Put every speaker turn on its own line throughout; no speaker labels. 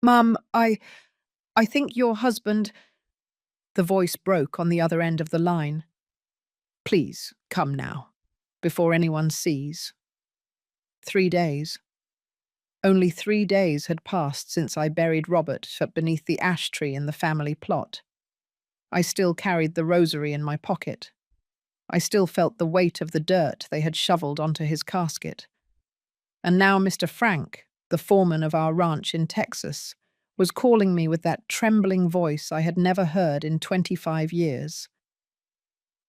Mum, I think your husband. The voice broke on the other end of the line. Please, come now, before anyone sees. 3 days. Only 3 days had passed since I buried Robert beneath the ash tree in the family plot. I still carried the rosary in my pocket. I still felt the weight of the dirt they had shoveled onto his casket. And now Mr. Frank, the foreman of our ranch in Texas, was calling me with that trembling voice I had never heard in 25 years.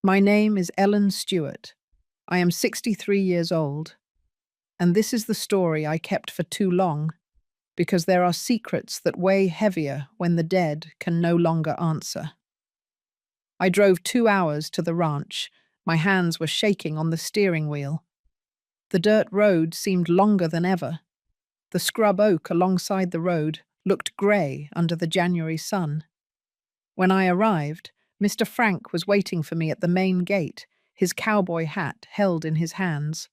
My name is Ellen Stewart. I am 63 years old. And this is the story I kept for too long, because there are secrets that weigh heavier when the dead can no longer answer. I drove 2 hours to the ranch. My hands were shaking on the steering wheel. The dirt road seemed longer than ever. The scrub oak alongside the road looked grey under the January sun. When I arrived, Mr. Frank was waiting for me at the main gate, his cowboy hat held in his hands.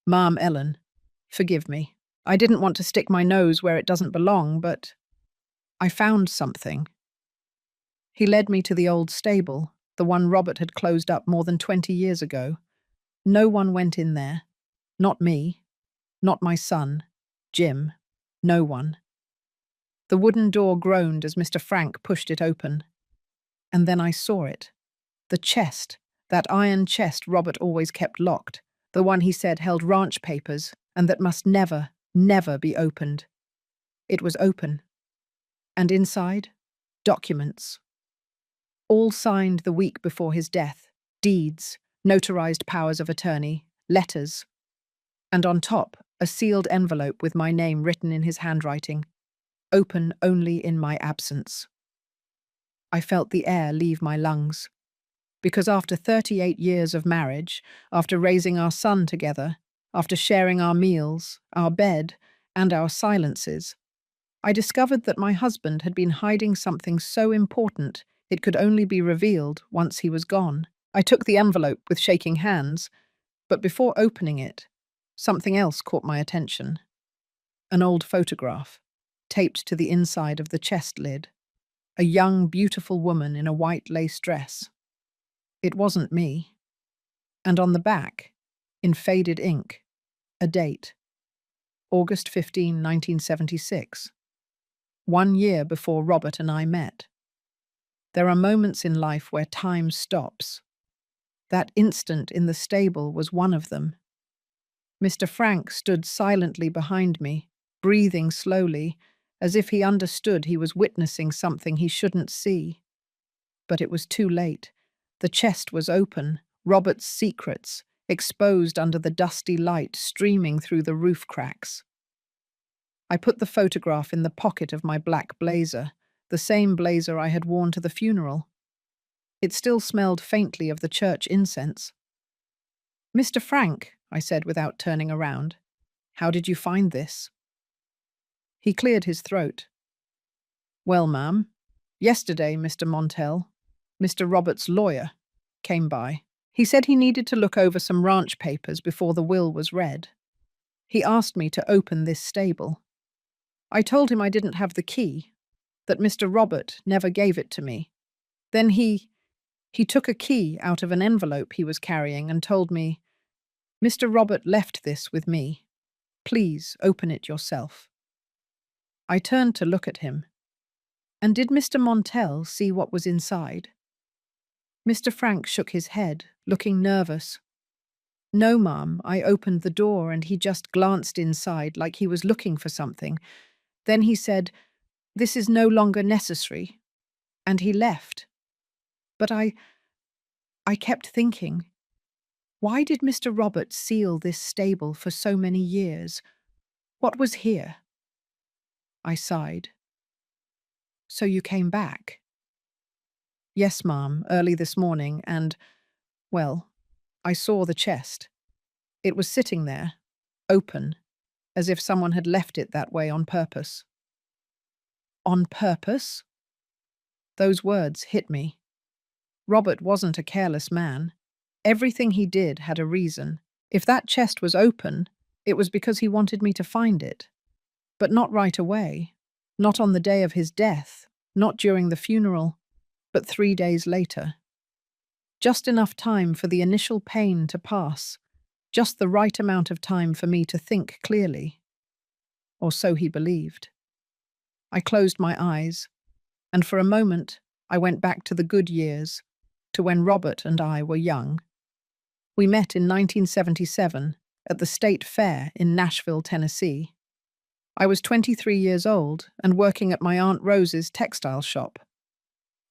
Ma'am Ellen, forgive me. I didn't want to stick my nose where it doesn't belong, but I found something. He led me to the old stable, the one Robert had closed up more than 20 years ago. No one went in there. Not me. Not my son. Jim. No one. The wooden door groaned as Mr. Frank pushed it open. And then I saw it. The chest, that iron chest Robert always kept locked, the one he said held ranch papers and that must never, never be opened. It was open. And inside, documents. All signed the week before his death, deeds, notarized powers of attorney, letters. And on top, a sealed envelope with my name written in his handwriting. Open only in my absence. I felt the air leave my lungs. Because after 38 years of marriage, after raising our son together, after sharing our meals, our bed, and our silences, I discovered that my husband had been hiding something so important it could only be revealed once he was gone. I took the envelope with shaking hands, but before opening it, something else caught my attention. An old photograph, taped to the inside of the chest lid. A young, beautiful woman in a white lace dress. It wasn't me. And on the back, in faded ink, a date. August 15, 1976. 1 year before Robert and I met. There are moments in life where time stops. That instant in the stable was one of them. Mr. Frank stood silently behind me, breathing slowly, as if he understood he was witnessing something he shouldn't see. But it was too late. The chest was open, Robert's secrets, exposed under the dusty light streaming through the roof cracks. I put the photograph in the pocket of my black blazer, the same blazer I had worn to the funeral. It still smelled faintly of the church incense. Mr. Frank, I said without turning around, how did you find this? He cleared his throat. Well, ma'am, yesterday Mr. Montell, Mr. Robert's lawyer, came by. He said he needed to look over some ranch papers before the will was read. He asked me to open this stable. I told him I didn't have the key, that Mr. Robert never gave it to me. Then he took a key out of an envelope he was carrying and told me, Mr. Robert left this with me. Please open it yourself. I turned to look at him. And did Mr. Montell see what was inside? Mr. Frank shook his head, looking nervous. No, ma'am, I opened the door and he just glanced inside like he was looking for something. Then he said, this is no longer necessary. And he left. But I kept thinking, why did Mr. Robert seal this stable for so many years? What was here? I sighed. So you came back? Yes, ma'am, early this morning, and, well, I saw the chest. It was sitting there, open, as if someone had left it that way on purpose. On purpose? Those words hit me. Robert wasn't a careless man. Everything he did had a reason. If that chest was open, it was because he wanted me to find it. But not right away. Not on the day of his death, not during the funeral, but 3 days later. Just enough time for the initial pain to pass, just the right amount of time for me to think clearly. Or so he believed. I closed my eyes, and for a moment I went back to the good years, to when Robert and I were young. We met in 1977 at the State Fair in Nashville, Tennessee. I was 23 years old and working at my Aunt Rose's textile shop.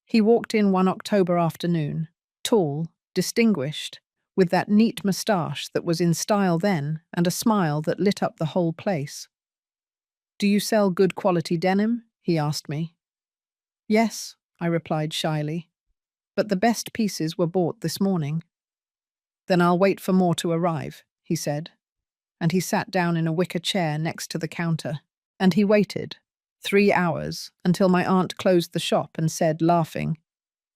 He walked in one October afternoon, tall, distinguished, with that neat moustache that was in style then and a smile that lit up the whole place. "Do you sell good quality denim?" he asked me. "Yes," I replied shyly, "but the best pieces were bought this morning." "Then I'll wait for more to arrive," he said, and he sat down in a wicker chair next to the counter. And he waited, 3 hours, until my aunt closed the shop and said, laughing,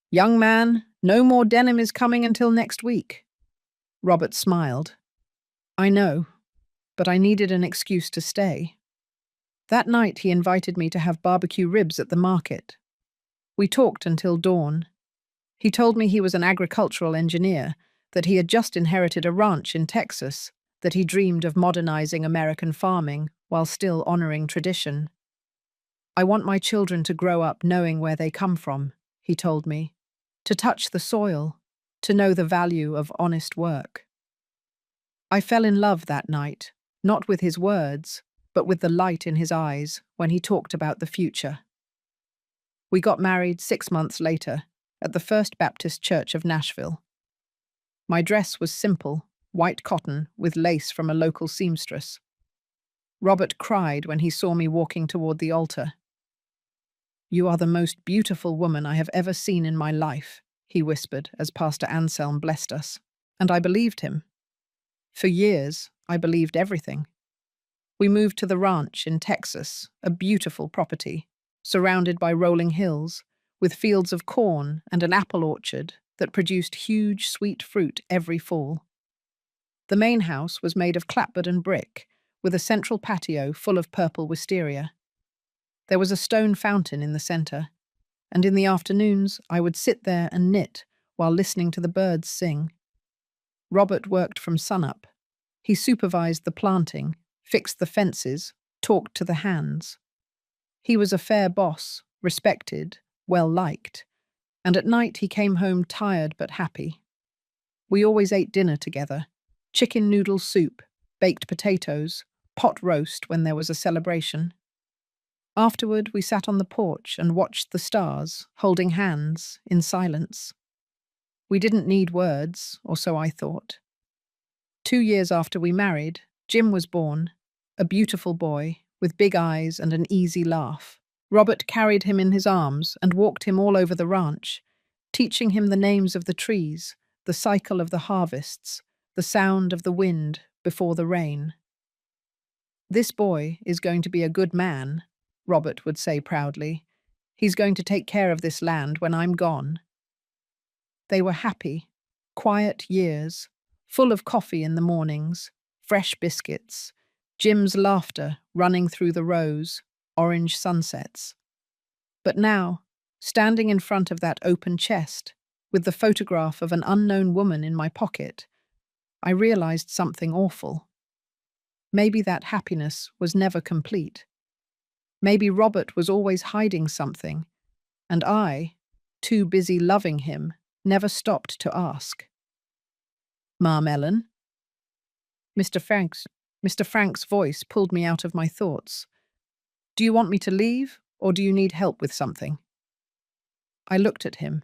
"Young man, no more denim is coming until next week." Robert smiled. "I know, but I needed an excuse to stay." That night he invited me to have barbecue ribs at the market. We talked until dawn. He told me he was an agricultural engineer, that he had just inherited a ranch in Texas, that he dreamed of modernizing American farming while still honoring tradition. "I want my children to grow up knowing where they come from," he told me, "to touch the soil, to know the value of honest work." I fell in love that night, not with his words, but with the light in his eyes when he talked about the future. We got married 6 months later at the First Baptist Church of Nashville. My dress was simple, white cotton with lace from a local seamstress. Robert cried when he saw me walking toward the altar. "You are the most beautiful woman I have ever seen in my life," he whispered as Pastor Anselm blessed us, and I believed him. For years, I believed everything. We moved to the ranch in Texas, a beautiful property, surrounded by rolling hills, with fields of corn and an apple orchard that produced huge sweet fruit every fall. The main house was made of clapboard and brick, with a central patio full of purple wisteria. There was a stone fountain in the center, and in the afternoons I would sit there and knit while listening to the birds sing. Robert worked from sunup. He supervised the planting, fixed the fences, talked to the hands. He was a fair boss, respected, well-liked, and at night he came home tired but happy. We always ate dinner together: chicken noodle soup, baked potatoes, pot roast when there was a celebration. Afterward, we sat on the porch and watched the stars, holding hands, in silence. We didn't need words, or so I thought. 2 years after we married, Jim was born, a beautiful boy, with big eyes and an easy laugh. Robert carried him in his arms and walked him all over the ranch, teaching him the names of the trees, the cycle of the harvests, the sound of the wind before the rain. "This boy is going to be a good man," Robert would say proudly. "He's going to take care of this land when I'm gone." They were happy, quiet years, full of coffee in the mornings, fresh biscuits, Jim's laughter running through the rows, orange sunsets. But now, standing in front of that open chest, with the photograph of an unknown woman in my pocket, I realized something awful. Maybe that happiness was never complete. Maybe Robert was always hiding something, and I, too busy loving him, never stopped to ask. "Ma'am Ellen?" Mr. Frank's voice pulled me out of my thoughts. "Do you want me to leave, or do you need help with something?" I looked at him.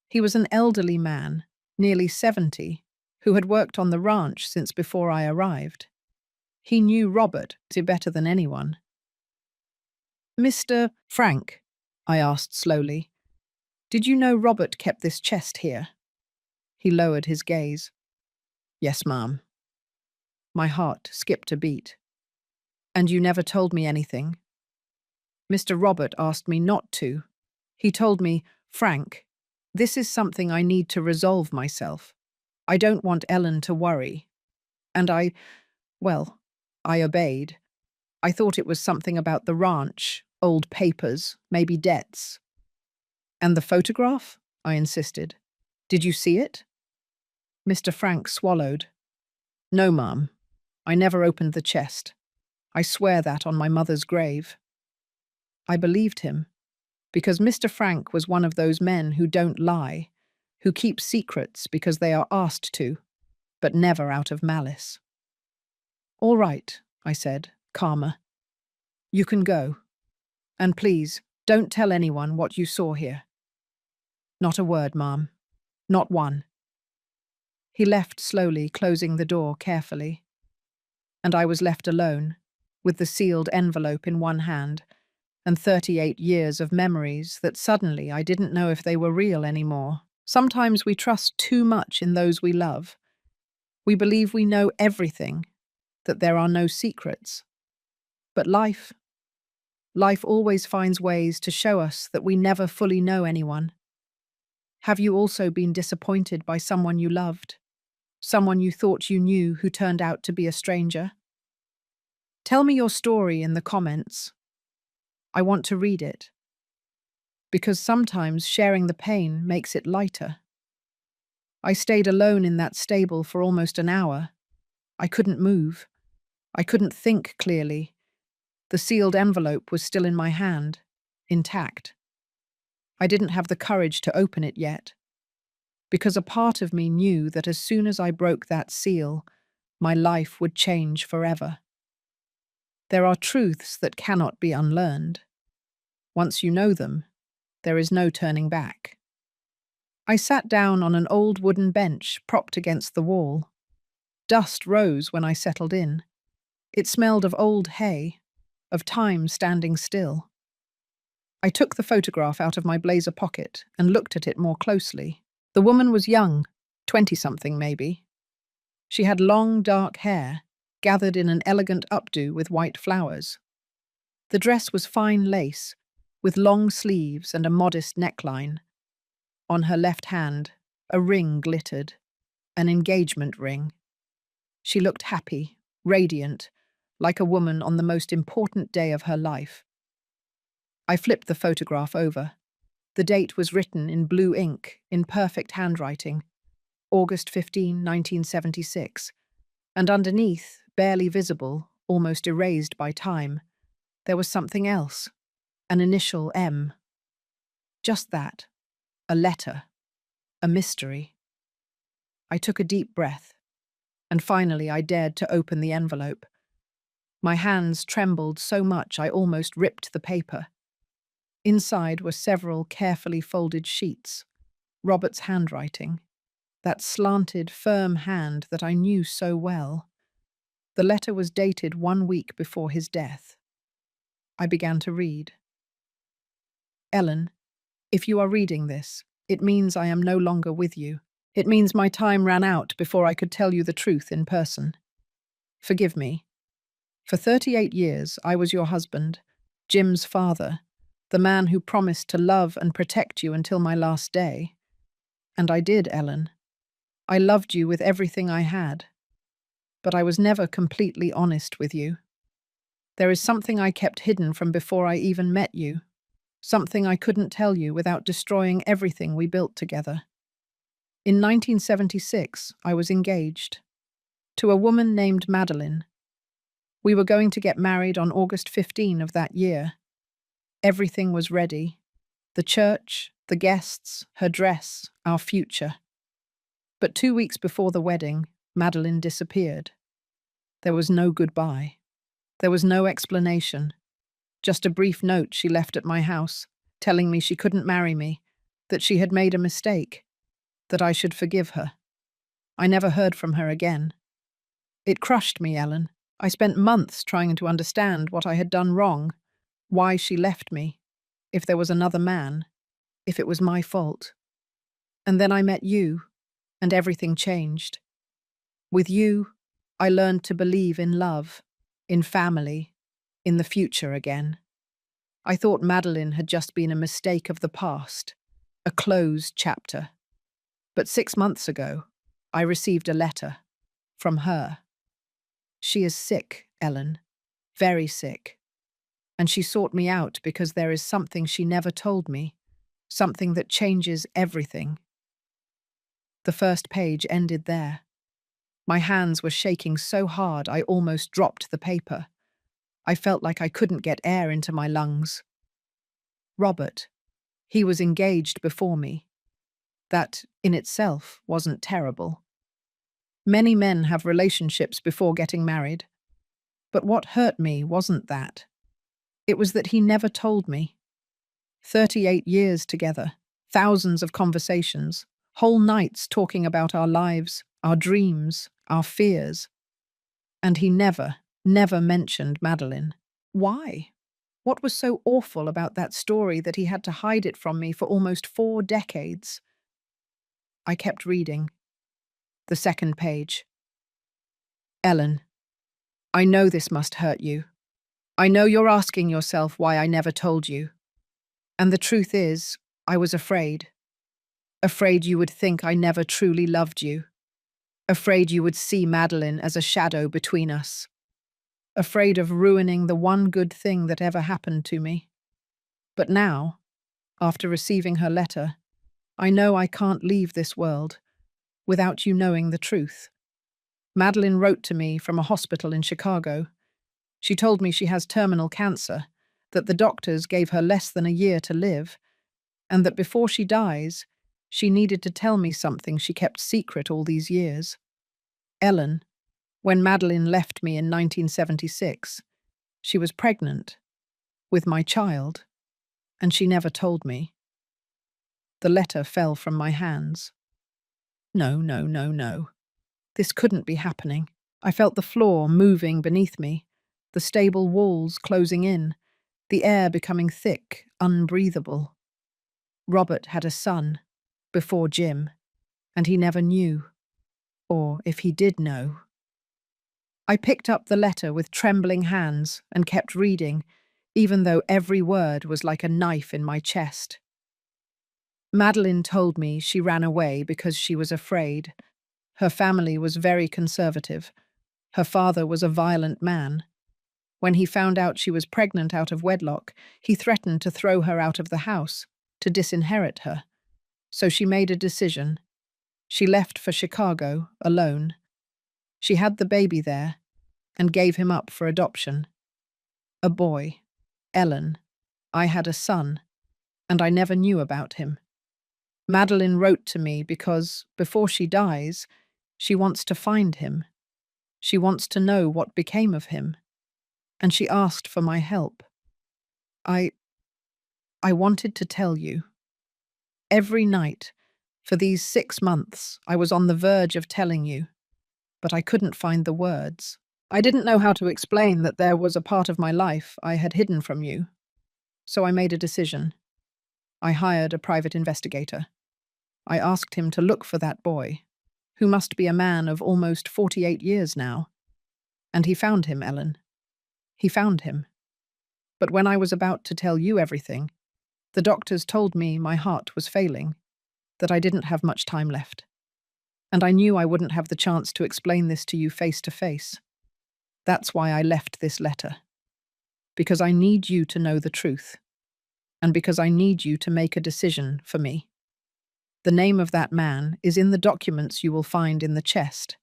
He was an elderly man, nearly 70, who had worked on the ranch since before I arrived. He knew Robert better than anyone. "Mr. Frank," I asked slowly, "did you know Robert kept this chest here?" He lowered his gaze. "Yes, ma'am." My heart skipped a beat. "And you never told me anything?" "Mr. Robert asked me not to. He told me, 'Frank, this is something I need to resolve myself. I don't want Ellen to worry.' And I obeyed. I thought it was something about the ranch, Old papers, maybe debts. And the photograph? I insisted. Did you see it? Mr. Frank swallowed. No, ma'am. I never opened the chest. I swear that on my mother's grave. I believed him, because Mr. Frank was one of those men who don't lie, who keep secrets because they are asked to, but never out of malice. All right, I said, calmer. You can go. And please, don't tell anyone what you saw here. Not a word, ma'am. Not one. He left slowly, closing the door carefully. And I was left alone, with the sealed envelope in one hand, and 38 years of memories that suddenly I didn't know if they were real anymore. Sometimes we trust too much in those we love. We believe we know everything, that there are no secrets. But life always finds ways to show us that we never fully know anyone. Have you also been disappointed by someone you loved? Someone you thought you knew who turned out to be a stranger? Tell me your story in the comments. I want to read it. Because sometimes sharing the pain makes it lighter. I stayed alone in that stable for almost an hour. I couldn't move. I couldn't think clearly. The sealed envelope was still in my hand, intact. I didn't have the courage to open it yet, because a part of me knew that as soon as I broke that seal, my life would change forever. There are truths that cannot be unlearned. Once you know them, there is no turning back. I sat down on an old wooden bench propped against the wall. Dust rose when I settled in. It smelled of old hay, of time standing still. I took the photograph out of my blazer pocket and looked at it more closely. The woman was young, 20-something maybe. She had long, dark hair, gathered in an elegant updo with white flowers. The dress was fine lace, with long sleeves and a modest neckline. On her left hand, a ring glittered, an engagement ring. She looked happy, radiant, like a woman on the most important day of her life. I flipped the photograph over. The date was written in blue ink, in perfect handwriting, August 15, 1976, and underneath, barely visible, almost erased by time, there was something else, an initial M. Just that, a letter, a mystery. I took a deep breath, and finally I dared to open the envelope. My hands trembled so much I almost ripped the paper. Inside were several carefully folded sheets, Robert's handwriting, that slanted, firm hand that I knew so well. The letter was dated 1 week before his death. I began to read. Ellen, if you are reading this, it means I am no longer with you. It means my time ran out before I could tell you the truth in person. Forgive me. For 38 years, I was your husband, Jim's father, the man who promised to love and protect you until my last day. And I did, Ellen. I loved you with everything I had. But I was never completely honest with you. There is something I kept hidden from before I even met you. Something I couldn't tell you without destroying everything we built together. In 1976, I was engaged to a woman named Madeline. We were going to get married on August 15 of that year. Everything was ready. The church, the guests, her dress, our future. But 2 weeks before the wedding, Madeline disappeared. There was no goodbye. There was no explanation. Just a brief note she left at my house, telling me she couldn't marry me, that she had made a mistake, that I should forgive her. I never heard from her again. It crushed me, Ellen. I spent months trying to understand what I had done wrong, why she left me, if there was another man, if it was my fault. And then I met you, and everything changed. With you, I learned to believe in love, in family, in the future again. I thought Madeline had just been a mistake of the past, a closed chapter. But 6 months ago, I received a letter from her. She is sick, Ellen, very sick. and she sought me out because there is something she never told me, something that changes everything. The first page ended there. My hands were shaking so hard I almost dropped the paper. I felt like I couldn't get air into my lungs. Robert, he was engaged before me. That, in itself, wasn't terrible. Many men have relationships before getting married. But what hurt me wasn't that. It was that he never told me. 38 years together, thousands of conversations, whole nights talking about our lives, our dreams, our fears. And he never mentioned Madeline. Why? What was so awful about that story that he had to hide it from me for almost 4 decades? I kept reading. The second page. Ellen, I know this must hurt you. I know you're asking yourself why I never told you. And the truth is, I was afraid. Afraid you would think I never truly loved you. Afraid you would see Madeline as a shadow between us. Afraid of ruining the one good thing that ever happened to me. But now, after receiving her letter, I know I can't leave this world without you knowing the truth. Madeline wrote to me from a hospital in Chicago. She told me she has terminal cancer, that the doctors gave her less than a year to live, and that before she dies, she needed to tell me something she kept secret all these years. Ellen, when Madeline left me in 1976, she was pregnant with my child, and she never told me. The letter fell from my hands. No. This couldn't be happening. I felt the floor moving beneath me, the stable walls closing in, the air becoming thick, unbreathable. Robert had a son, before Jim, and he never knew. Or if he did know. I picked up the letter with trembling hands and kept reading, even though every word was like a knife in my chest. Madeline told me she ran away because she was afraid. Her family was very conservative. Her father was a violent man. When he found out she was pregnant out of wedlock, he threatened to throw her out of the house, to disinherit her. So she made a decision. She left for Chicago, alone. She had the baby there, and gave him up for adoption. A boy, Ellen. I had a son, and I never knew about him. Madeline wrote to me because, before she dies, she wants to find him. She wants to know what became of him. And she asked for my help. I wanted to tell you. Every night, for these 6 months, I was on the verge of telling you, but I couldn't find the words. I didn't know how to explain that there was a part of my life I had hidden from you. So I made a decision. I hired a private investigator. I asked him to look for that boy, who must be a man of almost 48 years now. And he found him, Ellen. He found him. But when I was about to tell you everything, the doctors told me my heart was failing, that I didn't have much time left. And I knew I wouldn't have the chance to explain this to you face to face. That's why I left this letter. Because I need you to know the truth. And because I need you to make a decision for me. The name of that man is in the documents you will find in the chest.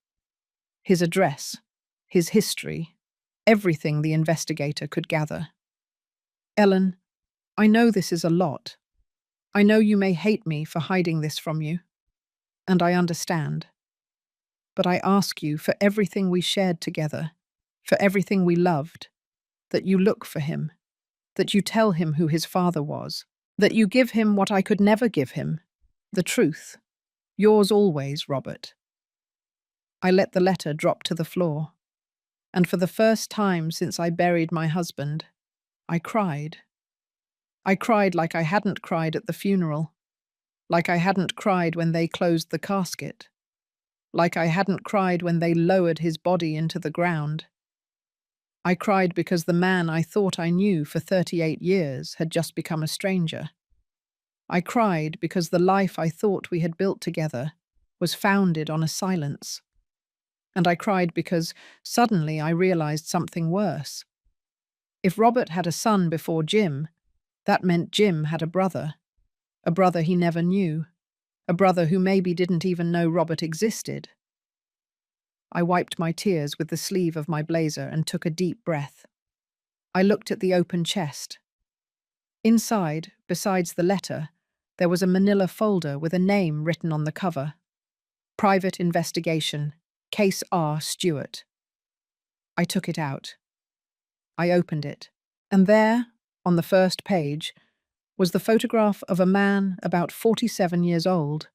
His address, his history, everything the investigator could gather. Ellen, I know this is a lot. I know you may hate me for hiding this from you. And I understand. But I ask you, for everything we shared together, for everything we loved, that you look for him, that you tell him who his father was, that you give him what I could never give him, the truth. Yours always, Robert. I let the letter drop to the floor, and for the first time since I buried my husband, I cried. I cried like I hadn't cried at the funeral, like I hadn't cried when they closed the casket, like I hadn't cried when they lowered his body into the ground. I cried because the man I thought I knew for 38 years had just become a stranger. I cried because the life I thought we had built together was founded on a silence. And I cried because suddenly I realized something worse. If Robert had a son before Jim, that meant Jim had a brother he never knew, a brother who maybe didn't even know Robert existed. I wiped my tears with the sleeve of my blazer and took a deep breath. I looked at the open chest. Inside, besides the letter, there was a manila folder with a name written on the cover. Private Investigation, Case R. Stewart. I took it out. I opened it. And there, on the first page, was the photograph of a man about 47 years old,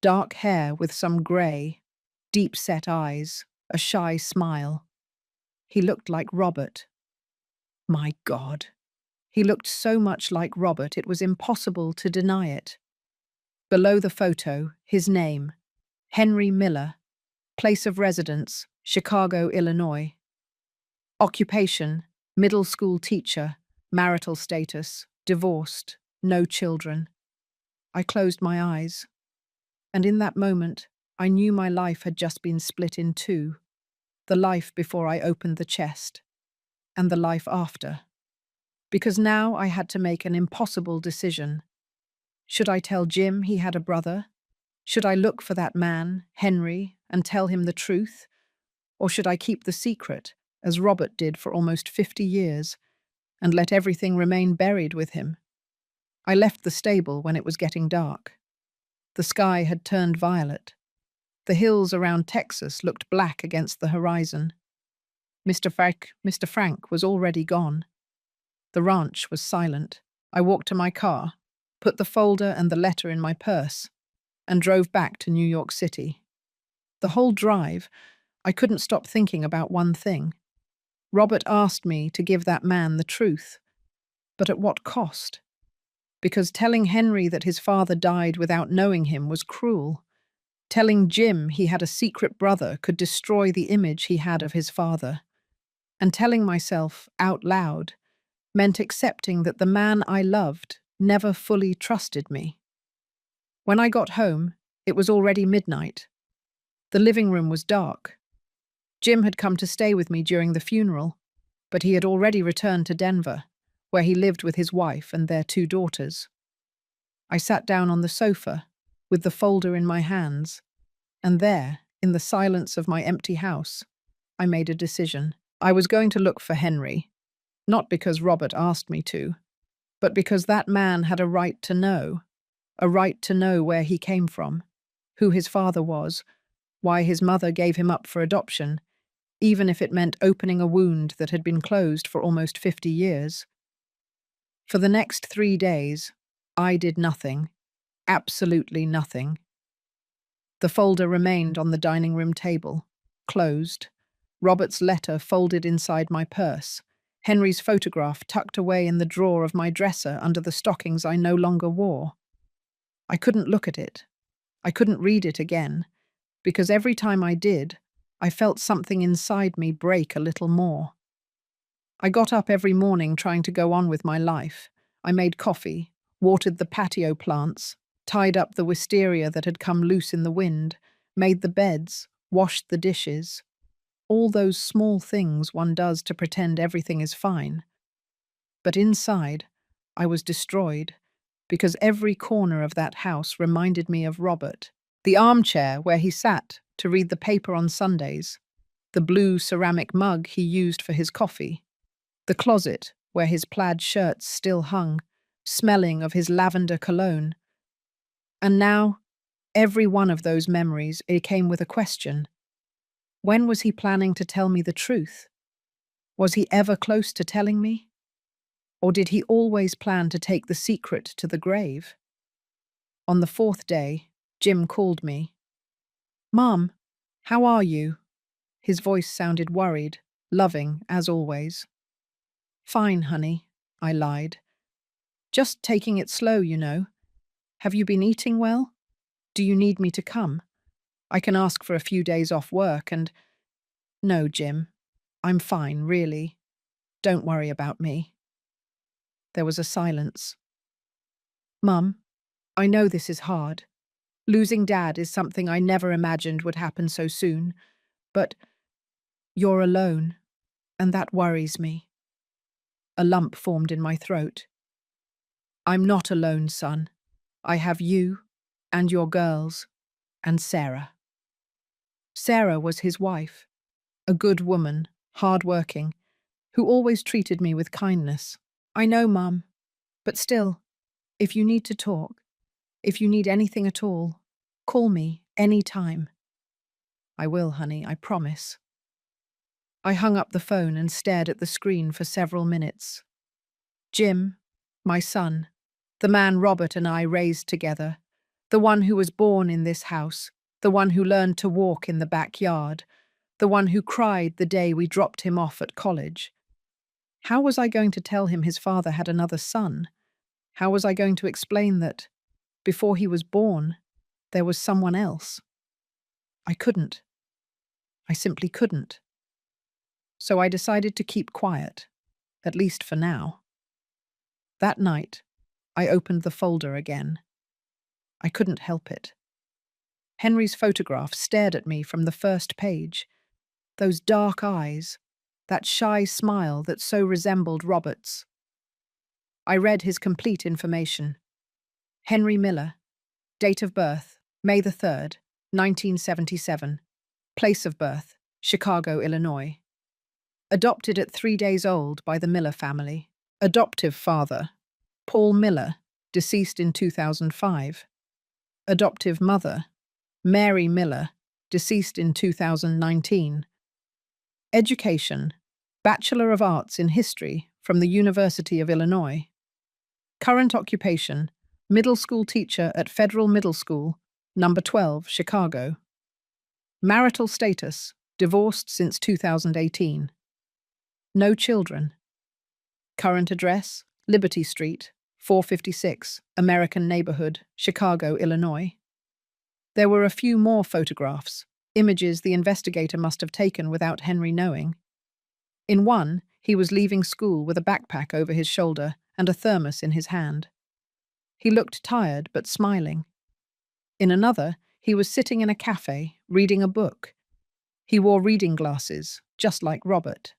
dark hair with some grey, deep-set eyes, a shy smile. He looked like Robert. My God. He looked so much like Robert it was impossible to deny it. Below the photo, his name, Henry Miller, place of residence, Chicago, Illinois. Occupation, middle school teacher, marital status, divorced, no children. I closed my eyes, and in that moment, I knew my life had just been split in two, the life before I opened the chest, and the life after. Because now I had to make an impossible decision. Should I tell Jim he had a brother? Should I look for that man, Henry, and tell him the truth? Or should I keep the secret, as Robert did for almost 50 years, and let everything remain buried with him? I left the stable when it was getting dark. The sky had turned violet. The hills around Texas looked black against the horizon. Mr. Frank was already gone. The ranch was silent. I walked to my car, put the folder and the letter in my purse, and drove back to New York City. The whole drive, I couldn't stop thinking about one thing. Robert asked me to give that man the truth, but at what cost? Because telling Henry that his father died without knowing him was cruel. Telling Jim he had a secret brother could destroy the image he had of his father. And telling myself, out loud, meant accepting that the man I loved never fully trusted me. When I got home, it was already midnight. The living room was dark. Jim had come to stay with me during the funeral, but he had already returned to Denver, where he lived with his wife and their 2 daughters. I sat down on the sofa, with the folder in my hands, and there, in the silence of my empty house, I made a decision. I was going to look for Henry, not because Robert asked me to, but because that man had a right to know where he came from, who his father was, why his mother gave him up for adoption, even if it meant opening a wound that had been closed for almost 50 years. For the next 3 days, I did nothing, absolutely nothing. The folder remained on the dining room table, closed, Robert's letter folded inside my purse, Henry's photograph tucked away in the drawer of my dresser under the stockings I no longer wore. I couldn't look at it. I couldn't read it again, because every time I did, I felt something inside me break a little more. I got up every morning trying to go on with my life. I made coffee, watered the patio plants, tied up the wisteria that had come loose in the wind, made the beds, washed the dishes. All those small things one does to pretend everything is fine. But inside, I was destroyed, because every corner of that house reminded me of Robert. The armchair where he sat to read the paper on Sundays, the blue ceramic mug he used for his coffee, the closet where his plaid shirts still hung, smelling of his lavender cologne. And now, every one of those memories came with a question. When was he planning to tell me the truth? Was he ever close to telling me? Or did he always plan to take the secret to the grave? On the 4th day, Jim called me. "Mom, how are you?" His voice sounded worried, loving, as always. "Fine, honey," I lied. "Just taking it slow, you know. Have you been eating well? Do you need me to come? I can ask for a few days off work and—" "No, Jim. I'm fine, really. Don't worry about me." There was a silence. "Mum, I know this is hard. Losing Dad is something I never imagined would happen so soon, but you're alone, and that worries me." A lump formed in my throat. I'm not alone, son. I have you and your girls and Sarah. Sarah was his wife, a good woman, hard-working, who always treated me with kindness. I know, Mum, but still, if you need to talk, if you need anything at all, call me any time. I will, honey, I promise. I hung up the phone and stared at the screen for several minutes. Jim, my son, the man Robert and I raised together, the one who was born in this house, the one who learned to walk in the backyard, the one who cried the day we dropped him off at college. How was I going to tell him his father had another son? How was I going to explain that, before he was born, there was someone else? I couldn't. I simply couldn't. So I decided to keep quiet, at least for now. That night, I opened the folder again. I couldn't help it. Henry's photograph stared at me from the first page. Those dark eyes, that shy smile that so resembled Robert's. I read his complete information. Henry Miller, date of birth, May the 3rd, 1977. Place of birth, Chicago, Illinois. Adopted at 3 days old by the Miller family. Adoptive father, Paul Miller, deceased in 2005. Adoptive mother, Mary Miller, deceased in 2019. Education, Bachelor of Arts in History from the University of Illinois. Current occupation, middle school teacher at Federal Middle School, number 12, Chicago. Marital status, divorced since 2018. No children. Current address, Liberty Street, 456, American Neighborhood, Chicago, Illinois. There were a few more photographs, images the investigator must have taken without Henry knowing. In one, he was leaving school with a backpack over his shoulder and a thermos in his hand. He looked tired but smiling. In another, he was sitting in a cafe, reading a book. He wore reading glasses, just like Robert.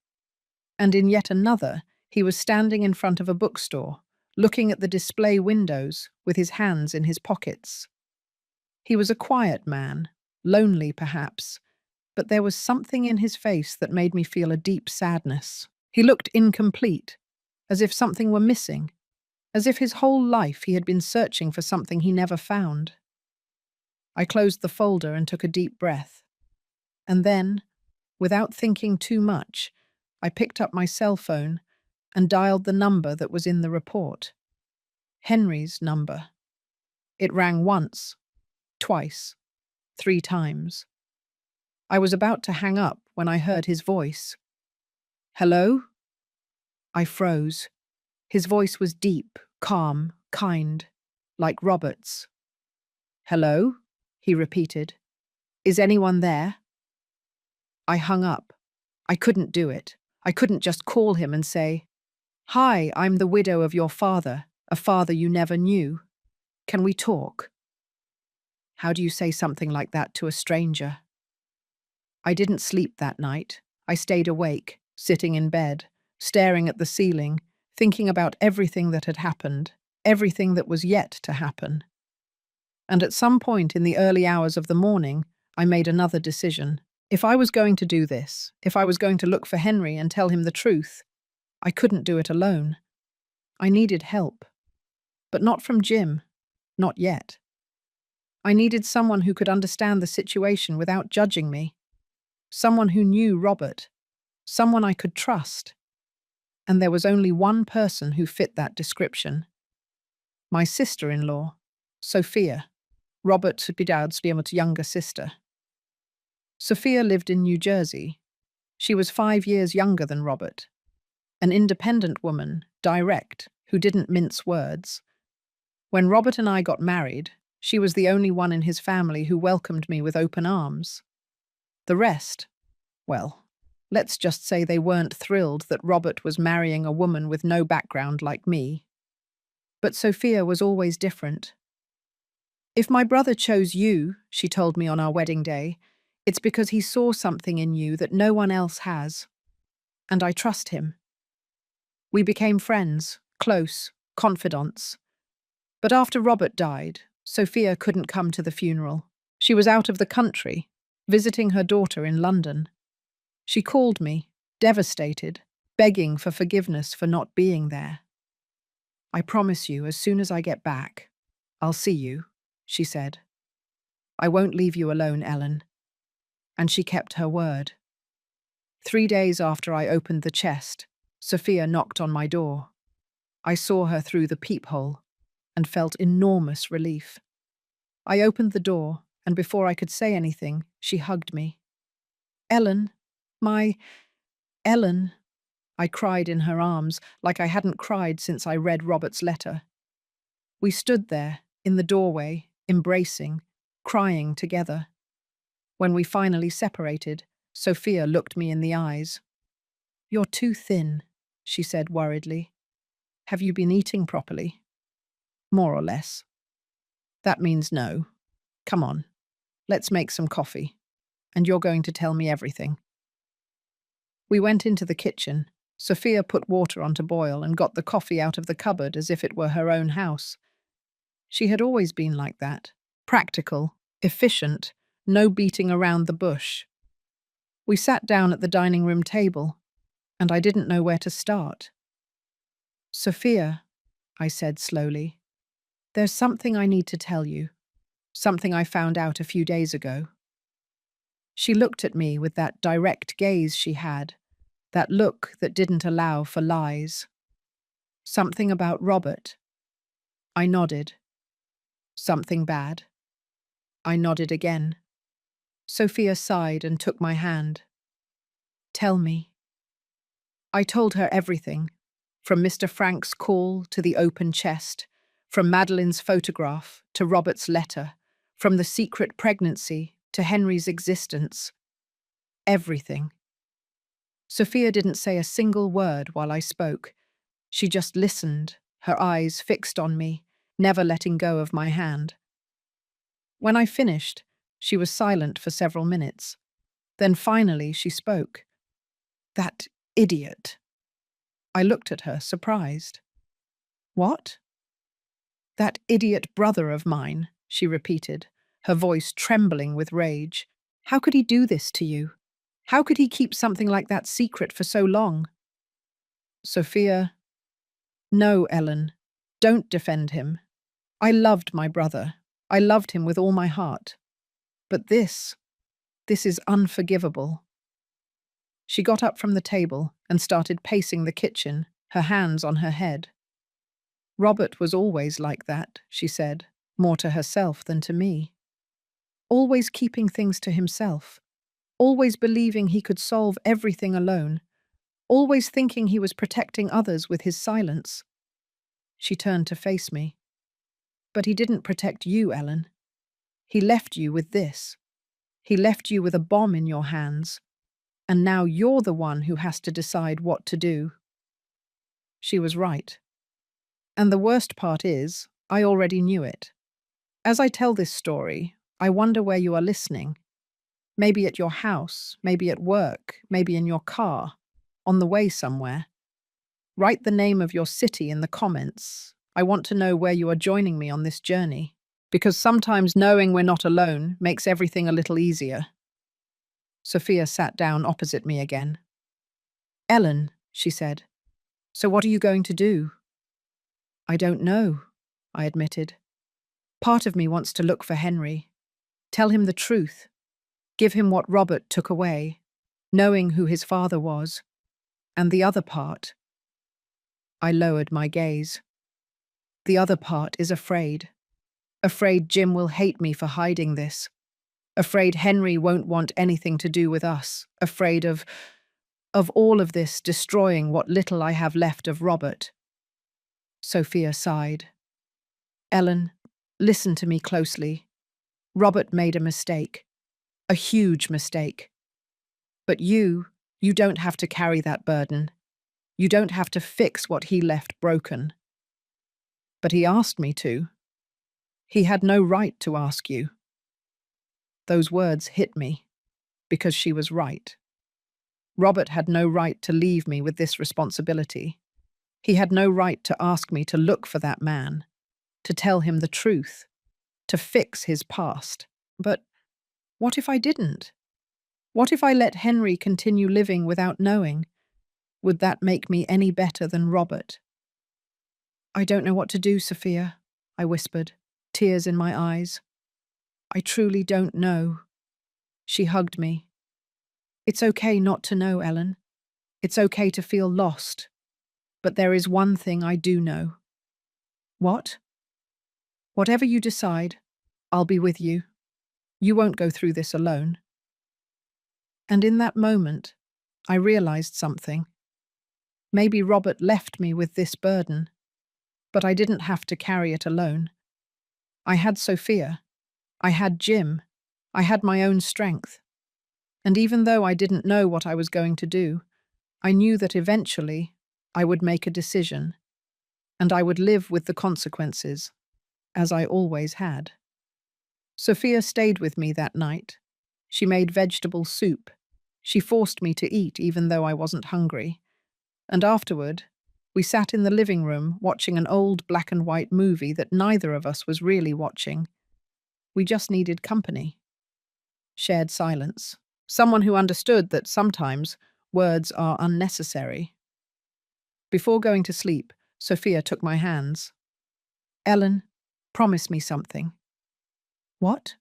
And in yet another, he was standing in front of a bookstore, looking at the display windows with his hands in his pockets. He was a quiet man, lonely perhaps, but there was something in his face that made me feel a deep sadness. He looked incomplete, as if something were missing, as if his whole life he had been searching for something he never found. I closed the folder and took a deep breath. And then, without thinking too much, I picked up my cell phone and dialed the number that was in the report. Henry's number. It rang once, twice, 3 times. I was about to hang up when I heard his voice. Hello? I froze. His voice was deep, calm, kind, like Robert's. Hello? He repeated. Is anyone there? I hung up. I couldn't do it. I couldn't just call him and say, Hi, I'm the widow of your father, a father you never knew. Can we talk? How do you say something like that to a stranger? I didn't sleep that night. I stayed awake, sitting in bed, staring at the ceiling, thinking about everything that had happened, everything that was yet to happen. And at some point in the early hours of the morning, I made another decision. If I was going to do this, if I was going to look for Henry and tell him the truth, I couldn't do it alone. I needed help. But not from Jim. Not yet. I needed someone who could understand the situation without judging me. Someone who knew Robert. Someone I could trust. And there was only one person who fit that description. My sister-in-law, Sophia, Robert's younger sister. Sophia lived in New Jersey. She was 5 years younger than Robert. An independent woman, direct, who didn't mince words. When Robert and I got married, she was the only one in his family who welcomed me with open arms. The rest, well, let's just say they weren't thrilled that Robert was marrying a woman with no background like me. But Sophia was always different. If my brother chose you, she told me on our wedding day, it's because he saw something in you that no one else has. And I trust him. We became friends, close, confidants. But after Robert died, Sophia couldn't come to the funeral. She was out of the country, visiting her daughter in London. She called me, devastated, begging for forgiveness for not being there. "I promise you, as soon as I get back, I'll see you," she said. "I won't leave you alone, Ellen." And she kept her word. 3 days after I opened the chest, Sophia knocked on my door. I saw her through the peephole and felt enormous relief. I opened the door, and before I could say anything, she hugged me. "Ellen, my Ellen," I cried in her arms like I hadn't cried since I read Robert's letter. We stood there, in the doorway, embracing, crying together. When we finally separated, Sophia looked me in the eyes. "You're too thin," she said worriedly. "Have you been eating properly?" "More or less." "That means no. Come on, let's make some coffee, and you're going to tell me everything." We went into the kitchen. Sophia put water on to boil and got the coffee out of the cupboard as if it were her own house. She had always been like that, practical, efficient, no beating around the bush. We sat down at the dining room table, and I didn't know where to start. "Sophia," I said slowly, "there's something I need to tell you, something I found out a few days ago." She looked at me with that direct gaze she had, that look that didn't allow for lies. "Something about Robert." I nodded. "Something bad?" I nodded again. Sophia sighed and took my hand. "Tell me." I told her everything, from Mr. Frank's call to the open chest, from Madeline's photograph to Robert's letter, from the secret pregnancy to Henry's existence. Everything. Sophia didn't say a single word while I spoke. She just listened, her eyes fixed on me, never letting go of my hand. When I finished, she was silent for several minutes. Then finally she spoke. "That idiot." I looked at her, surprised. "What?" "That idiot brother of mine," she repeated, her voice trembling with rage. "How could he do this to you? How could he keep something like that secret for so long?" Sophia, "No, Ellen, don't defend him. I loved my brother. I loved him with all my heart. But this is unforgivable." She got up from the table and started pacing the kitchen, her hands on her head. "Robert was always like that," she said, more to herself than to me. "Always keeping things to himself, always believing he could solve everything alone, always thinking he was protecting others with his silence." She turned to face me. "But he didn't protect you, Ellen. He left you with this. He left you with a bomb in your hands. And now you're the one who has to decide what to do." She was right. And the worst part is, I already knew it. As I tell this story, I wonder where you are listening. Maybe at your house, maybe at work, maybe in your car, on the way somewhere. Write the name of your city in the comments. I want to know where you are joining me on this journey, because sometimes knowing we're not alone makes everything a little easier. Sophia sat down opposite me again. "Ellen," she said, "so what are you going to do?" "I don't know," I admitted. "Part of me wants to look for Henry, tell him the truth, give him what Robert took away, knowing who his father was. And the other part—" I lowered my gaze. "The other part is afraid. Afraid Jim will hate me for hiding this. Afraid Henry won't want anything to do with us. Afraid of all of this destroying what little I have left of Robert." Sophia sighed. "Ellen, listen to me closely. Robert made a mistake. A huge mistake. But you don't have to carry that burden. You don't have to fix what he left broken." "But he asked me to." "He had no right to ask you." Those words hit me, because she was right. Robert had no right to leave me with this responsibility. He had no right to ask me to look for that man, to tell him the truth, to fix his past. But what if I didn't? What if I let Henry continue living without knowing? Would that make me any better than Robert? I don't know what to do, Sophia, I whispered, tears in my eyes. I truly don't know. She hugged me. It's okay not to know, Ellen. It's okay to feel lost. But there is one thing I do know. What? Whatever you decide, I'll be with you. You won't go through this alone. And in that moment, I realized something. Maybe Robert left me with this burden, but I didn't have to carry it alone. I had Sophia. I had Jim. I had my own strength. And even though I didn't know what I was going to do, I knew that eventually I would make a decision, and I would live with the consequences, as I always had. Sophia stayed with me that night. She made vegetable soup. She forced me to eat even though I wasn't hungry. And afterward, we sat in the living room watching an old black and white movie that neither of us was really watching. We just needed company. Shared silence. Someone who understood that sometimes words are unnecessary. Before going to sleep, Sophia took my hands. Ellen, promise me something. What?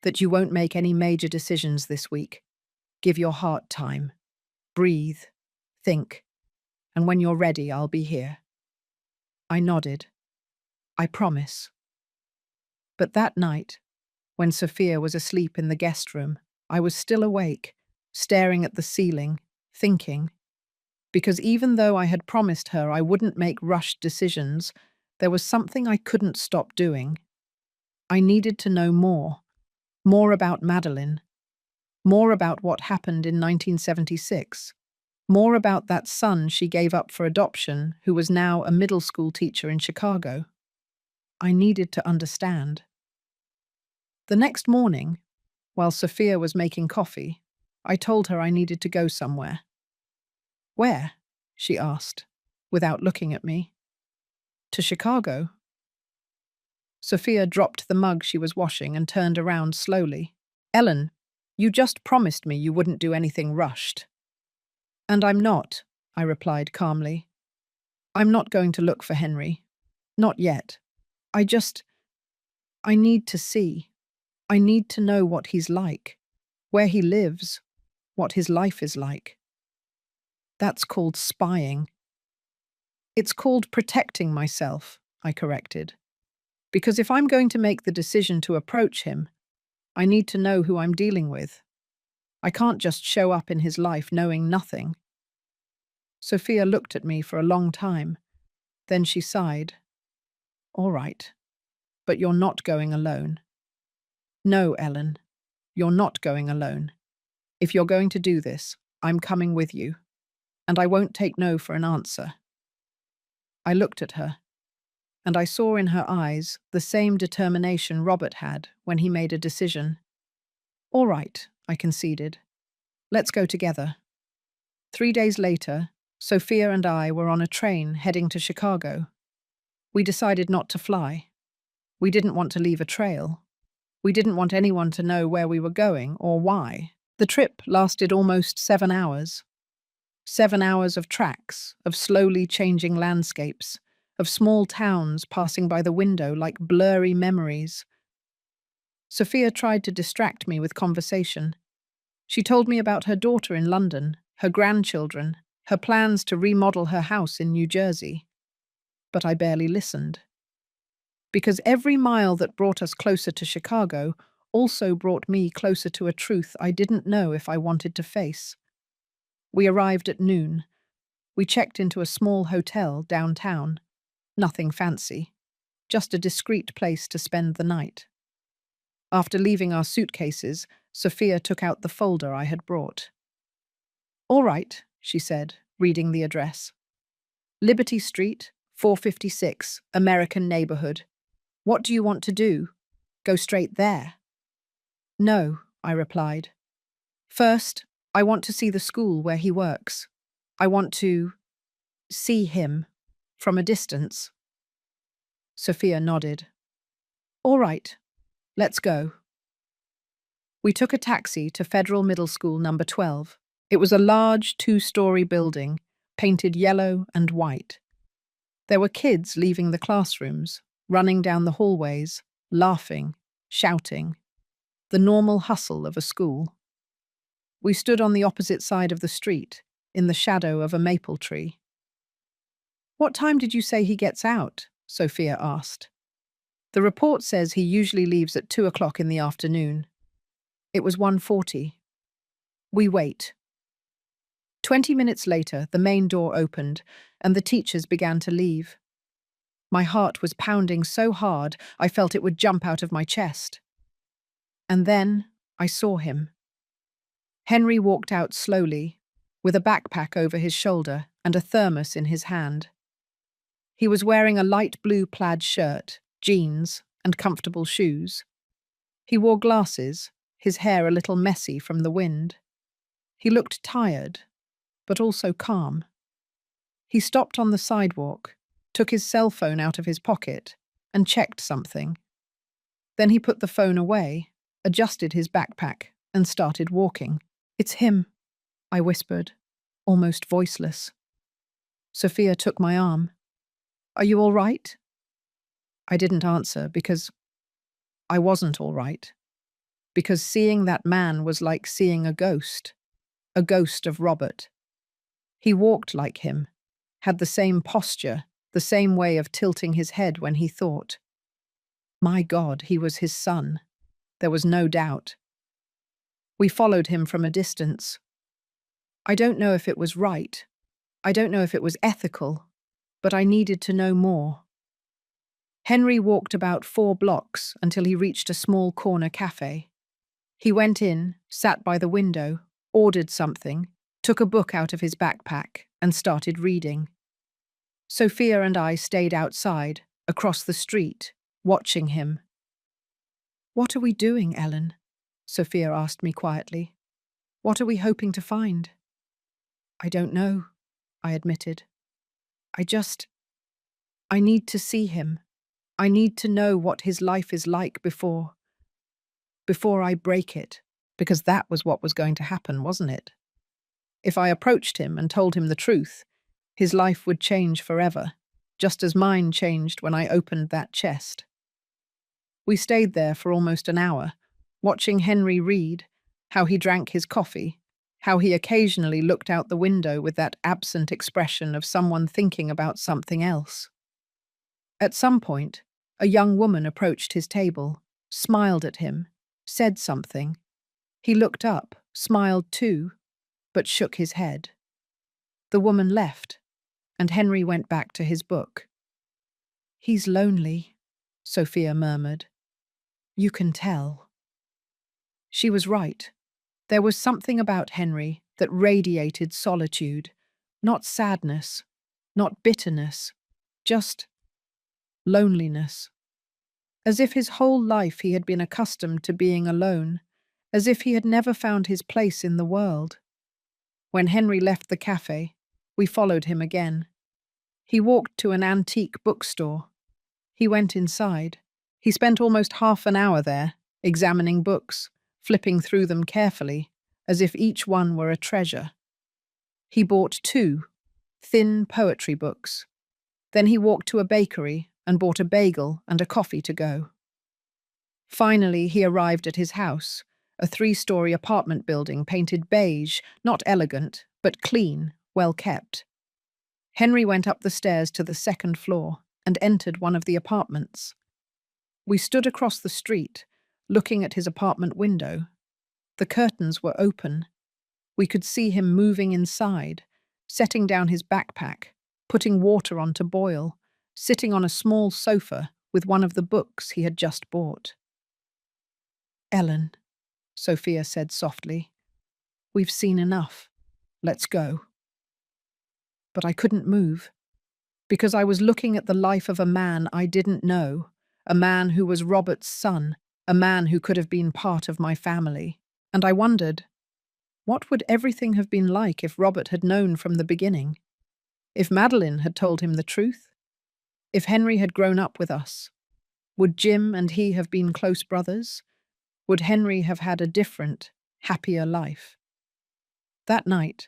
That you won't make any major decisions this week. Give your heart time. Breathe. Think. And when you're ready, I'll be here. I nodded. I promise. But that night, when Sophia was asleep in the guest room, I was still awake, staring at the ceiling, thinking. Because even though I had promised her I wouldn't make rushed decisions, there was something I couldn't stop doing. I needed to know more. More about Madeline. More about what happened in 1976. More about that son she gave up for adoption, who was now a middle school teacher in Chicago. I needed to understand. The next morning, while Sophia was making coffee, I told her I needed to go somewhere. Where? She asked, without looking at me. To Chicago. Sophia dropped the mug she was washing and turned around slowly. Ellen, you just promised me you wouldn't do anything rushed. And I'm not, I replied calmly. I'm not going to look for Henry. Not yet. I need to see. I need to know what he's like, where he lives, what his life is like. That's called spying. It's called protecting myself, I corrected. Because if I'm going to make the decision to approach him, I need to know who I'm dealing with. I can't just show up in his life knowing nothing. Sophia looked at me for a long time. Then she sighed. All right, but you're not going alone. No, Ellen, you're not going alone. If you're going to do this, I'm coming with you, and I won't take no for an answer. I looked at her, and I saw in her eyes the same determination Robert had when he made a decision. All right, I conceded. Let's go together. 3 days later, Sophia and I were on a train heading to Chicago. We decided not to fly. We didn't want to leave a trail. We didn't want anyone to know where we were going or why. The trip lasted almost 7 hours. 7 hours of tracks, of slowly changing landscapes, of small towns passing by the window like blurry memories. Sophia tried to distract me with conversation. She told me about her daughter in London, her grandchildren, her plans to remodel her house in New Jersey. But I barely listened. Because every mile that brought us closer to Chicago also brought me closer to a truth I didn't know if I wanted to face. We arrived at noon. We checked into a small hotel downtown. Nothing fancy, just a discreet place to spend the night. After leaving our suitcases, Sophia took out the folder I had brought. All right, she said, reading the address. Liberty Street, 456, American Neighborhood. What do you want to do? Go straight there? No, I replied. First, I want to see the school where he works. I want to... See him from a distance. Sophia nodded. All right, let's go. We took a taxi to Federal Middle School number 12. It was a large two-story building, painted yellow and white. There were kids leaving the classrooms, running down the hallways, laughing, shouting. The normal hustle of a school. We stood on the opposite side of the street, in the shadow of a maple tree. What time did you say he gets out? Sophia asked. The report says he usually leaves at 2 o'clock in the afternoon. It was 1:40. We wait. 20 minutes later, the main door opened, and the teachers began to leave. My heart was pounding so hard I felt it would jump out of my chest. And then I saw him. Henry walked out slowly, with a backpack over his shoulder and a thermos in his hand. He was wearing a light blue plaid shirt, jeans, and comfortable shoes. He wore glasses, his hair a little messy from the wind. He looked tired, but also calm. He stopped on the sidewalk, took his cell phone out of his pocket, and checked something. Then he put the phone away, adjusted his backpack, and started walking. It's him, I whispered, almost voiceless. Sophia took my arm. Are you all right? I didn't answer because I wasn't all right. Because seeing that man was like seeing a ghost of Robert. He walked like him, had the same posture, the same way of tilting his head when he thought. My God, he was his son. There was no doubt. We followed him from a distance. I don't know if it was right. I don't know if it was ethical, but I needed to know more. Henry walked about 4 blocks until he reached a small corner cafe. He went in, sat by the window, ordered something, took a book out of his backpack, and started reading. Sophia and I stayed outside, across the street, watching him. What are we doing, Ellen? Sophia asked me quietly. What are we hoping to find? I don't know, I admitted. I need to see him. I need to know what his life is like before I break it, because that was what was going to happen, wasn't it? If I approached him and told him the truth, his life would change forever, just as mine changed when I opened that chest. We stayed there for almost an hour, watching Henry read, how he drank his coffee, how he occasionally looked out the window with that absent expression of someone thinking about something else. At some point, a young woman approached his table, smiled at him, said something. He looked up, smiled too, but shook his head. The woman left, and Henry went back to his book. He's lonely, Sophia murmured. You can tell. She was right. There was something about Henry that radiated solitude, not sadness, not bitterness, just loneliness. As if his whole life he had been accustomed to being alone, as if he had never found his place in the world. When Henry left the cafe, we followed him again. He walked to an antique bookstore. He went inside. He spent almost half an hour there, examining books, flipping through them carefully, as if each one were a treasure. He bought 2 thin poetry books. Then he walked to a bakery and bought a bagel and a coffee to go. Finally, he arrived at his house, a 3-story apartment building painted beige, not elegant, but clean, well kept. Henry went up the stairs to the 2nd floor and entered one of the apartments. We stood across the street, looking at his apartment window. The curtains were open. We could see him moving inside, setting down his backpack, putting water on to boil, sitting on a small sofa with one of the books he had just bought. Ellen, Sophia said softly, we've seen enough. Let's go. But I couldn't move, because I was looking at the life of a man I didn't know, a man who was Robert's son, a man who could have been part of my family. And I wondered, what would everything have been like if Robert had known from the beginning? If Madeline had told him the truth? If Henry had grown up with us? Would Jim and he have been close brothers? Would Henry have had a different, happier life? That night,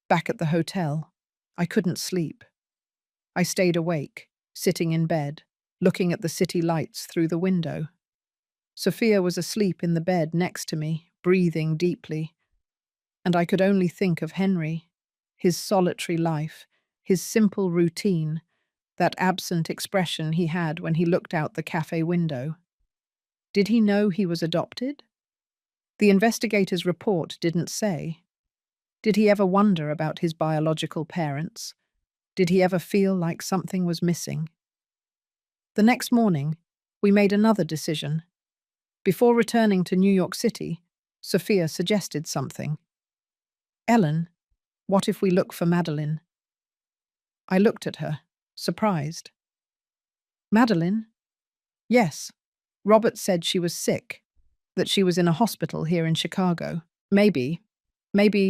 back at the hotel, I couldn't sleep. I stayed awake, sitting in bed, looking at the city lights through the window. Sophia was asleep in the bed next to me, breathing deeply, and I could only think of Henry, his solitary life, his simple routine, that absent expression he had when he looked out the cafe window. Did he know he was adopted? The investigator's report didn't say. Did he ever wonder about his biological parents? Did he ever feel like something was missing? The next morning, we made another decision. Before returning to New York City, Sophia suggested something. "Ellen, what if we look for Madeline?" I looked at her, surprised. "Madeline?" "Yes. Robert said she was sick, that she was in a hospital here in Chicago. Maybe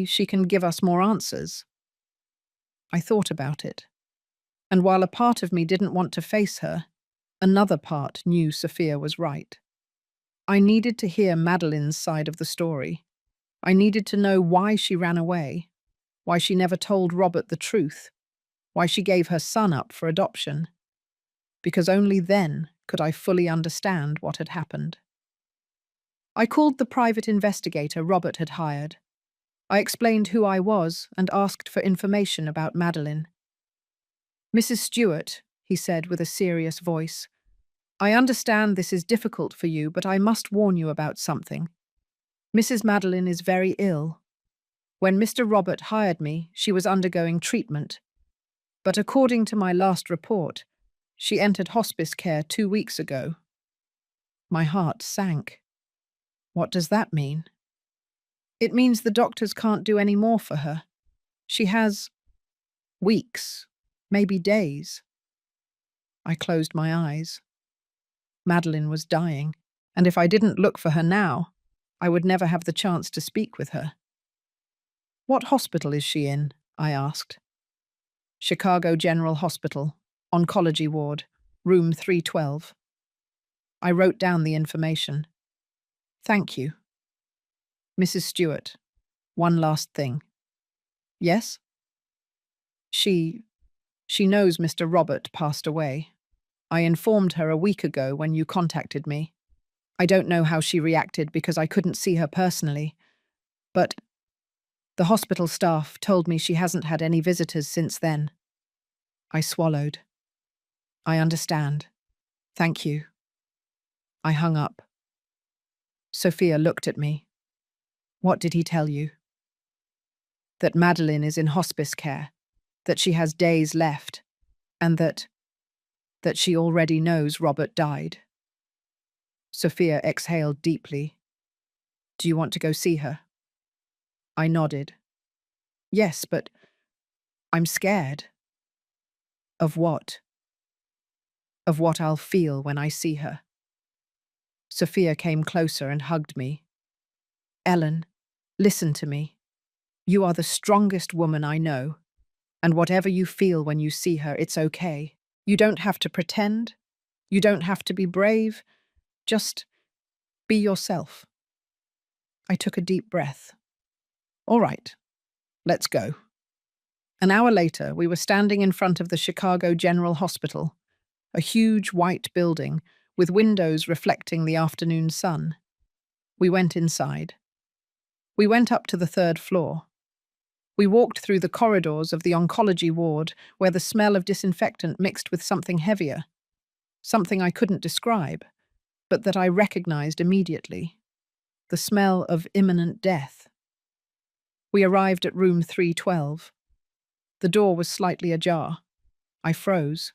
she can give us more answers." I thought about it, and while a part of me didn't want to face her, another part knew Sophia was right. I needed to hear Madeline's side of the story. I needed to know why she ran away, why she never told Robert the truth, why she gave her son up for adoption, because only then could I fully understand what had happened. I called the private investigator Robert had hired. I explained who I was and asked for information about Madeline. "Mrs. Stewart," he said with a serious voice, "I understand this is difficult for you, but I must warn you about something. Mrs. Madeline is very ill. When Mr. Robert hired me, she was undergoing treatment. But according to my last report, she entered hospice care 2 weeks ago." My heart sank. What does that mean? "It means the doctors can't do any more for her. She has weeks, maybe days." I closed my eyes. Madeline was dying, and if I didn't look for her now, I would never have the chance to speak with her. "What hospital is she in?" I asked. "Chicago General Hospital, Oncology Ward, room 312. I wrote down the information. "Thank you." "Mrs. Stewart, one last thing." "Yes?" She knows Mr. Robert passed away. I informed her a week ago when you contacted me. I don't know how she reacted because I couldn't see her personally, but the hospital staff told me she hasn't had any visitors since then." I swallowed. "I understand. Thank you." I hung up. Sophia looked at me. "What did he tell you?" "That Madeline is in hospice care, that she has days left, and that she already knows Robert died." Sophia exhaled deeply. "Do you want to go see her?" I nodded. "Yes, but I'm scared." "Of what?" "Of what I'll feel when I see her." Sophia came closer and hugged me. "Ellen, listen to me. You are the strongest woman I know, and whatever you feel when you see her, it's okay. You don't have to pretend. You don't have to be brave. Just be yourself." I took a deep breath. "All right, let's go." An hour later, we were standing in front of the Chicago General Hospital, a huge white building with windows reflecting the afternoon sun. We went inside. We went up to the 3rd floor. We walked through the corridors of the oncology ward where the smell of disinfectant mixed with something heavier, something I couldn't describe, but that I recognized immediately. The smell of imminent death. We arrived at room 312. The door was slightly ajar. I froze.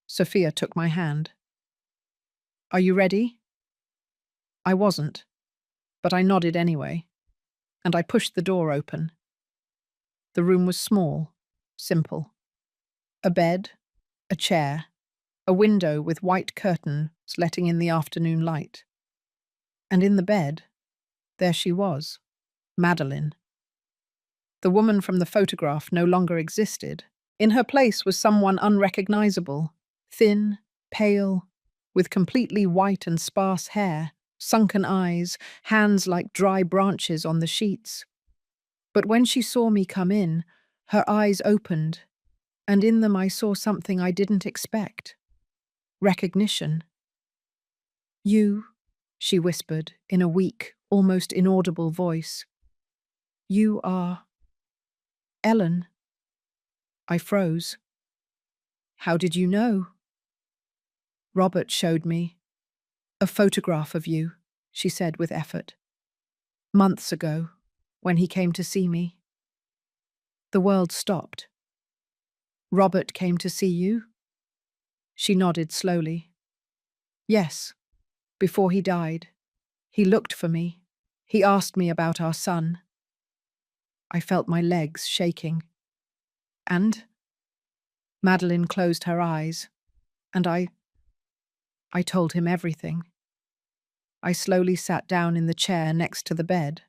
Sophia took my hand. "Are you ready?" I wasn't, but I nodded anyway, and I pushed the door open. The room was small, simple. A bed, a chair, a window with white curtains letting in the afternoon light. And in the bed, there she was, Madeline. The woman from the photograph no longer existed. In her place was someone unrecognizable, thin, pale, with completely white and sparse hair, sunken eyes, hands like dry branches on the sheets. But when she saw me come in, her eyes opened, and in them I saw something I didn't expect. Recognition. "You," she whispered in a weak, almost inaudible voice. "You are Ellen." I froze. "How did you know?" "Robert showed me. A photograph of you," she said with effort. "Months ago, when he came to see me." The world stopped. "Robert came to see you?" She nodded slowly. "Yes, before he died. He looked for me. He asked me about our son." I felt my legs shaking. "And?" Madeline closed her eyes, and I told him everything. I slowly sat down in the chair next to the bed.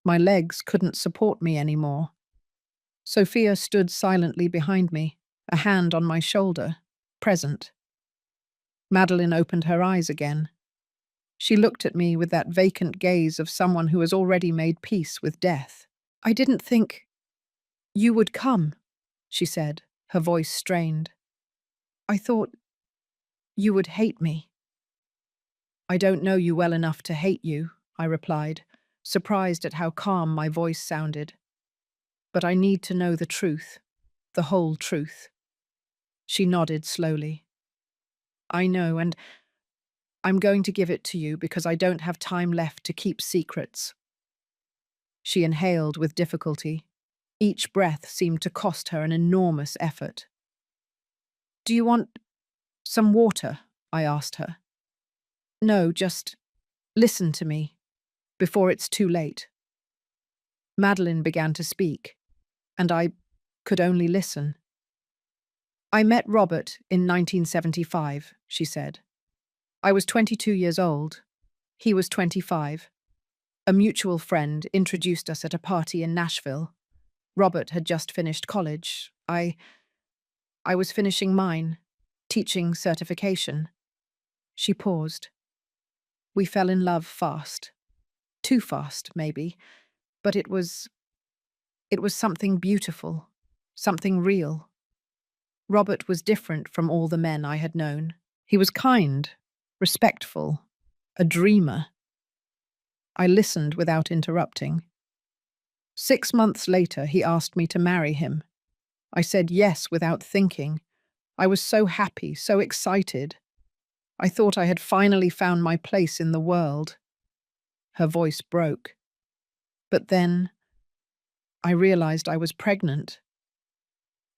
My legs couldn't support me anymore. Sophia stood silently behind me, a hand on my shoulder, present. Madeline opened her eyes again. She looked at me with that vacant gaze of someone who has already made peace with death. "I didn't think you would come," she said, her voice strained. "I thought you would hate me." "I don't know you well enough to hate you," I replied, surprised at how calm my voice sounded. "But I need to know the truth, the whole truth." She nodded slowly. "I know, and I'm going to give it to you because I don't have time left to keep secrets." She inhaled with difficulty. Each breath seemed to cost her an enormous effort. "Do you want some water?" I asked her. "No, just listen to me, before it's too late." Madeline began to speak, and I could only listen. "I met Robert in 1975, she said. "I was 22 years old. He was 25. A mutual friend introduced us at a party in Nashville. Robert had just finished college. I was finishing mine, teaching certification." She paused. "We fell in love fast. Too fast, maybe, but it was something beautiful, something real. Robert was different from all the men I had known. He was kind, respectful, a dreamer." I listened without interrupting. 6 months later, he asked me to marry him. I said yes without thinking. I was so happy, so excited. I thought I had finally found my place in the world. Her voice broke. But then I realized I was pregnant.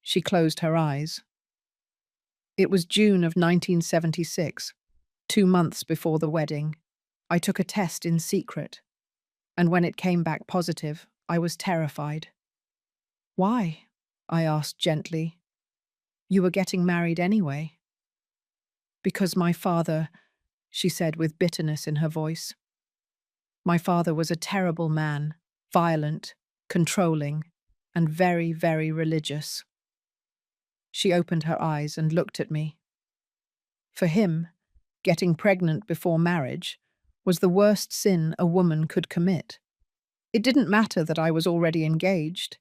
She closed her eyes. It was June of 1976, 2 months before the wedding. I took a test in secret, and when it came back positive, I was terrified. "Why?" I asked gently. "You were getting married anyway." "Because my father," she said with bitterness in her voice. "My father was a terrible man, violent, controlling, and very, very religious." She opened her eyes and looked at me. For him, getting pregnant before marriage was the worst sin a woman could commit. It didn't matter that I was already engaged.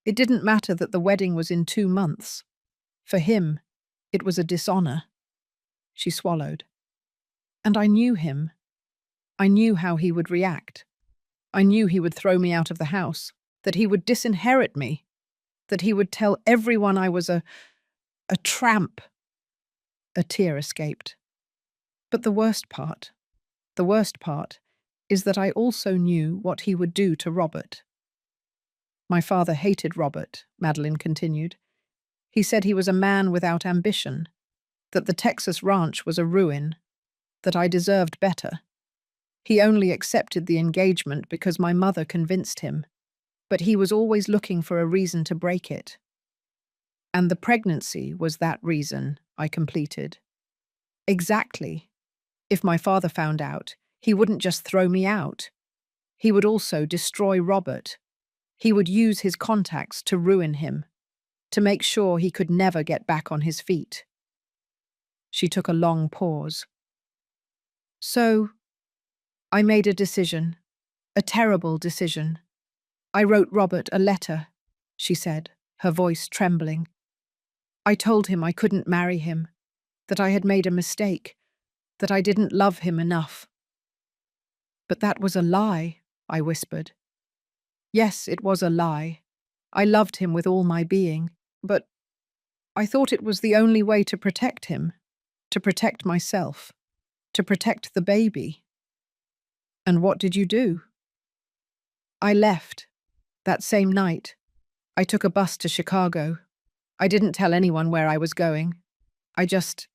It didn't matter that the wedding was in 2 months. For him, it was a dishonor. She swallowed. And I knew him. I knew how he would react. I knew he would throw me out of the house, that he would disinherit me, that he would tell everyone I was a tramp. A tear escaped. But the worst part, is that I also knew what he would do to Robert. "My father hated Robert," Madeline continued. "He said he was a man without ambition, that the Texas ranch was a ruin, that I deserved better. He only accepted the engagement because my mother convinced him, but he was always looking for a reason to break it." "And the pregnancy was that reason," I completed. "Exactly. If my father found out, he wouldn't just throw me out. He would also destroy Robert. He would use his contacts to ruin him." to make sure he could never get back on his feet. She took a long pause. So, I made a decision, a terrible decision. I wrote Robert a letter, she said, her voice trembling. I told him I couldn't marry him, that I had made a mistake, that I didn't love him enough. But that was a lie, I whispered. Yes, it was a lie. I loved him with all my being, but I thought it was the only way to protect him, to protect myself, to protect the baby. And what did you do? I left. That same night, I took a bus to Chicago. I didn't tell anyone where I was going. I just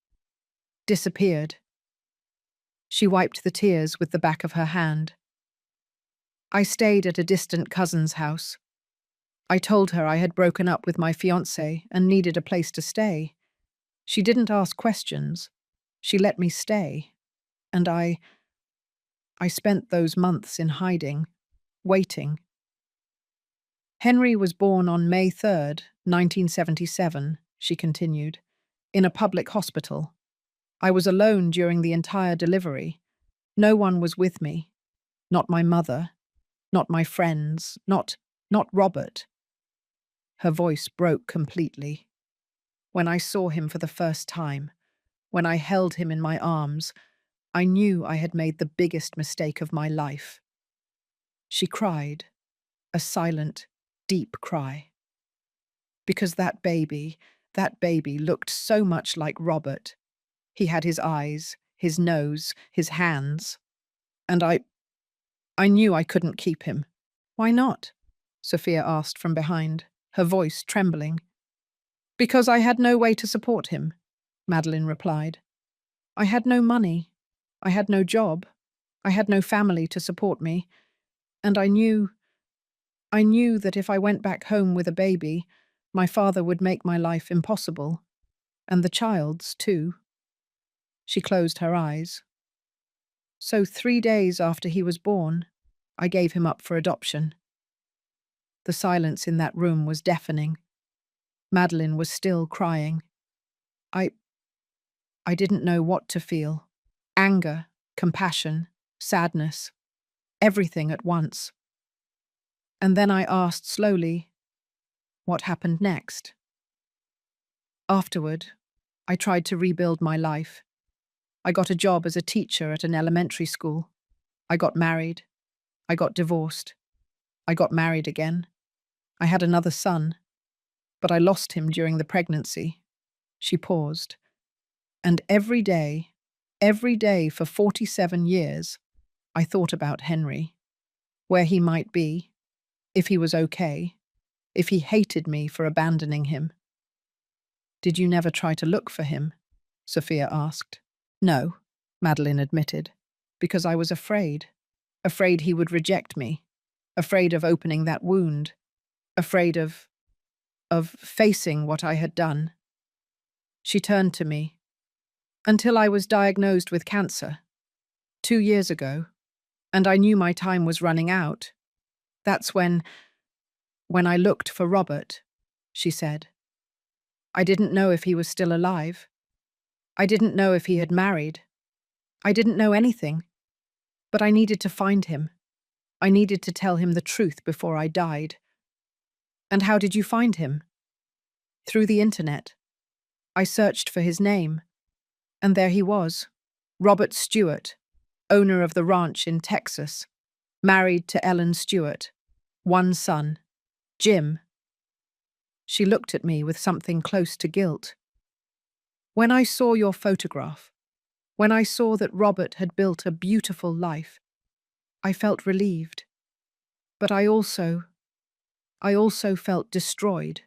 disappeared. She wiped the tears with the back of her hand. I stayed at a distant cousin's house. I told her I had broken up with my fiancé and needed a place to stay. She didn't ask questions. She let me stay. And I spent those months in hiding, waiting. Henry was born on May 3rd, 1977, she continued, in a public hospital. I was alone during the entire delivery. No one was with me. Not my mother, not my friends, not Robert. Her voice broke completely. When I saw him for the first time, when I held him in my arms, I knew I had made the biggest mistake of my life. She cried, a silent, deep cry. Because that baby looked so much like Robert. He had his eyes, his nose, his hands. And I knew I couldn't keep him. Why not? Sophia asked from behind, her voice trembling. Because I had no way to support him, Madeline replied. I had no money. I had no job. I had no family to support me. And I knew that if I went back home with a baby, my father would make my life impossible. And the child's, too. She closed her eyes. So 3 days after he was born, I gave him up for adoption. The silence in that room was deafening. Madeline was still crying. I didn't know what to feel. Anger, compassion, sadness, everything at once. And then I asked slowly, what happened next? Afterward, I tried to rebuild my life. I got a job as a teacher at an elementary school. I got married. I got divorced. I got married again. I had another son, but I lost him during the pregnancy. She paused. And every day for 47 years, I thought about Henry, where he might be, if he was okay, if he hated me for abandoning him. Did you never try to look for him? Sophia asked. No, Madeline admitted, because I was afraid he would reject me, afraid of opening that wound, afraid of facing what I had done. She turned to me. Until I was diagnosed with cancer, 2 years ago, and I knew my time was running out. That's when I looked for Robert, she said. I didn't know if he was still alive. I didn't know if he had married. I didn't know anything. But I needed to find him. I needed to tell him the truth before I died. And how did you find him? Through the internet. I searched for his name. And there he was, Robert Stewart, owner of the ranch in Texas, married to Ellen Stewart, one son, Jim. She looked at me with something close to guilt. When I saw your photograph, when I saw that Robert had built a beautiful life, I felt relieved. But I also felt destroyed,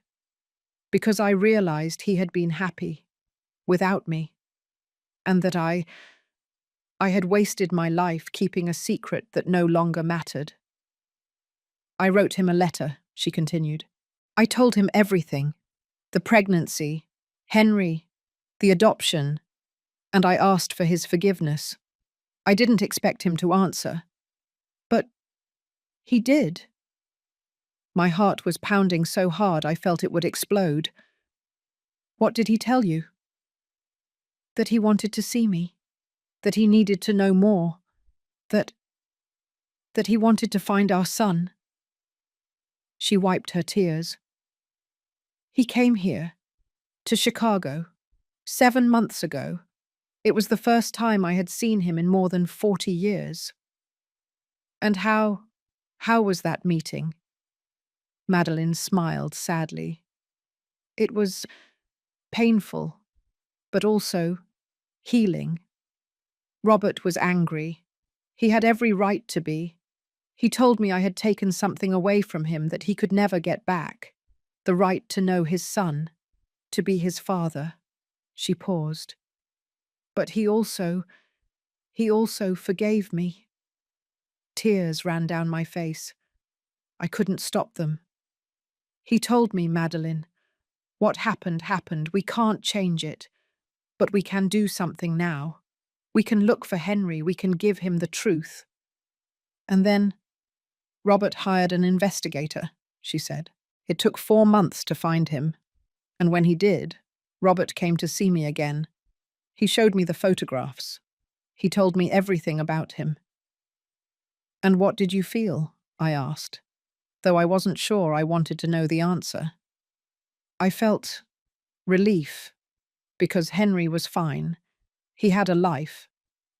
because I realized he had been happy, without me, and that I had wasted my life keeping a secret that no longer mattered. I wrote him a letter, she continued. I told him everything, the pregnancy, Henry, the adoption, and I asked for his forgiveness. I didn't expect him to answer. But he did. My heart was pounding so hard I felt it would explode. What did he tell you? That he wanted to see me. That he needed to know more. That he wanted to find our son. She wiped her tears. He came here, to Chicago, 7 months ago. It was the first time I had seen him in more than 40 years. And how was that meeting? Madeline smiled sadly. It was painful, but also healing. Robert was angry. He had every right to be. He told me I had taken something away from him that he could never get back. The right to know his son, to be his father. She paused. But he also forgave me. Tears ran down my face. I couldn't stop them. He told me, Madeline, what happened happened. We can't change it. But we can do something now. We can look for Henry. We can give him the truth. And then Robert hired an investigator, she said. It took 4 months to find him. And when he did, Robert came to see me again. He showed me the photographs. He told me everything about him. And what did you feel? I asked, though I wasn't sure I wanted to know the answer. I felt relief, because Henry was fine. He had a life,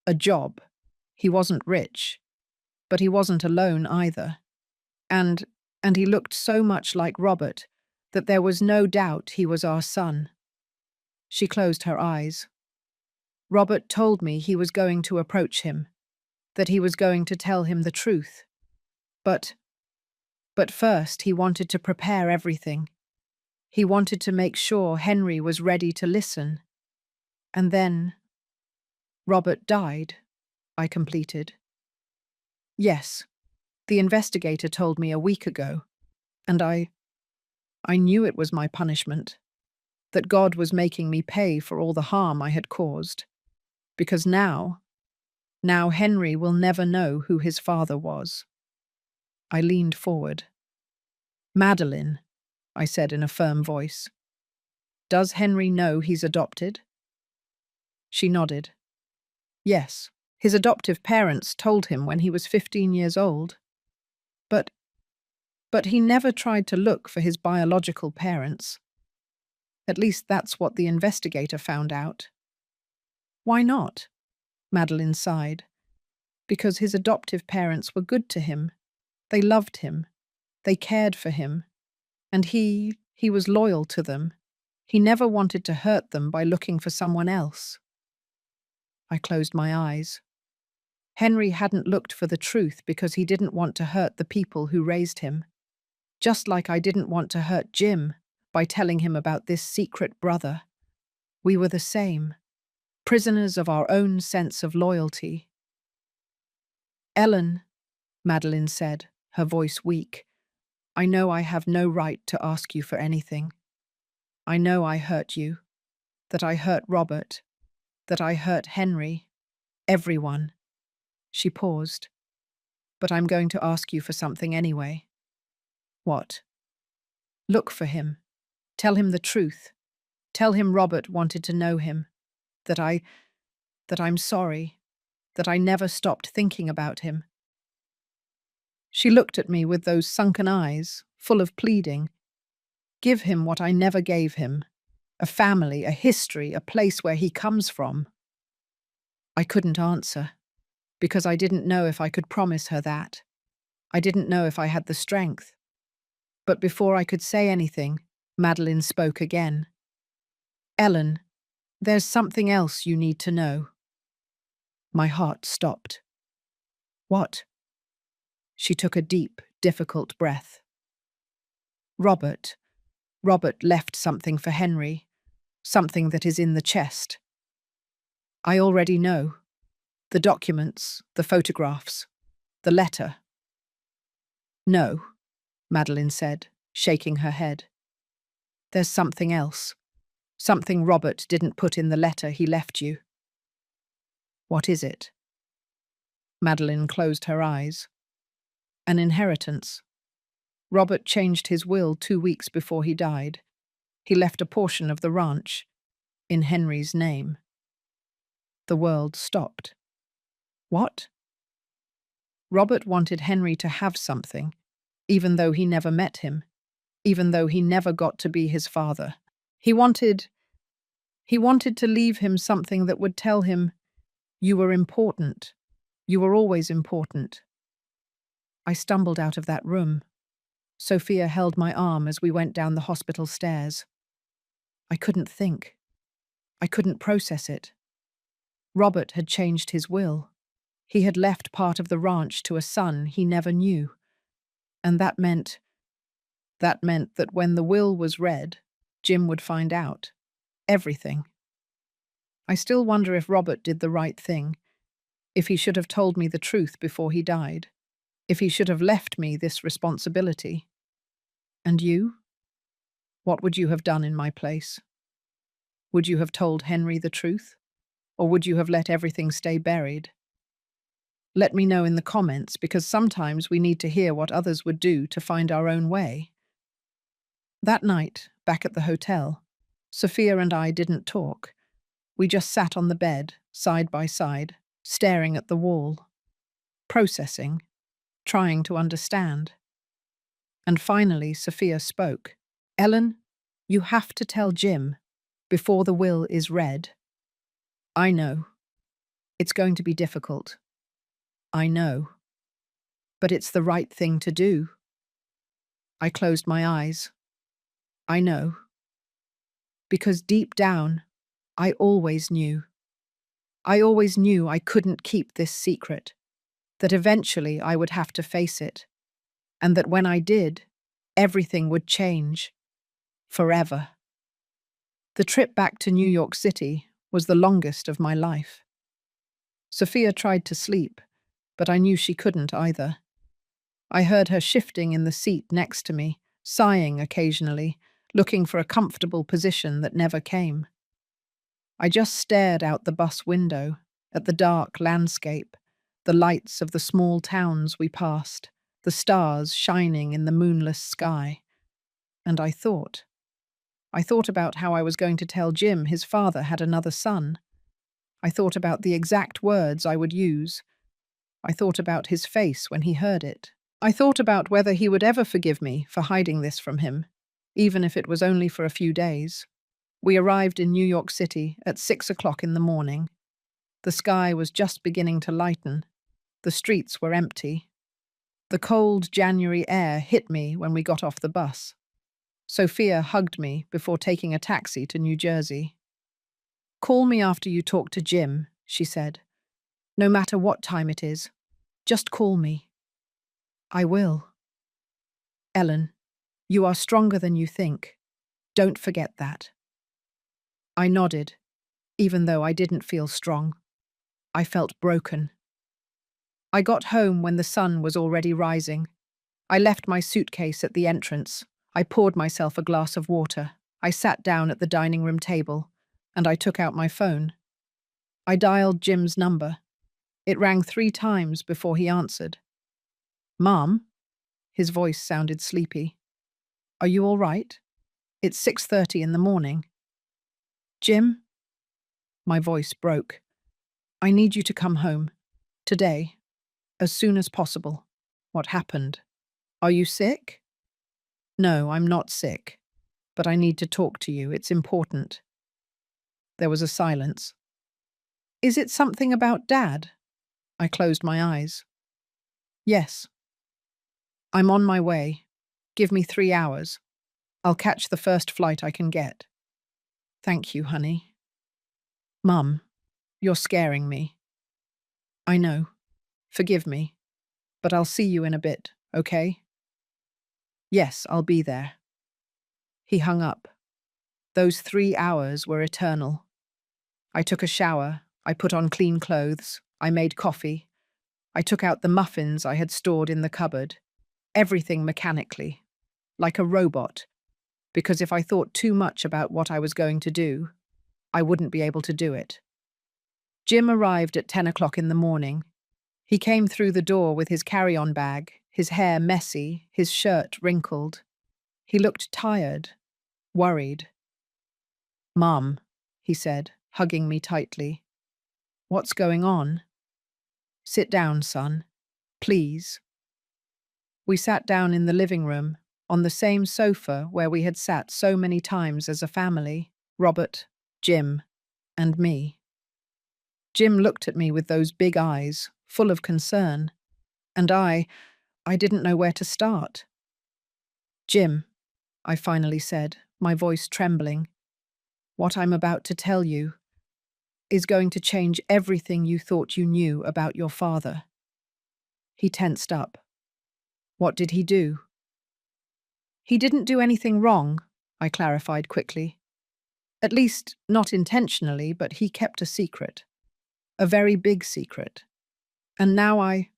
a job. He wasn't rich, but he wasn't alone either. And he looked so much like Robert that there was no doubt he was our son. She closed her eyes. Robert told me he was going to approach him, that he was going to tell him the truth. But first he wanted to prepare everything. He wanted to make sure Henry was ready to listen. And then Robert died, I completed. Yes, the investigator told me a week ago, and I knew it was my punishment, that God was making me pay for all the harm I had caused, because now Henry will never know who his father was. I leaned forward. Madeline, I said in a firm voice, does Henry know he's adopted? She nodded. Yes, his adoptive parents told him when he was 15 years old. But he never tried to look for his biological parents. At least that's what the investigator found out. Why not? Madeline sighed. Because his adoptive parents were good to him. They loved him. They cared for him. And he was loyal to them. He never wanted to hurt them by looking for someone else. I closed my eyes. Henry hadn't looked for the truth because he didn't want to hurt the people who raised him. Just like I didn't want to hurt Jim by telling him about this secret brother. We were the same, prisoners of our own sense of loyalty. Ellen, Madeline said, her voice weak, I know I have no right to ask you for anything. I know I hurt you, that I hurt Robert, that I hurt Henry, everyone. She paused. But I'm going to ask you for something anyway. What? Look for him. Tell him the truth. Tell him Robert wanted to know him. That I'm sorry. That I never stopped thinking about him. She looked at me with those sunken eyes, full of pleading. Give him what I never gave him. A family, a history, a place where he comes from. I couldn't answer, because I didn't know if I could promise her that. I didn't know if I had the strength. But before I could say anything, Madeline spoke again. Ellen, there's something else you need to know. My heart stopped. What? She took a deep, difficult breath. Robert left something for Henry, something that is in the chest. I already know. The documents, the photographs, the letter. No, Madeline said, shaking her head. There's something else. Something Robert didn't put in the letter he left you. What is it? Madeline closed her eyes. An inheritance. Robert changed his will 2 weeks before he died. He left a portion of the ranch in Henry's name. The world stopped. What? Robert wanted Henry to have something, even though he never met him, even though he never got to be his father. He wanted to leave him something that would tell him, "You were important. You were always important." I stumbled out of that room. Sophia held my arm as we went down the hospital stairs. I couldn't think. I couldn't process it. Robert had changed his will. He had left part of the ranch to a son he never knew. And that meant that when the will was read, Jim would find out. Everything. I still wonder if Robert did the right thing, if he should have told me the truth before he died, if he should have left me this responsibility. And you? What would you have done in my place? Would you have told Henry the truth? Or would you have let everything stay buried? Let me know in the comments, because sometimes we need to hear what others would do to find our own way. That night, back at the hotel, Sophia and I didn't talk. We just sat on the bed, side by side, staring at the wall, processing, trying to understand. And finally, Sophia spoke. "Ellen, you have to tell Jim before the will is read." "I know. It's going to be difficult. I know. But it's the right thing to do." I closed my eyes. "I know. Because deep down, I always knew. I always knew I couldn't keep this secret, that eventually I would have to face it, and that when I did, everything would change. Forever." The trip back to New York City was the longest of my life. Sophia tried to sleep, but I knew she couldn't either. I heard her shifting in the seat next to me, sighing occasionally, looking for a comfortable position that never came. I just stared out the bus window, at the dark landscape, the lights of the small towns we passed, the stars shining in the moonless sky. And I thought about how I was going to tell Jim his father had another son. I thought about the exact words I would use. I thought about his face when he heard it. I thought about whether he would ever forgive me for hiding this from him, even if it was only for a few days. We arrived in New York City at 6 o'clock in the morning. The sky was just beginning to lighten. The streets were empty. The cold January air hit me when we got off the bus. Sophia hugged me before taking a taxi to New Jersey. "Call me after you talk to Jim," she said. "No matter what time it is, just call me." "I will." "Ellen, you are stronger than you think. Don't forget that." I nodded, even though I didn't feel strong. I felt broken. I got home when the sun was already rising. I left my suitcase at the entrance. I poured myself a glass of water. I sat down at the dining room table, and I took out my phone. I dialed Jim's number. It rang 3 times before he answered. "Mom?" His voice sounded sleepy. "Are you all right? It's 6:30 in the morning." "Jim?" My voice broke. "I need you to come home. Today. As soon as possible." "What happened? Are you sick?" "No, I'm not sick. But I need to talk to you. It's important." There was a silence. "Is it something about Dad?" I closed my eyes. "Yes." "I'm on my way. Give me 3 hours. I'll catch the first flight I can get." "Thank you, honey." "Mum, you're scaring me." "I know. Forgive me. But I'll see you in a bit, okay?" "Yes, I'll be there." He hung up. Those 3 hours were eternal. I took a shower. I put on clean clothes. I made coffee. I took out the muffins I had stored in the cupboard. Everything mechanically, like a robot, because if I thought too much about what I was going to do, I wouldn't be able to do it. Jim arrived at 10 o'clock in the morning. He came through the door with his carry-on bag, his hair messy, his shirt wrinkled. He looked tired, worried. "Mum," he said, hugging me tightly. "What's going on?" "Sit down, son. Please." We sat down in the living room, on the same sofa where we had sat so many times as a family, Robert, Jim, and me. Jim looked at me with those big eyes, full of concern, and I didn't know where to start. "Jim," I finally said, my voice trembling, "what I'm about to tell you is going to change everything you thought you knew about your father." He tensed up. "What did he do?" "He didn't do anything wrong," I clarified quickly. "At least, not intentionally, but he kept a secret. A very big secret. And now I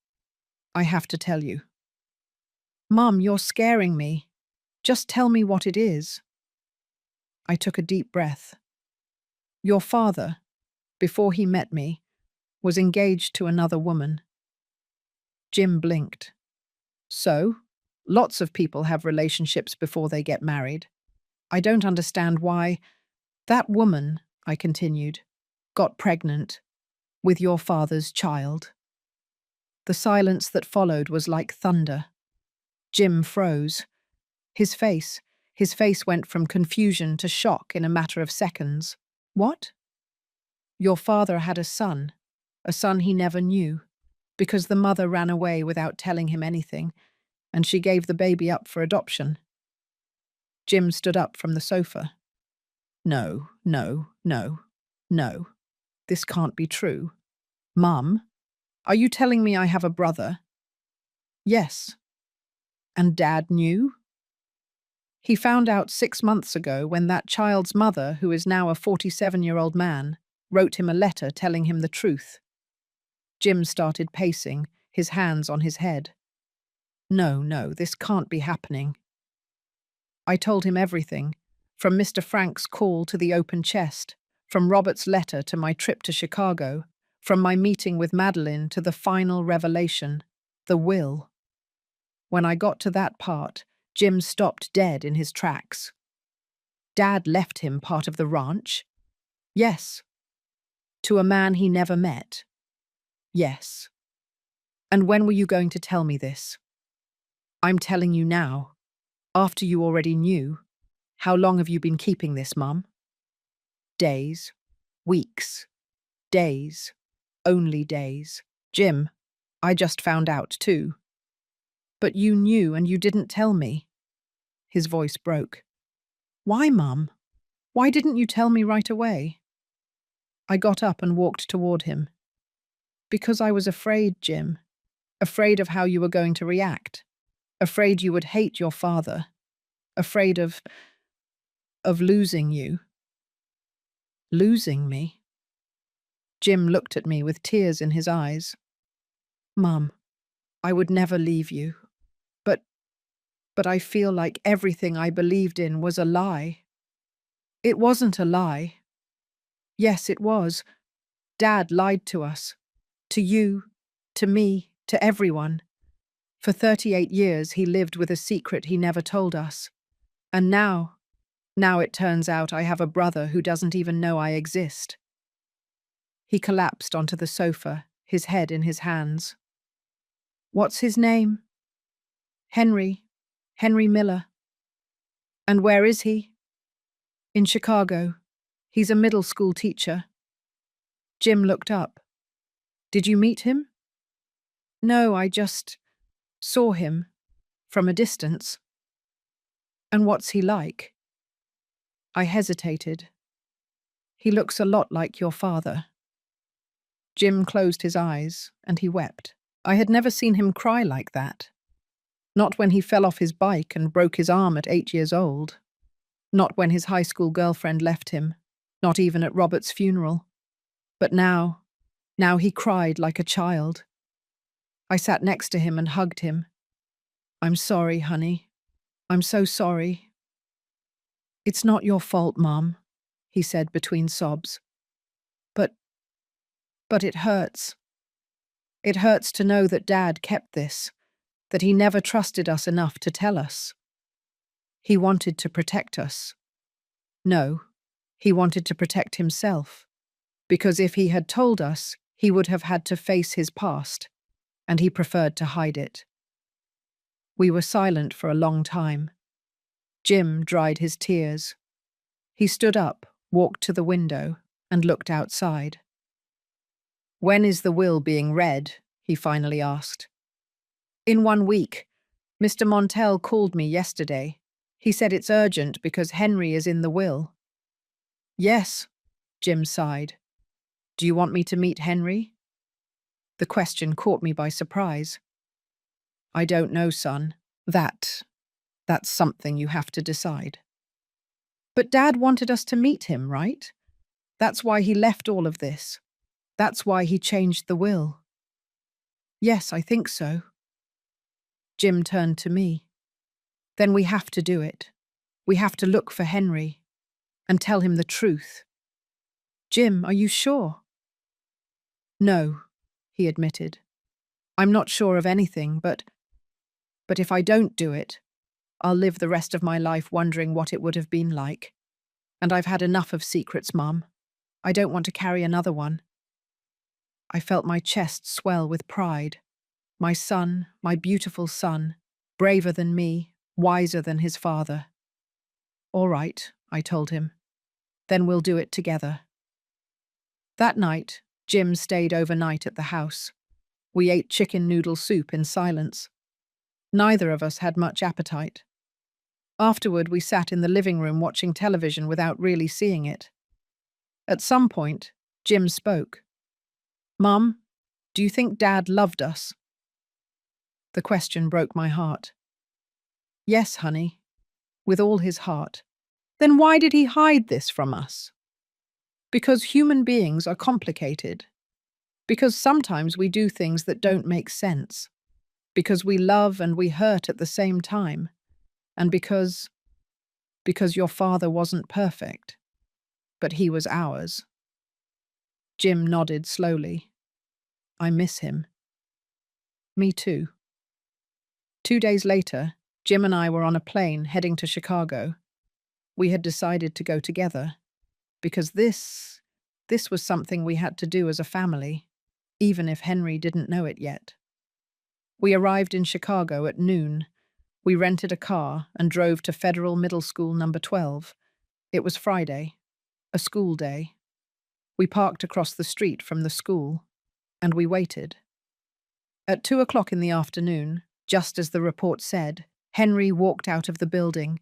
have to tell you." "Mum, you're scaring me. Just tell me what it is." I took a deep breath. "Your father, before he met me, was engaged to another woman." Jim blinked. "So? Lots of people have relationships before they get married. I don't understand why—" "That woman," I continued, "got pregnant with your father's child." The silence that followed was like thunder. Jim froze. His face went from confusion to shock in a matter of seconds. "What?" "Your father had a son he never knew, because the mother ran away without telling him anything, and she gave the baby up for adoption." Jim stood up from the sofa. "No, no, no, no. This can't be true. Mum, are you telling me I have a brother?" "Yes." "And Dad knew?" "He found out 6 months ago when that child's mother, who is now a 47-year-old man, wrote him a letter telling him the truth." Jim started pacing, his hands on his head. "No, no, this can't be happening." I told him everything, from Mr. Frank's call to the open chest, from Robert's letter to my trip to Chicago, from my meeting with Madeline to the final revelation, the will. When I got to that part, Jim stopped dead in his tracks. "Dad left him part of the ranch?" "Yes." "To a man he never met?" "Yes." "And when were you going to tell me this?" "I'm telling you now. After you already knew. How long have you been keeping this, Mum?" "Days. Weeks. Days. Only days." "Jim, I just found out too." "But you knew and you didn't tell me." His voice broke. "Why, Mum? Why didn't you tell me right away?" I got up and walked toward him. "Because I was afraid, Jim. Afraid of how you were going to react. Afraid you would hate your father. Afraid of losing you." "Losing me?" Jim looked at me with tears in his eyes. "Mum, I would never leave you. But, but I feel like everything I believed in was a lie." "It wasn't a lie." "Yes, it was. Dad lied to us. To you, to me, to everyone. For 38 years he lived with a secret he never told us. And now it turns out I have a brother who doesn't even know I exist." He collapsed onto the sofa, his head in his hands. "What's his name?" "Henry. Henry Miller." "And where is he?" "In Chicago. He's a middle school teacher." Jim looked up. "Did you meet him?" "No, I just saw him. From a distance." "And what's he like?" I hesitated. "He looks a lot like your father." Jim closed his eyes, and he wept. I had never seen him cry like that. Not when he fell off his bike and broke his arm at 8 years old. Not when his high school girlfriend left him. Not even at Robert's funeral. But now he cried like a child. I sat next to him and hugged him. "I'm sorry, honey. I'm so sorry." "It's not your fault, Mom," he said between sobs. But it hurts. It hurts to know that Dad kept this, that he never trusted us enough to tell us. He wanted to protect us. No, he wanted to protect himself, because if he had told us, he would have had to face his past, and he preferred to hide it. We were silent for a long time. Jim dried his tears. He stood up, walked to the window, and looked outside. "When is the will being read?" he finally asked. "In 1 week. Mr. Montell called me yesterday. He said it's urgent because Henry is in the will." "Yes," Jim sighed. "Do you want me to meet Henry?" The question caught me by surprise. "I don't know, son. That's something you have to decide." "But Dad wanted us to meet him, right? That's why he left all of this. That's why he changed the will." "Yes, I think so." Jim turned to me. "Then we have to do it. We have to look for Henry and tell him the truth." "Jim, are you sure?" "No," he admitted. "I'm not sure of anything, but if I don't do it, I'll live the rest of my life wondering what it would have been like. And I've had enough of secrets, Mum. I don't want to carry another one." I felt my chest swell with pride. My son, my beautiful son, braver than me, wiser than his father. "All right," I told him. "Then we'll do it together." That night, Jim stayed overnight at the house. We ate chicken noodle soup in silence. Neither of us had much appetite. Afterward, we sat in the living room watching television without really seeing it. At some point, Jim spoke. "Mum, do you think Dad loved us?" The question broke my heart. "Yes, honey, with all his heart." "Then why did he hide this from us?" "Because human beings are complicated. Because sometimes we do things that don't make sense. Because we love and we hurt at the same time. And because your father wasn't perfect. But he was ours." Jim nodded slowly. "I miss him." "Me too." 2 days later, Jim and I were on a plane heading to Chicago. We had decided to go together, because this was something we had to do as a family, even if Henry didn't know it yet. We arrived in Chicago at noon. We rented a car and drove to Federal Middle School number 12. It was Friday, a school day. We parked across the street from the school, and we waited. At 2 o'clock in the afternoon, just as the report said, Henry walked out of the building.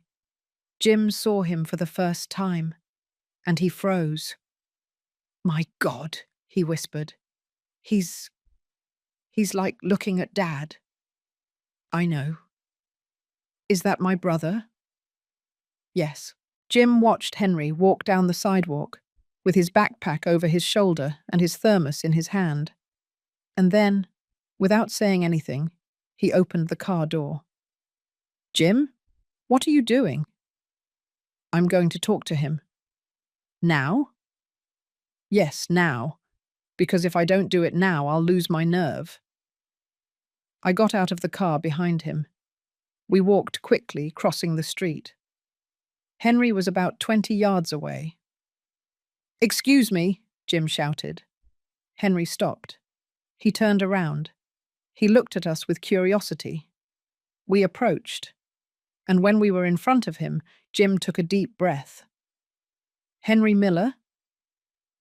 Jim saw him for the first time, and he froze. "My God," he whispered. He's like looking at Dad." "I know." "Is that my brother?" "Yes." Jim watched Henry walk down the sidewalk, with his backpack over his shoulder and his thermos in his hand. And then, without saying anything, he opened the car door. "Jim, what are you doing?" "I'm going to talk to him." "Now?" "Yes, now. Because if I don't do it now, I'll lose my nerve." I got out of the car behind him. We walked quickly, crossing the street. Henry was about 20 yards away. "Excuse me," Jim shouted. Henry stopped. He turned around. He looked at us with curiosity. We approached, and when we were in front of him, Jim took a deep breath. "Henry Miller?"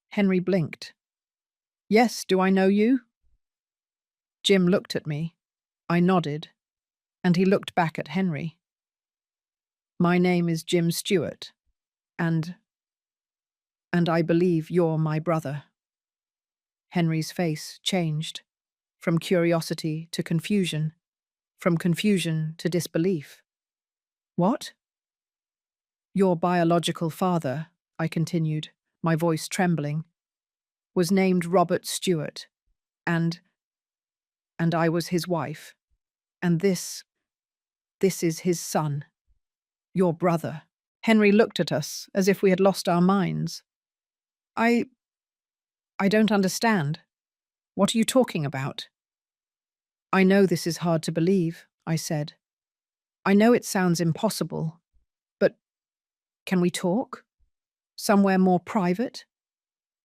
Henry blinked. "Yes, do I know you?" Jim looked at me. I nodded, and he looked back at Henry. "My name is Jim Stewart, and I believe you're my brother." Henry's face changed, from curiosity to confusion, from confusion to disbelief. "What?" "Your biological father," I continued, my voice trembling, "was named Robert Stewart, and I was his wife, and this is his son, your brother." Henry looked at us as if we had lost our minds. I don't understand. What are you talking about?" I know this is hard to believe, I said. I know it sounds impossible, but can we talk? Somewhere more private?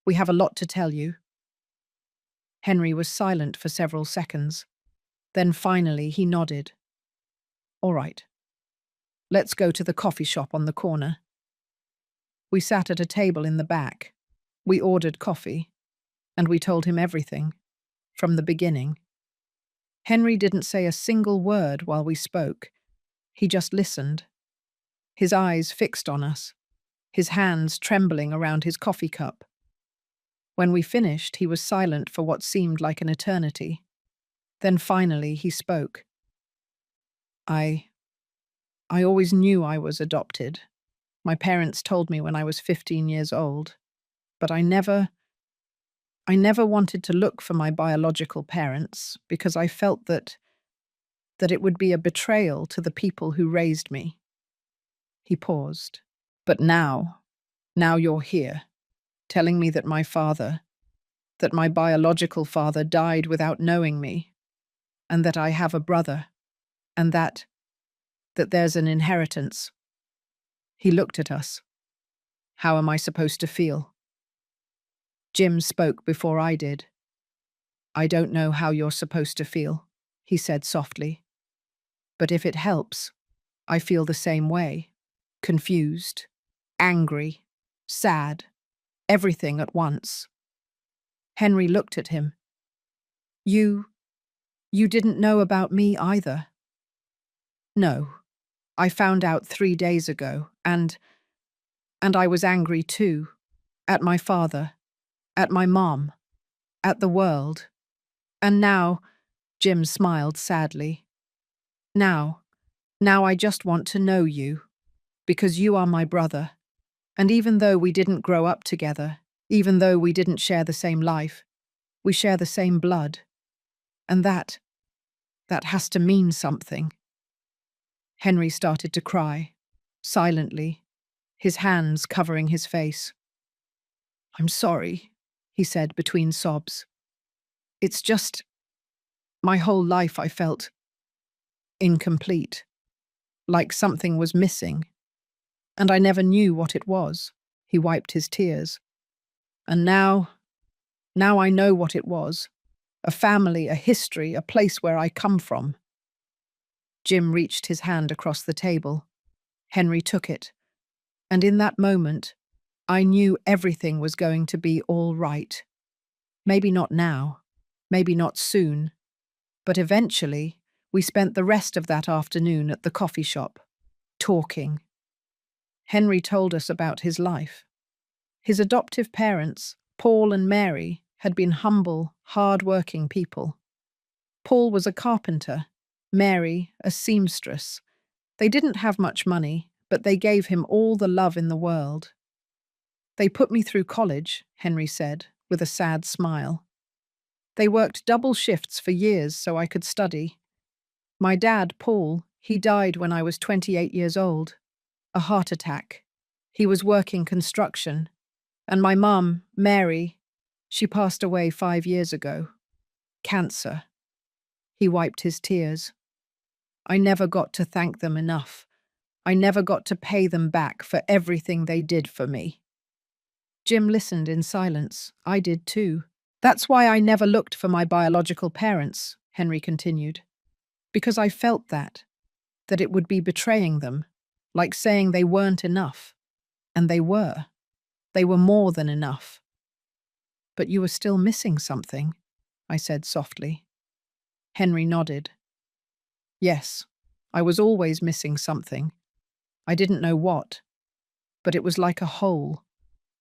We have a lot to tell you. Henry was silent for several seconds. Then finally he nodded. All right. Let's go to the coffee shop on the corner. We sat at a table in the back. We ordered coffee, and we told him everything, from the beginning. Henry didn't say a single word while we spoke. He just listened, his eyes fixed on us, his hands trembling around his coffee cup. When we finished, he was silent for what seemed like an eternity. Then finally he spoke. I always knew I was adopted. My parents told me when I was 15 years old, but I never wanted to look for my biological parents because I felt that it would be a betrayal to the people who raised me. He paused. But now you're here, telling me that that my biological father died without knowing me, and that I have a brother, and that there's an inheritance. He looked at us. How am I supposed to feel? Jim spoke before I did. I don't know how you're supposed to feel, he said softly. But if it helps, I feel the same way. Confused, angry, sad, everything at once. Henry looked at him. You didn't know about me either. No, I found out 3 days ago, and I was angry too. At my father, at my mom, at the world. And now, Jim smiled sadly. Now I just want to know you, because you are my brother. And even though we didn't grow up together, even though we didn't share the same life, we share the same blood. And that has to mean something. Henry started to cry, silently, his hands covering his face. I'm sorry, he said between sobs. It's just, my whole life I felt incomplete, like something was missing. And I never knew what it was. He wiped his tears. And now I know what it was. A family, a history, a place where I come from. Jim reached his hand across the table. Henry took it. And in that moment, I knew everything was going to be all right. Maybe not now, maybe not soon, but eventually we spent the rest of that afternoon at the coffee shop, talking. Henry told us about his life. His adoptive parents, Paul and Mary, had been humble, hard-working people. Paul was a carpenter, Mary a seamstress. They didn't have much money, but they gave him all the love in the world. They put me through college, Henry said, with a sad smile. They worked double shifts for years so I could study. My dad, Paul, he died when I was 28 years old. A heart attack. He was working construction. And my mum, Mary, she passed away 5 years ago. Cancer. He wiped his tears. I never got to thank them enough. I never got to pay them back for everything they did for me. Jim listened in silence. I did too. That's why I never looked for my biological parents, Henry continued. Because I felt that it would be betraying them, like saying they weren't enough. And they were. They were more than enough. But you were still missing something, I said softly. Henry nodded. Yes, I was always missing something. I didn't know what, but it was like a hole,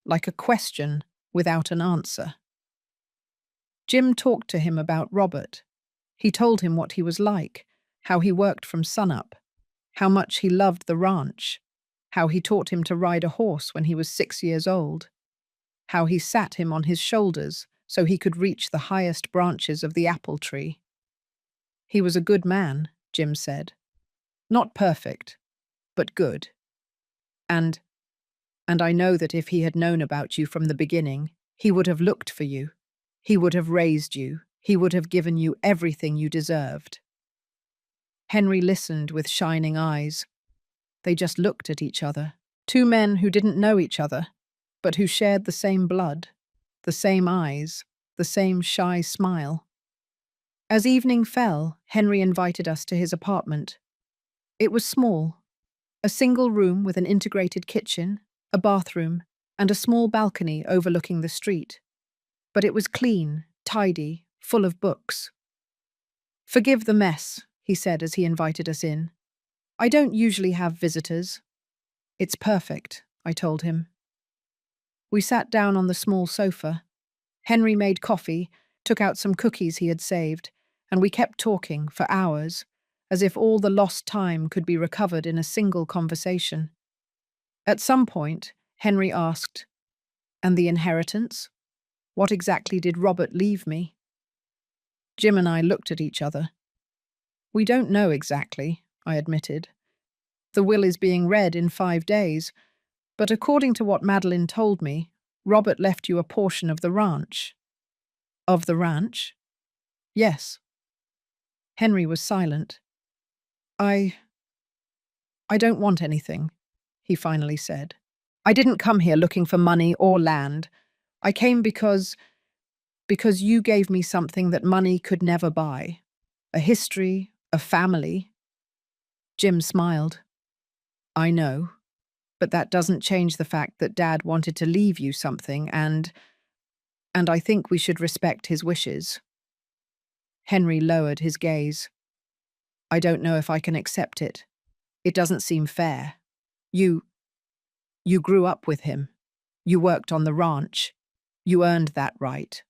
like a question without an answer. Jim talked to him about Robert. He told him what he was like, how he worked from sunup, how much he loved the ranch, how he taught him to ride a horse when he was 6 years old, how he sat him on his shoulders so he could reach the highest branches of the apple tree. He was a good man, Jim said. Not perfect, but good. And I know that if he had known about you from the beginning, he would have looked for you. He would have raised you. He would have given you everything you deserved. Henry listened with shining eyes. They just looked at each other. Two men who didn't know each other, but who shared the same blood, the same eyes, the same shy smile. As evening fell, Henry invited us to his apartment. It was small, a single room with an integrated kitchen, a bathroom, and a small balcony overlooking the street. But it was clean, tidy, full of books. "Forgive the mess," he said as he invited us in. "I don't usually have visitors." "It's perfect," I told him. We sat down on the small sofa. Henry made coffee, took out some cookies he had saved, and we kept talking for hours, as if all the lost time could be recovered in a single conversation. At some point, Henry asked, "And the inheritance? What exactly did Robert leave me?" Jim and I looked at each other. "We don't know exactly," I admitted. "The will is being read in 5 days, but according to what Madeline told me, Robert left you a portion of the ranch." "Of the ranch?" "Yes." Henry was silent. I don't want anything," he finally said. "I didn't come here looking for money or land. I came because you gave me something that money could never buy. A history, a family." Jim smiled. "I know, but that doesn't change the fact that Dad wanted to leave you something, and I think we should respect his wishes." Henry lowered his gaze. "I don't know if I can accept it. It doesn't seem fair. You grew up with him. You worked on the ranch. You earned that right.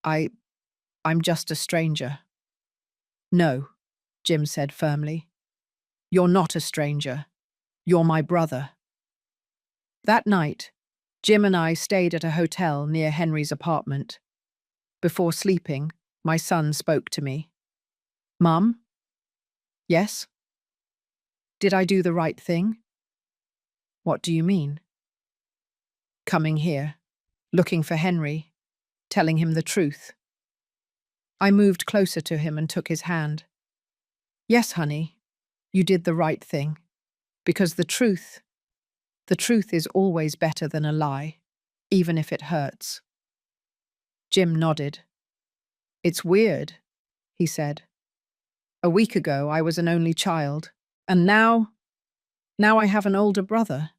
I'm just a stranger." "No," Jim said firmly. "You're not a stranger. You're my brother." That night, Jim and I stayed at a hotel near Henry's apartment. Before sleeping, my son spoke to me. "Mum?" "Yes?" "Did I do the right thing?" "What do you mean?" "Coming here, looking for Henry, telling him the truth." I moved closer to him and took his hand. "Yes, honey, you did the right thing. Because the truth is always better than a lie, even if it hurts." Jim nodded. "It's weird," he said. "A week ago I was an only child, and now I have an older brother.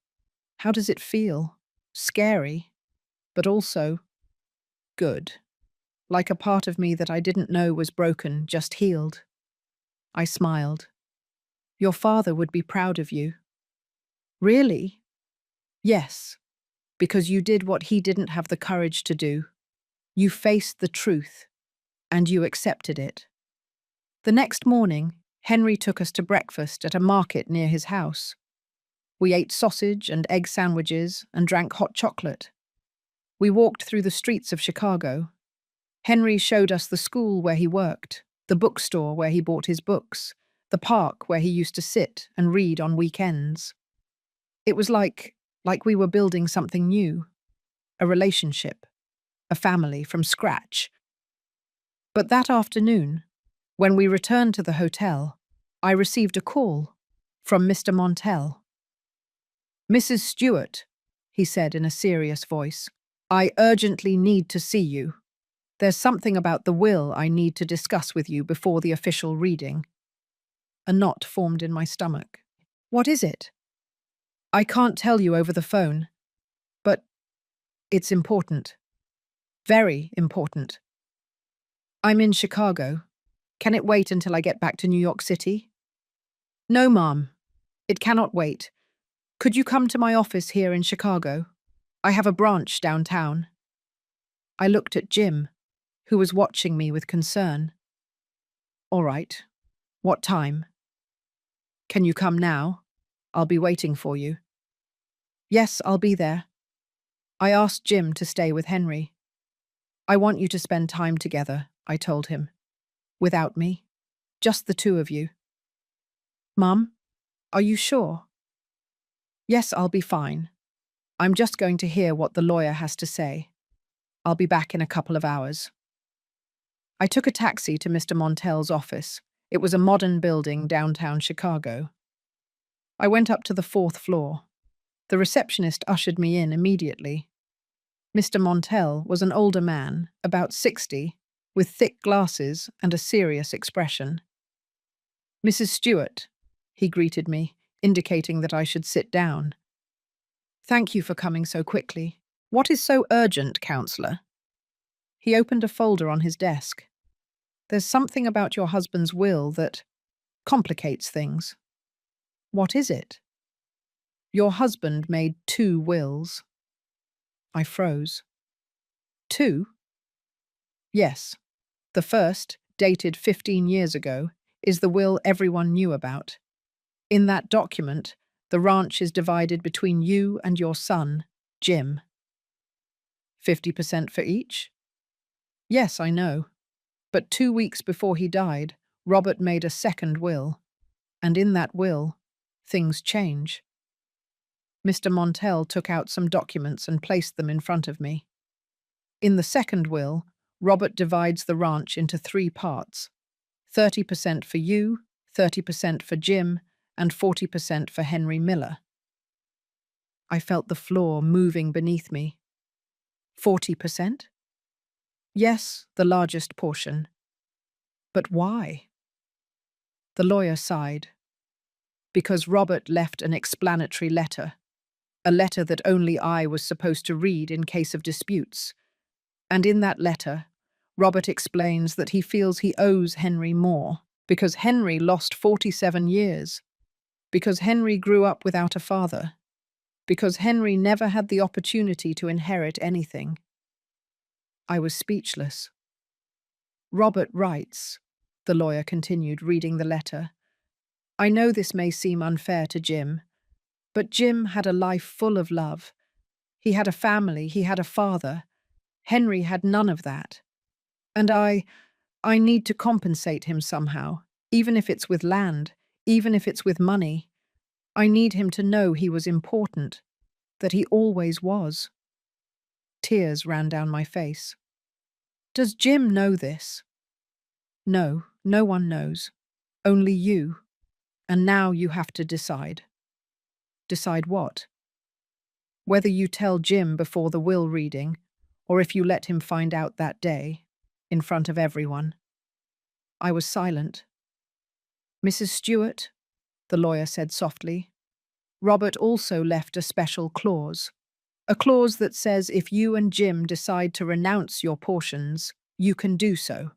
How does it feel? Scary, but also good. Like a part of me that I didn't know was broken, just healed." I smiled. "Your father would be proud of you." "Really?" "Yes, because you did what he didn't have the courage to do. You faced the truth, and you accepted it." The next morning, Henry took us to breakfast at a market near his house. We ate sausage and egg sandwiches and drank hot chocolate. We walked through the streets of Chicago. Henry showed us the school where he worked, the bookstore where he bought his books, the park where he used to sit and read on weekends. It was like we were building something new, a relationship, a family from scratch. But that afternoon, when we returned to the hotel, I received a call from Mr. Montell. "Mrs. Stewart," he said in a serious voice, "I urgently need to see you. There's something about the will I need to discuss with you before the official reading." A knot formed in my stomach. "What is it?" "I can't tell you over the phone, but it's important. Very important. I'm in Chicago. Can it wait until I get back to New York City?" "No, Mom. It cannot wait. Could you come to my office here in Chicago? I have a branch downtown." I looked at Jim, who was watching me with concern. "All right. What time?" "Can you come now? I'll be waiting for you." "Yes, I'll be there." I asked Jim to stay with Henry. "I want you to spend time together," I told him. "Without me. Just the two of you." "Mum, are you sure?" "Yes, I'll be fine. I'm just going to hear what the lawyer has to say. I'll be back in a couple of hours." I took a taxi to Mr. Montel's office. It was a modern building downtown Chicago. I went up to the fourth floor. The receptionist ushered me in immediately. Mr. Montel was an older man, about 60, with thick glasses and a serious expression. "Mrs. Stewart," he greeted me, indicating that I should sit down. "Thank you for coming so quickly. What is so urgent, counselor?" He opened a folder on his desk. "There's something about your husband's will that complicates things." "What is it?" "Your husband made 2 wills." I froze. 2? "Yes. The first, dated 15 years ago, is the will everyone knew about. In that document, the ranch is divided between you and your son, Jim." 50% for each? "Yes, I know. But 2 weeks before he died, Robert made a second will. And in that will, things change." Mr. Montel took out some documents and placed them in front of me. In the second will, Robert divides the ranch into 3 parts: 30% for you, 30% for Jim, and 40% for Henry Miller. I felt the floor moving beneath me. 40%? Yes, the largest portion. But why? The lawyer sighed. Because Robert left an explanatory letter, a letter that only I was supposed to read in case of disputes. And in that letter, Robert explains that he feels he owes Henry more because Henry lost 47 years, because Henry grew up without a father, because Henry never had the opportunity to inherit anything. I was speechless. "Robert writes," the lawyer continued, reading the letter, "I know this may seem unfair to Jim, but Jim had a life full of love. He had a family, he had a father. Henry had none of that. And I need to compensate him somehow, even if it's with land, even if it's with money. I need him to know he was important, that he always was." Tears ran down my face. "Does Jim know this?" "No, no one knows. Only you. And now you have to decide." "Decide what?" "Whether you tell Jim before the will reading, or if you let him find out that day, in front of everyone." I was silent. "Mrs. Stewart," the lawyer said softly, "Robert also left a special clause. A clause that says if you and Jim decide to renounce your portions, you can do so.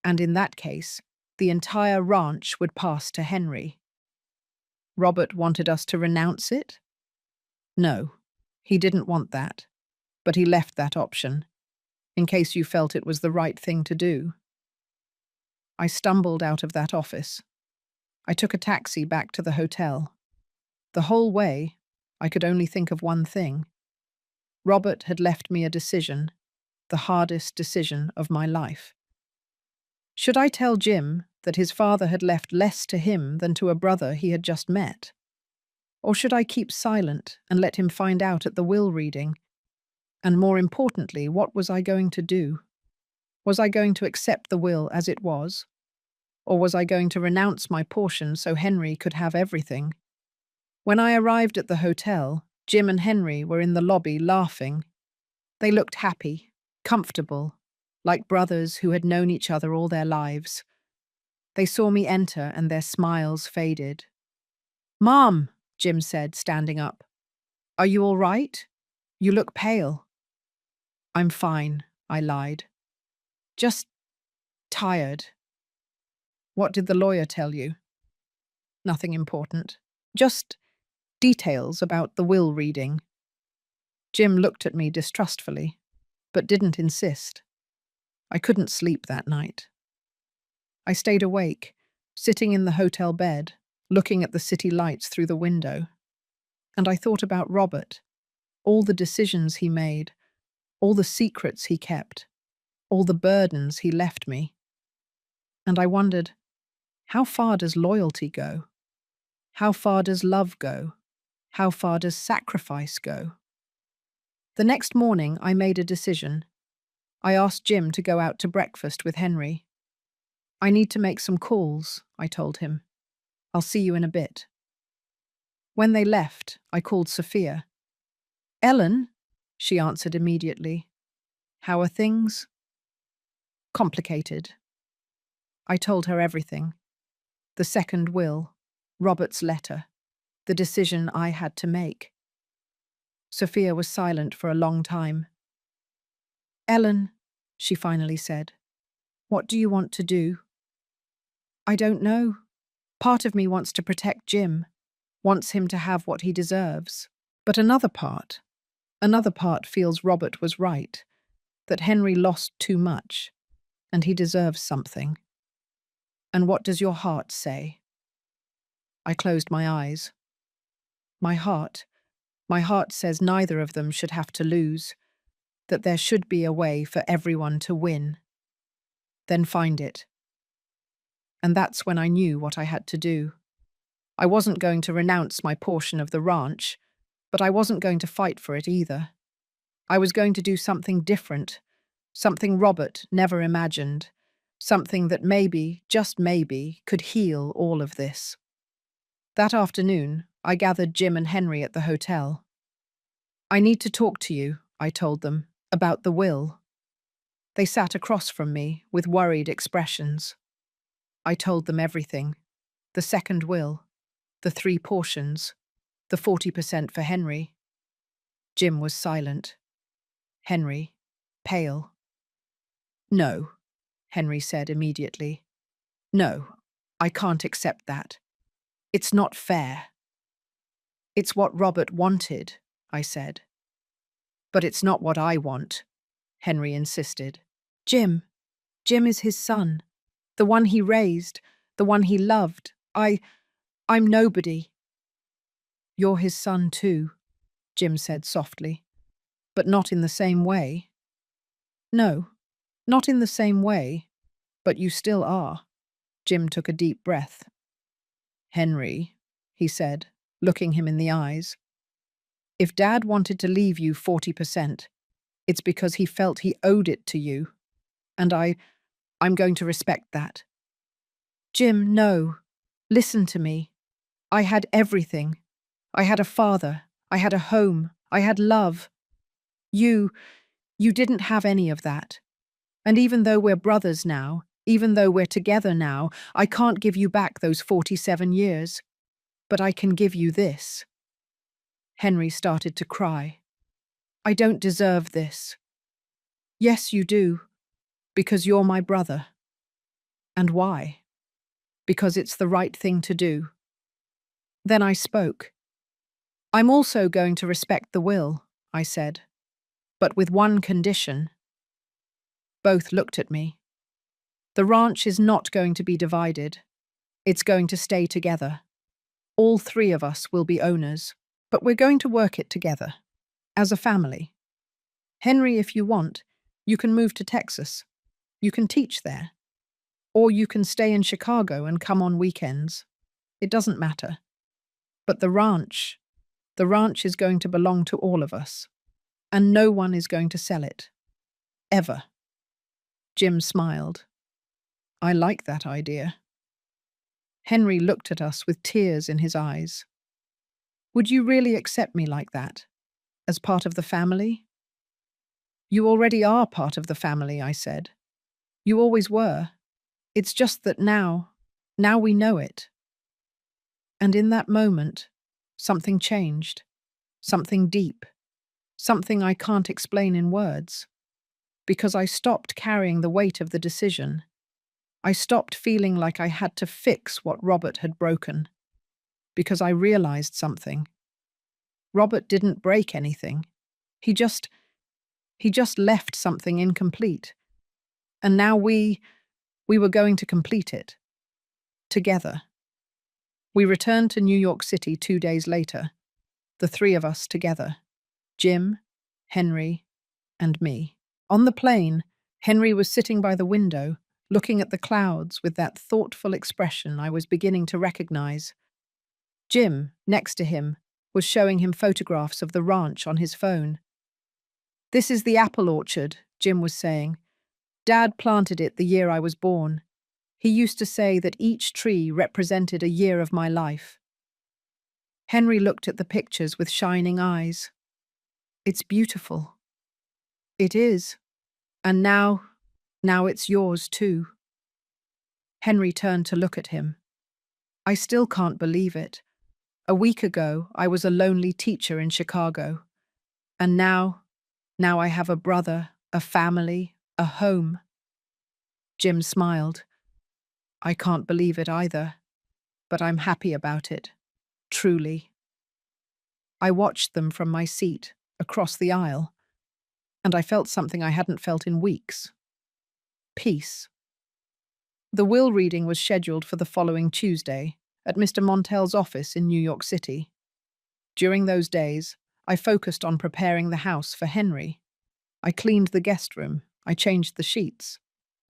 And in that case, the entire ranch would pass to Henry." "Robert wanted us to renounce it?" "No, he didn't want that. But he left that option, in case you felt it was the right thing to do." I stumbled out of that office. I took a taxi back to the hotel. The whole way, I could only think of one thing. Robert had left me a decision, the hardest decision of my life. Should I tell Jim that his father had left less to him than to a brother he had just met? Or should I keep silent and let him find out at the will reading? And more importantly, what was I going to do? Was I going to accept the will as it was? Or was I going to renounce my portion so Henry could have everything? When I arrived at the hotel, Jim and Henry were in the lobby laughing. They looked happy, comfortable, like brothers who had known each other all their lives. They saw me enter and their smiles faded. "Mom," Jim said, standing up. "Are you all right? You look pale." "I'm fine," I lied. "Just tired." "What did the lawyer tell you?" "Nothing important. Just details about the will reading." Jim looked at me distrustfully, but didn't insist. I couldn't sleep that night. I stayed awake, sitting in the hotel bed, looking at the city lights through the window. And I thought about Robert, all the decisions he made, all the secrets he kept, all the burdens he left me. And I wondered, how far does loyalty go? How far does love go? How far does sacrifice go? The next morning, I made a decision. I asked Jim to go out to breakfast with Henry. I need to make some calls, I told him. I'll see you in a bit. When they left, I called Sophia. Ellen, she answered immediately. How are things? Complicated. I told her everything. The second will, Robert's letter, the decision I had to make. Sophia was silent for a long time. Ellen, she finally said, what do you want to do? I don't know. Part of me wants to protect Jim, wants him to have what he deserves. But another part feels Robert was right, that Henry lost too much, and he deserves something. And what does your heart say? I closed my eyes. My heart says neither of them should have to lose, that there should be a way for everyone to win. Then find it. And that's when I knew what I had to do. I wasn't going to renounce my portion of the ranch, but I wasn't going to fight for it either. I was going to do something different, something Robert never imagined, something that maybe, just maybe, could heal all of this. That afternoon, I gathered Jim and Henry at the hotel. I need to talk to you, I told them, about the will. They sat across from me with worried expressions. I told them everything. The second will, the 3 portions, the 40% for Henry. Jim was silent. Henry, pale. No, Henry said immediately. No, I can't accept that. It's not fair. It's what Robert wanted, I said. But it's not what I want, Henry insisted. Jim is his son, the one he raised, the one he loved. I'm nobody. You're his son too, Jim said softly, but not in the same way. No, not in the same way, but you still are. Jim took a deep breath. Henry, he said, looking him in the eyes, if Dad wanted to leave you 40%, it's because he felt he owed it to you. And I'm going to respect that. Jim, no. Listen to me. I had everything. I had a father. I had a home. I had love. You didn't have any of that. And even though we're brothers now, even though we're together now, I can't give you back those 47 years. But I can give you this. Henry started to cry. I don't deserve this. Yes, you do. Because you're my brother. And why? Because it's the right thing to do. Then I spoke. I'm also going to respect the will, I said, but with one condition. Both looked at me. The ranch is not going to be divided. It's going to stay together. All 3 of us will be owners, but we're going to work it together, as a family. Henry, if you want, you can move to Texas. You can teach there. Or you can stay in Chicago and come on weekends. It doesn't matter. But the ranch is going to belong to all of us. And no one is going to sell it. Ever. Jim smiled. I like that idea. Henry looked at us with tears in his eyes. Would you really accept me like that? As part of the family? You already are part of the family, I said. You always were. It's just that now we know it. And in that moment, something changed. Something deep. Something I can't explain in words. Because I stopped carrying the weight of the decision. I stopped feeling like I had to fix what Robert had broken. Because I realized something. Robert didn't break anything. He just left something incomplete. And now we were going to complete it. Together. We returned to New York City 2 days later. The 3 of us together. Jim, Henry, and me. On the plane, Henry was sitting by the window, looking at the clouds with that thoughtful expression I was beginning to recognize. Jim, next to him, was showing him photographs of the ranch on his phone. This is the apple orchard, Jim was saying. Dad planted it the year I was born. He used to say that each tree represented a year of my life. Henry looked at the pictures with shining eyes. It's beautiful. It is. And now it's yours too. Henry turned to look at him. I still can't believe it. A week ago, I was a lonely teacher in Chicago. And now I have a brother, a family, a home. Jim smiled. I can't believe it either, but I'm happy about it. Truly. I watched them from my seat, across the aisle, and I felt something I hadn't felt in weeks. Peace. The will reading was scheduled for the following Tuesday at Mr. Montell's office in New York City. During those days, I focused on preparing the house for Henry. I cleaned the guest room. I changed the sheets.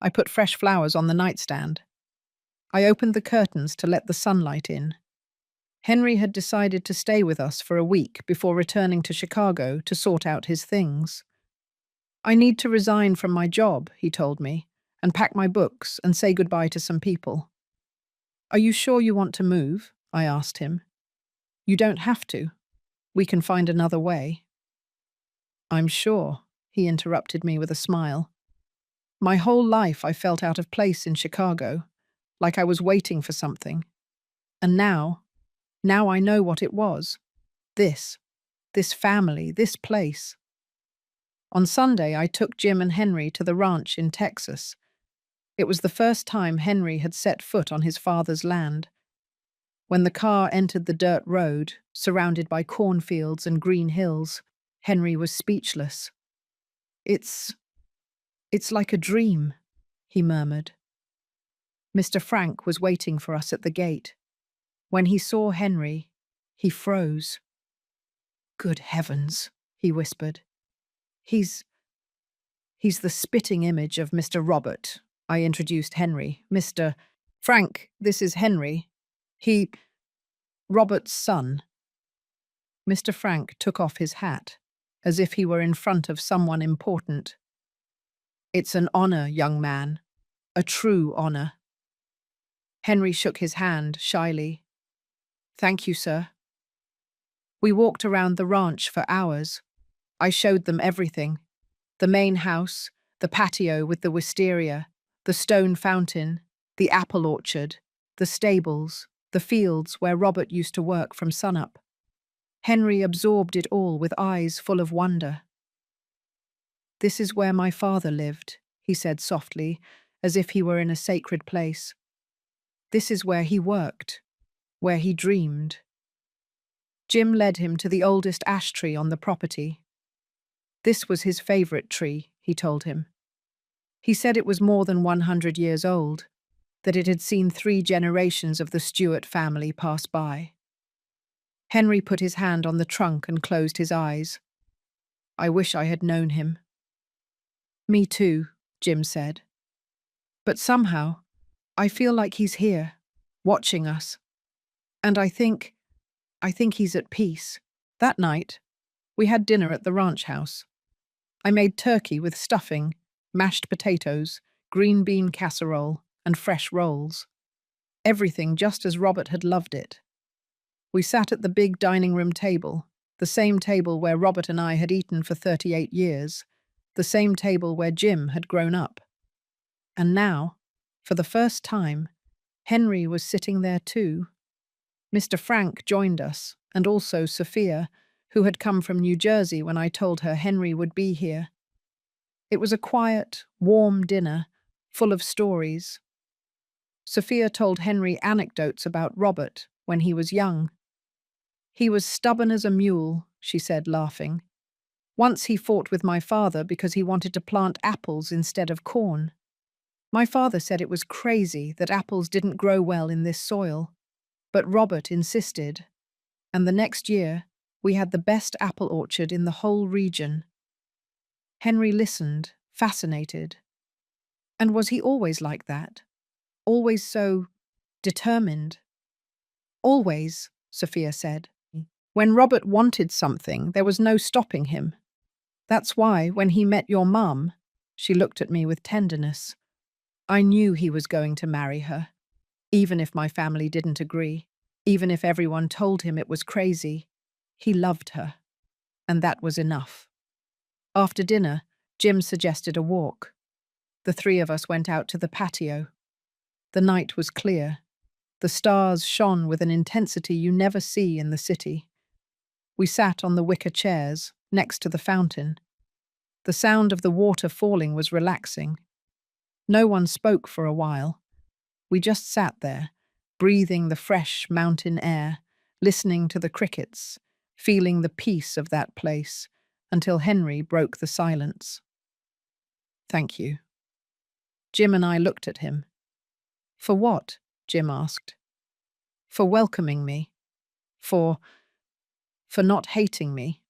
I put fresh flowers on the nightstand. I opened the curtains to let the sunlight in. Henry had decided to stay with us for a week before returning to Chicago to sort out his things. I need to resign from my job, he told me, and pack my books and say goodbye to some people. Are you sure you want to move? I asked him. You don't have to. We can find another way. I'm sure, he interrupted me with a smile. My whole life I felt out of place in Chicago, like I was waiting for something. And now I know what it was. This family, this place. On Sunday, I took Jim and Henry to the ranch in Texas. It was the first time Henry had set foot on his father's land. When the car entered the dirt road, surrounded by cornfields and green hills, Henry was speechless. It's like a dream, he murmured. Mr. Frank was waiting for us at the gate. When he saw Henry, he froze. Good heavens, he whispered. He's the spitting image of Mr. Robert. I introduced Henry. Mr. Frank, this is Henry. Robert's son. Mr. Frank took off his hat, as if he were in front of someone important. It's an honor, young man. A true honor. Henry shook his hand shyly. Thank you, sir. We walked around the ranch for hours. I showed them everything. The main house, the patio with the wisteria, the stone fountain, the apple orchard, the stables, the fields where Robert used to work from sunup. Henry absorbed it all with eyes full of wonder. This is where my father lived, he said softly, as if he were in a sacred place. This is where he worked, where he dreamed. Jim led him to the oldest ash tree on the property. This was his favorite tree, he told him. He said it was more than 100 years old, that it had seen 3 generations of the Stewart family pass by. Henry put his hand on the trunk and closed his eyes. I wish I had known him. Me too, Jim said. But somehow, I feel like he's here, watching us. And I think he's at peace. That night, we had dinner at the ranch house. I made turkey with stuffing, mashed potatoes, green bean casserole, and fresh rolls. Everything just as Robert had loved it. We sat at the big dining room table, the same table where Robert and I had eaten for 38 years, the same table where Jim had grown up. And now, for the first time, Henry was sitting there too. Mr. Frank joined us, and also Sophia, who had come from New Jersey when I told her Henry would be here. It was a quiet, warm dinner, full of stories. Sophia told Henry anecdotes about Robert when he was young. He was stubborn as a mule, she said, laughing. Once he fought with my father because he wanted to plant apples instead of corn. My father said it was crazy that apples didn't grow well in this soil, but Robert insisted, and the next year we had the best apple orchard in the whole region. Henry listened, fascinated. And was he always like that? Always so determined? Always, Sophia said. When Robert wanted something, there was no stopping him. That's why, when he met your mum, She looked at me with tenderness. I knew he was going to marry her, even if my family didn't agree, even if everyone told him it was crazy. He loved her, and that was enough. After dinner, Jim suggested a walk. The three of us went out to the patio. The night was clear. The stars shone with an intensity you never see in the city. We sat on the wicker chairs, next to the fountain. The sound of the water falling was relaxing. No one spoke for a while. We just sat there, breathing the fresh mountain air, listening to the crickets, feeling the peace of that place, until Henry broke the silence. "Thank you." Jim and I looked at him. "For what?" Jim asked. "For welcoming me. For not hating me.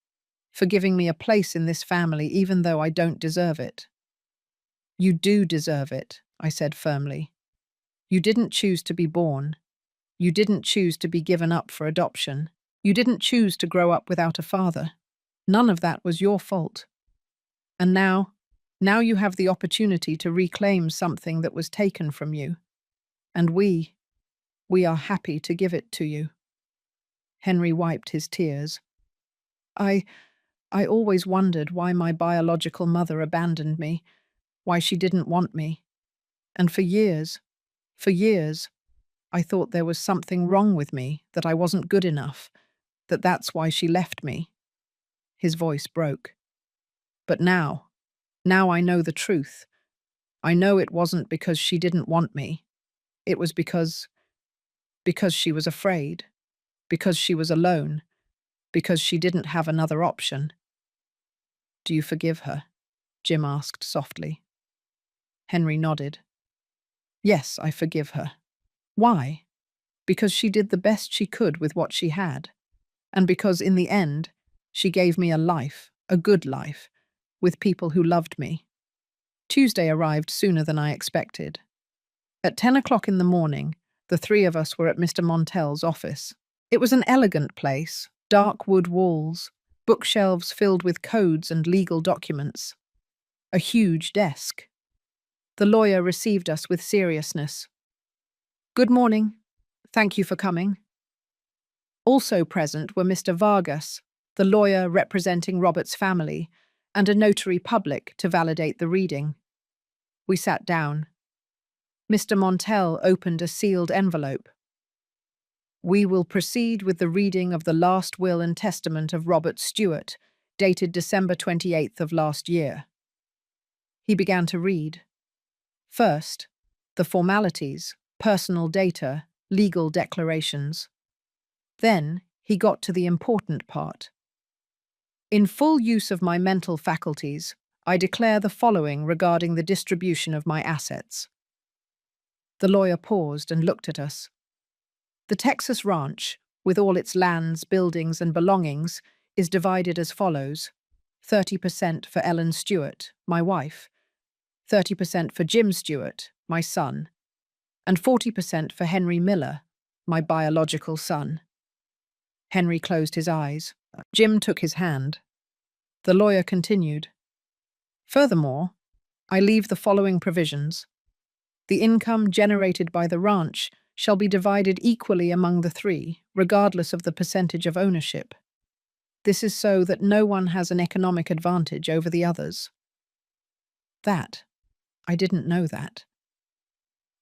For giving me a place in this family even though I don't deserve it." "You do deserve it," I said firmly. "You didn't choose to be born. You didn't choose to be given up for adoption. You didn't choose to grow up without a father. None of that was your fault. And now you have the opportunity to reclaim something that was taken from you. And we are happy to give it to you." Henry wiped his tears. I always wondered why my biological mother abandoned me, why she didn't want me. And for years, I thought there was something wrong with me, that I wasn't good enough, that's why she left me. His voice broke. But now I know the truth. I know it wasn't because she didn't want me. It was because she was afraid, because she was alone, because she didn't have another option. "Do you forgive her?" Jim asked softly. Henry nodded. "Yes, I forgive her." "Why?" "Because she did the best she could with what she had. And because, in the end, she gave me a life, a good life, with people who loved me." Tuesday arrived sooner than I expected. At 10 o'clock in the morning, the three of us were at Mr. Montell's office. It was an elegant place, dark wood walls, bookshelves filled with codes and legal documents. A huge desk. The lawyer received us with seriousness. "Good morning. Thank you for coming." Also present were Mr. Vargas, the lawyer representing Robert's family, and a notary public to validate the reading. We sat down. Mr. Montell opened a sealed envelope. "We will proceed with the reading of the last will and testament of Robert Stewart, dated December 28th of last year." He began to read. First, the formalities, personal data, legal declarations. Then he got to the important part. "In full use of my mental faculties, I declare the following regarding the distribution of my assets." The lawyer paused and looked at us. "The Texas ranch, with all its lands, buildings, and belongings, is divided as follows: 30% for Ellen Stewart, my wife, 30% for Jim Stewart, my son, and 40% for Henry Miller, my biological son." Henry closed his eyes. Jim took his hand. The lawyer continued. "Furthermore, I leave the following provisions. The income generated by the ranch shall be divided equally among the three, regardless of the percentage of ownership. This is so that no one has an economic advantage over the others." I didn't know that.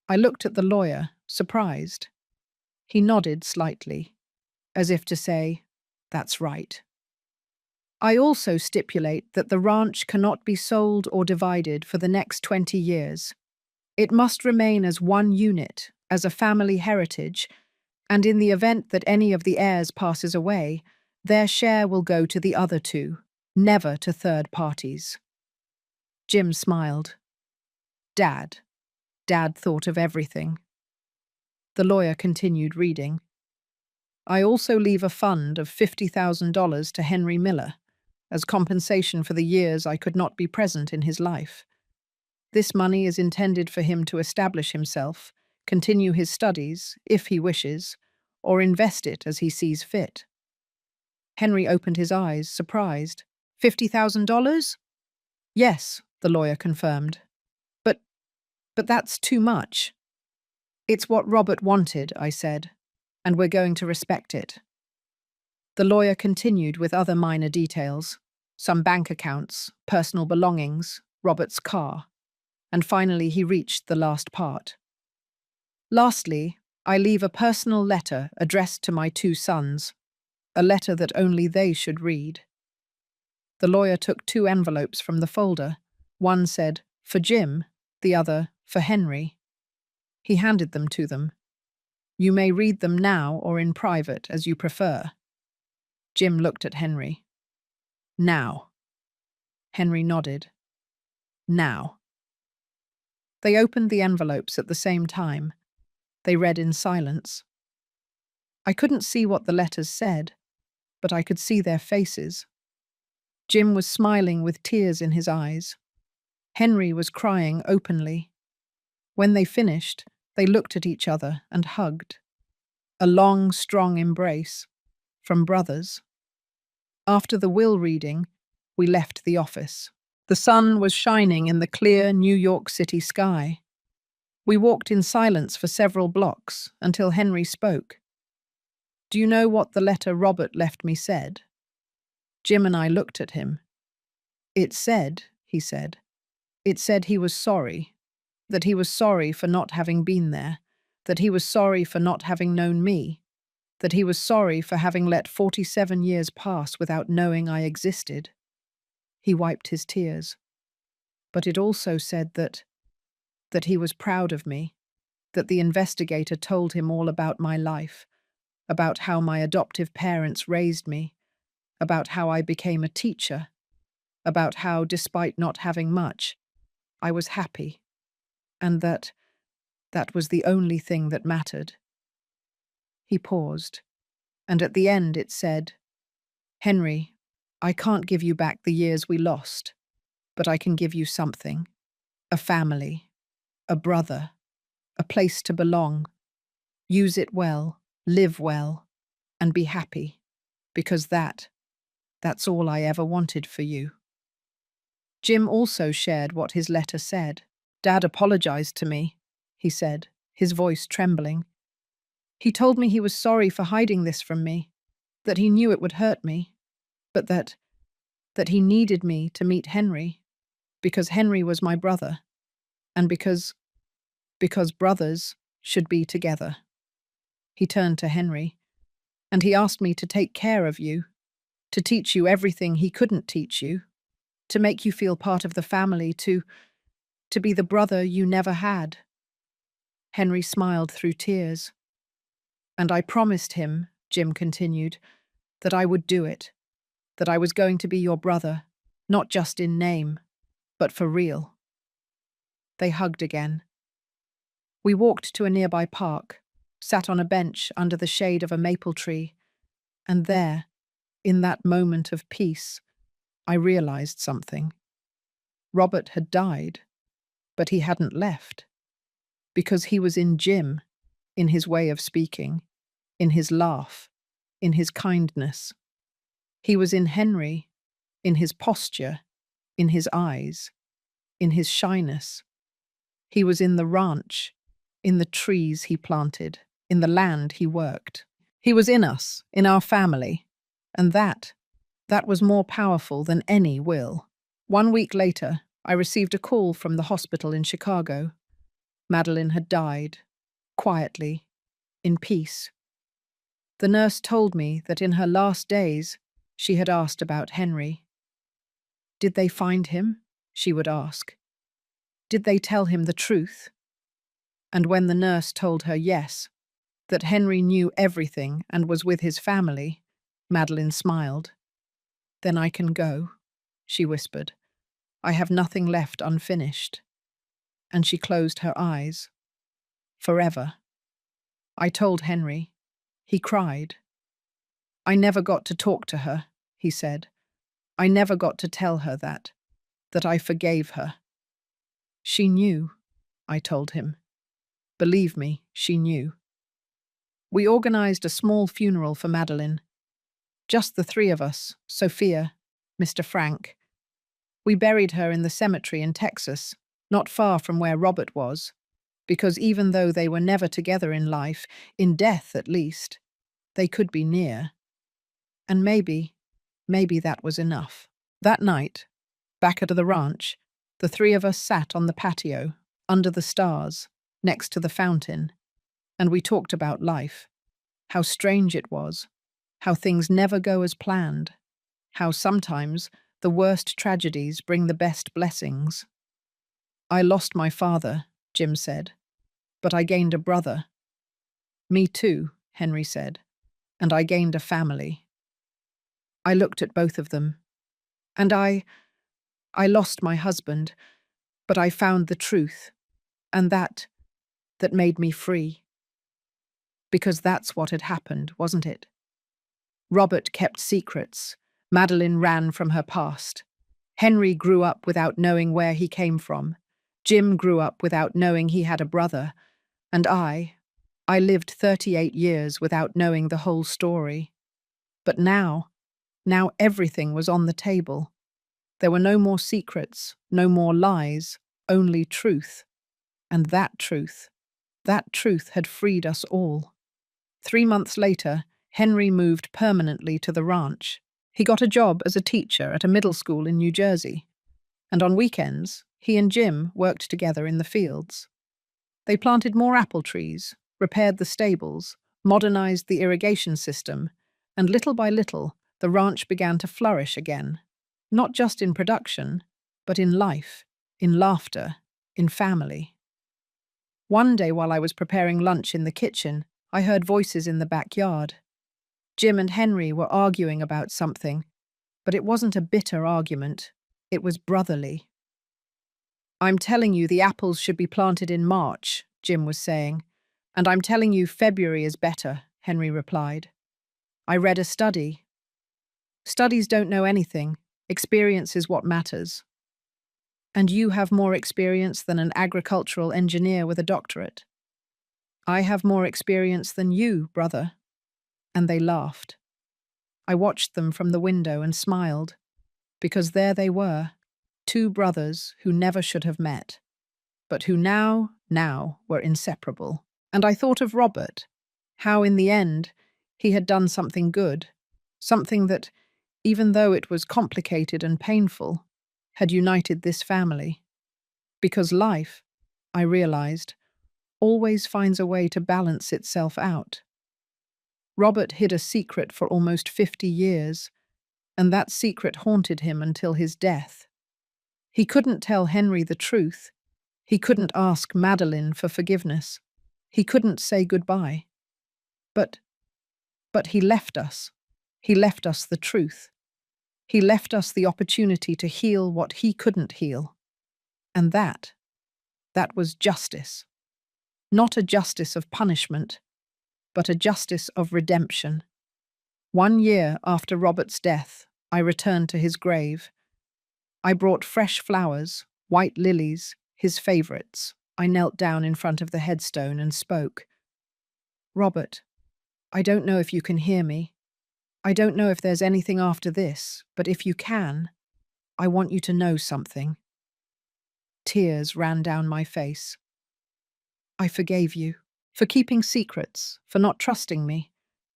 I looked at the lawyer, surprised. He nodded slightly, as if to say, "That's right." "I also stipulate that the ranch cannot be sold or divided for the next 20 years. It must remain as one unit, as a family heritage, and in the event that any of the heirs passes away, their share will go to the other two, never to third parties." Jim smiled. Dad thought of everything. The lawyer continued reading. "I also leave a fund of $50,000 to Henry Miller, as compensation for the years I could not be present in his life. This money is intended for him to establish himself, continue his studies, if he wishes, or invest it as he sees fit." Henry opened his eyes, surprised. $50,000? "Yes, the lawyer confirmed. But, but that's too much. It's what Robert wanted, I said, and we're going to respect it. The lawyer continued with other minor details, some bank accounts, personal belongings, Robert's car, and finally he reached the last part. Lastly, I leave a personal letter addressed to my 2 sons, a letter that only they should read. The lawyer took 2 envelopes from the folder. One said, "For Jim," the other, "For Henry." He handed them to them. "You may read them now or in private, as you prefer." Jim looked at Henry. "Now." Henry nodded. "Now." They opened the envelopes at the same time. They read in silence. I couldn't see what the letters said, but I could see their faces. Jim was smiling with tears in his eyes. Henry was crying openly. When they finished, they looked at each other and hugged. A long, strong embrace, from brothers. After the will reading, we left the office. The sun was shining in the clear New York City sky. We walked in silence for several blocks until Henry spoke. "Do you know what the letter Robert left me said?" Jim and I looked at him. "It said," he said, "it said he was sorry, that he was sorry for not having been there, that he was sorry for not having known me, that he was sorry for having let 47 years pass without knowing I existed." He wiped his tears. "But it also said that he was proud of me, that the investigator told him all about my life, about how my adoptive parents raised me, about how I became a teacher, about how, despite not having much, I was happy, and that was the only thing that mattered." He paused, and at the end it said, "Henry, I can't give you back the years we lost, but I can give you something. A family, a brother, a place to belong. Use it well, live well, and be happy, because that's all I ever wanted for you." Jim also shared what his letter said. "Dad apologized to me," he said, his voice trembling. "He told me he was sorry for hiding this from me, that he knew it would hurt me, but that he needed me to meet Henry, because Henry was my brother, and because brothers should be together." He turned to Henry, "And he asked me to take care of you, to teach you everything he couldn't teach you, to make you feel part of the family, to be the brother you never had." Henry smiled through tears. "And I promised him," Jim continued, "that I would do it, that I was going to be your brother, not just in name, but for real." They hugged again. We walked to a nearby park, sat on a bench under the shade of a maple tree, and there, in that moment of peace, I realized something. Robert had died, but he hadn't left, because he was in Jim, in his way of speaking, in his laugh, in his kindness. He was in Henry, in his posture, in his eyes, in his shyness. He was in the ranch, in the trees he planted, in the land he worked. He was in us, in our family, and that was more powerful than any will. 1 week later, I received a call from the hospital in Chicago. Madeline had died, quietly, in peace. The nurse told me that in her last days, she had asked about Henry. "Did they find him?" she would ask. "Did they tell him the truth?" And when the nurse told her yes, that Henry knew everything and was with his family, Madeline smiled. "Then I can go," she whispered. "I have nothing left unfinished." And she closed her eyes. Forever. I told Henry. He cried. "I never got to talk to her," he said. "I never got to tell her that I forgave her." "She knew," I told him. "Believe me, she knew." We organized a small funeral for Madeline. Just the 3 of us, Sophia, Mr. Frank, We buried her in the cemetery in Texas, not far from where Robert was, because even though they were never together in life, in death at least, they could be near. And maybe that was enough. That night, back at the ranch, the three of us sat on the patio, under the stars, next to the fountain, and we talked about life, how strange it was, how things never go as planned, how sometimes the worst tragedies bring the best blessings. I lost my father, Jim said, but I gained a brother. Me too, Henry said, and I gained a family. I looked at both of them, and I lost my husband, but I found the truth, and that made me free. Because that's what had happened, wasn't it? Robert kept secrets. Madeline ran from her past. Henry grew up without knowing where he came from. Jim grew up without knowing he had a brother. And I lived 38 years without knowing the whole story. But now everything was on the table. There were no more secrets, no more lies, only truth. And that truth had freed us all. 3 months later, Henry moved permanently to the ranch. He got a job as a teacher at a middle school in New Jersey. And on weekends, he and Jim worked together in the fields. They planted more apple trees, repaired the stables, modernized the irrigation system, and little by little, the ranch began to flourish again. Not just in production, but in life, in laughter, in family. One day while I was preparing lunch in the kitchen, I heard voices in the backyard. Jim and Henry were arguing about something, but it wasn't a bitter argument. It was brotherly. "I'm telling you the apples should be planted in March," Jim was saying. "And I'm telling you February is better," Henry replied. "I read a study. Studies don't know anything. Experience is what matters. And you have more experience than an agricultural engineer with a doctorate." "I have more experience than you, brother." And they laughed. I watched them from the window and smiled, because there they were, two brothers who never should have met, but who now were inseparable. And I thought of Robert, how in the end he had done something good, something that, even though it was complicated and painful, had united this family. Because life, I realized, always finds a way to balance itself out. Robert hid a secret for almost 50 years, and that secret haunted him until his death. He couldn't tell Henry the truth. He couldn't ask Madeline for forgiveness. He couldn't say goodbye. But he left us. He left us the truth. He left us the opportunity to heal what he couldn't heal. And that was justice. Not a justice of punishment, but a justice of redemption. 1 year after Robert's death, I returned to his grave. I brought fresh flowers, white lilies, his favorites. I knelt down in front of the headstone and spoke. "Robert, I don't know if you can hear me. I don't know if there's anything after this, but if you can, I want you to know something." Tears ran down my face. "I forgave you, for keeping secrets, for not trusting me,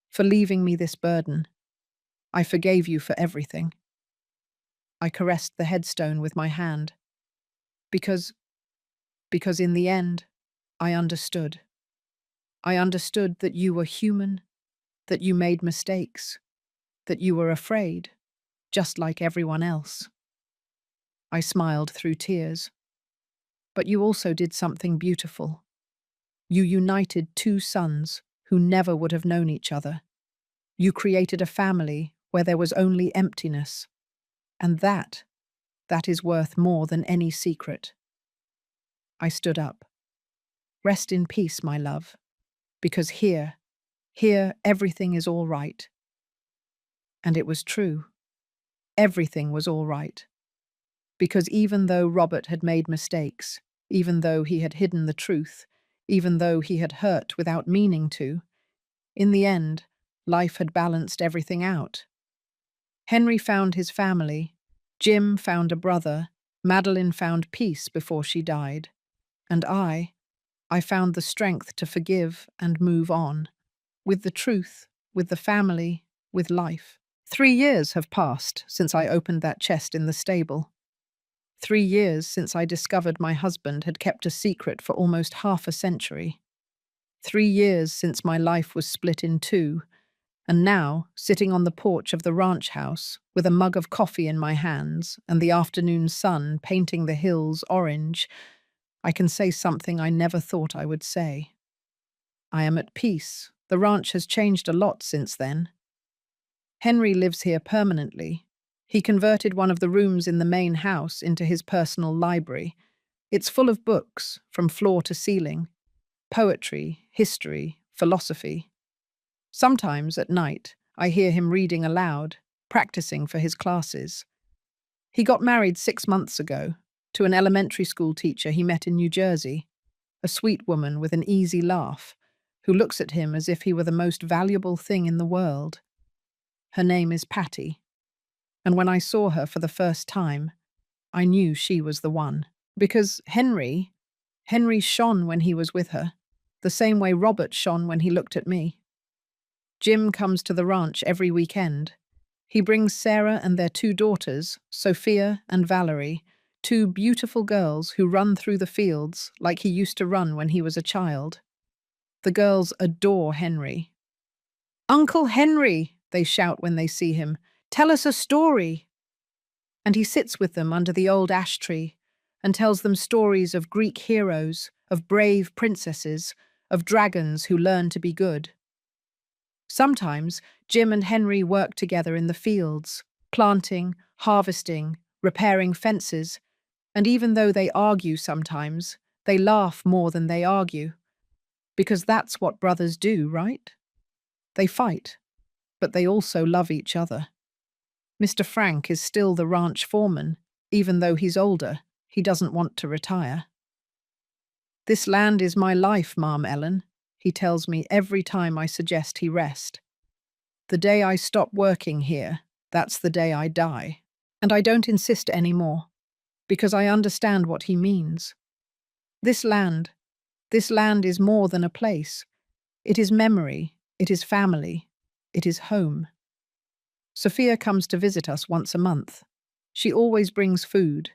for leaving me this burden. I forgave you for everything." I caressed the headstone with my hand. Because in the end, I understood. I understood that you were human, that you made mistakes, that you were afraid, just like everyone else. I smiled through tears. But you also did something beautiful. You united two sons who never would have known each other. You created a family where there was only emptiness. And that is worth more than any secret. I stood up. "Rest in peace, my love, because here, everything is all right." And it was true. Everything was all right. Because even though Robert had made mistakes, even though he had hidden the truth, even though he had hurt without meaning to, in the end, life had balanced everything out. Henry found his family, Jim found a brother, Madeline found peace before she died, and I found the strength to forgive and move on, with the truth, with the family, with life. 3 years have passed since I opened that chest in the stable. 3 years since I discovered my husband had kept a secret for almost half a century. 3 years since my life was split in two, and now, sitting on the porch of the ranch house, with a mug of coffee in my hands and the afternoon sun painting the hills orange, I can say something I never thought I would say. I am at peace. The ranch has changed a lot since then. Henry lives here permanently. He converted one of the rooms in the main house into his personal library. It's full of books, from floor to ceiling. Poetry, history, philosophy. Sometimes, at night, I hear him reading aloud, practicing for his classes. He got married 6 months ago, to an elementary school teacher he met in New Jersey, a sweet woman with an easy laugh, who looks at him as if he were the most valuable thing in the world. Her name is Patty, and when I saw her for the first time, I knew she was the one. Because Henry shone when he was with her, the same way Robert shone when he looked at me. Jim comes to the ranch every weekend. He brings Sarah and their 2 daughters, Sophia and Valerie, 2 beautiful girls who run through the fields like he used to run when he was a child. The girls adore Henry. "Uncle Henry," they shout when they see him, "tell us a story." And he sits with them under the old ash tree and tells them stories of Greek heroes, of brave princesses, of dragons who learn to be good. Sometimes Jim and Henry work together in the fields, planting, harvesting, repairing fences, and even though they argue sometimes, they laugh more than they argue. Because that's what brothers do, right? They fight, but they also love each other. Mr. Frank is still the ranch foreman. Even though he's older, he doesn't want to retire. "This land is my life, Ma'am Ellen," he tells me every time I suggest he rest. "The day I stop working here, that's the day I die." And I don't insist anymore, because I understand what he means. This land is more than a place. It is memory, it is family, it is home. Sophia comes to visit us once a month. She always brings food: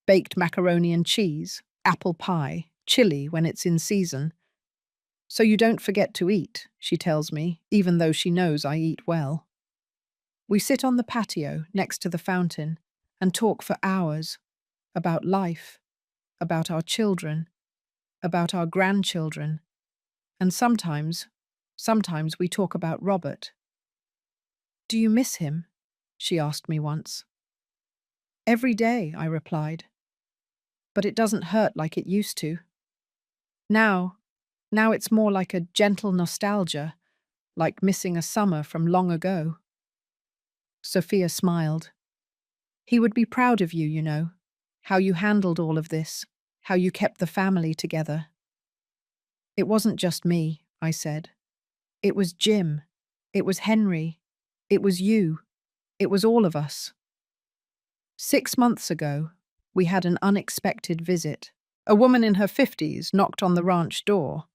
baked macaroni and cheese, apple pie, chili when it's in season. "So you don't forget to eat," she tells me, even though she knows I eat well. We sit on the patio next to the fountain and talk for hours about life, about our children, about our grandchildren, and sometimes we talk about Robert. "Do you miss him?" she asked me once. "Every day," I replied. "But it doesn't hurt like it used to. Now it's more like a gentle nostalgia, like missing a summer from long ago." Sophia smiled. "He would be proud of you, you know, how you handled all of this, how you kept the family together." "It wasn't just me," I said. "It was Jim. It was Henry. It was you. It was all of us." 6 months ago, we had an unexpected visit. A woman in her 50s knocked on the ranch door.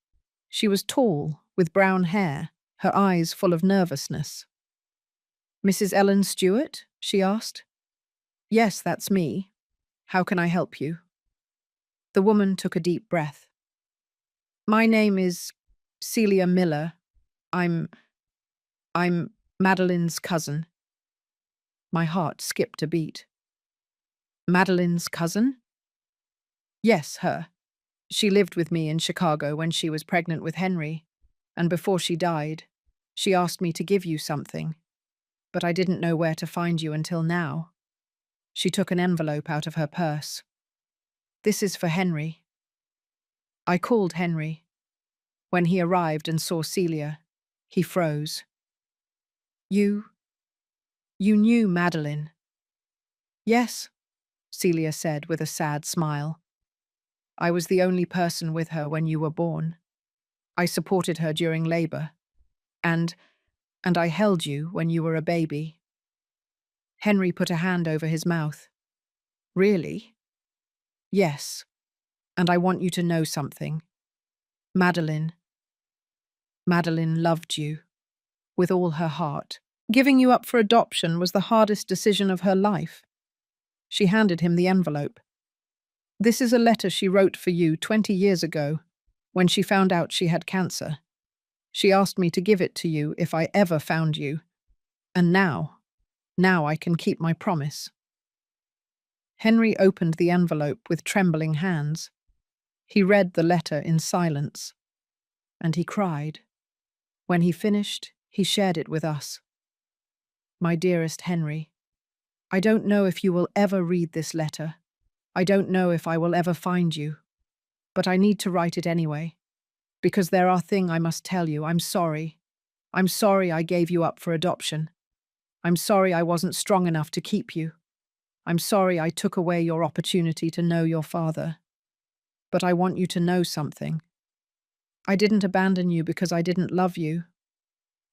She was tall, with brown hair, her eyes full of nervousness. "Mrs. Ellen Stewart?" she asked. "Yes, that's me. How can I help you?" The woman took a deep breath. "My name is Celia Miller. I'm Madeline's cousin." My heart skipped a beat. "Madeline's cousin?" "Yes, her. She lived with me in Chicago when she was pregnant with Henry, and before she died, she asked me to give you something, but I didn't know where to find you until now." She took an envelope out of her purse. "This is for Henry." I called Henry. When he arrived and saw Celia, he froze. You knew Madeline?" "Yes," Celia said with a sad smile. "I was the only person with her when you were born. I supported her during labor, and I held you when you were a baby." Henry put a hand over his mouth. Really? Yes. And I want you to know something. Madeline, Madeline loved you with all her heart. Giving you up for adoption was the hardest decision of her life. She handed him the envelope. This is a letter she wrote for you 20 years ago, when she found out she had cancer. She asked me to give it to you if I ever found you. And now I can keep my promise. Henry opened the envelope with trembling hands. He read the letter in silence, and he cried. When he finished, he shared it with us. My dearest Henry, I don't know if you will ever read this letter. I don't know if I will ever find you. But I need to write it anyway, because there are things I must tell you. I'm sorry. I'm sorry I gave you up for adoption. I'm sorry I wasn't strong enough to keep you. I'm sorry I took away your opportunity to know your father. But I want you to know something. I didn't abandon you because I didn't love you.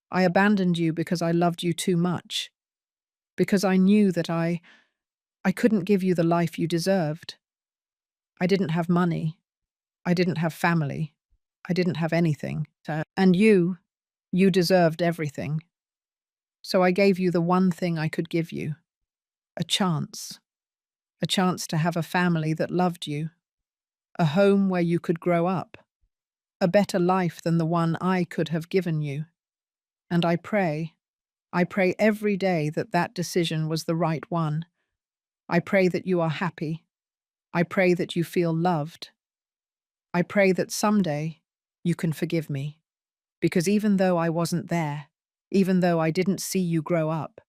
I abandoned you because I loved you too much. Because I knew that I couldn't give you the life you deserved. I didn't have money. I didn't have family. I didn't have anything. And you deserved everything. So I gave you the one thing I could give you. A chance. A chance to have a family that loved you. A home where you could grow up. A better life than the one I could have given you. And I pray every day that that decision was the right one. I pray that you are happy. I pray that you feel loved. I pray that someday you can forgive me. Because even though I wasn't there, even though I didn't see you grow up,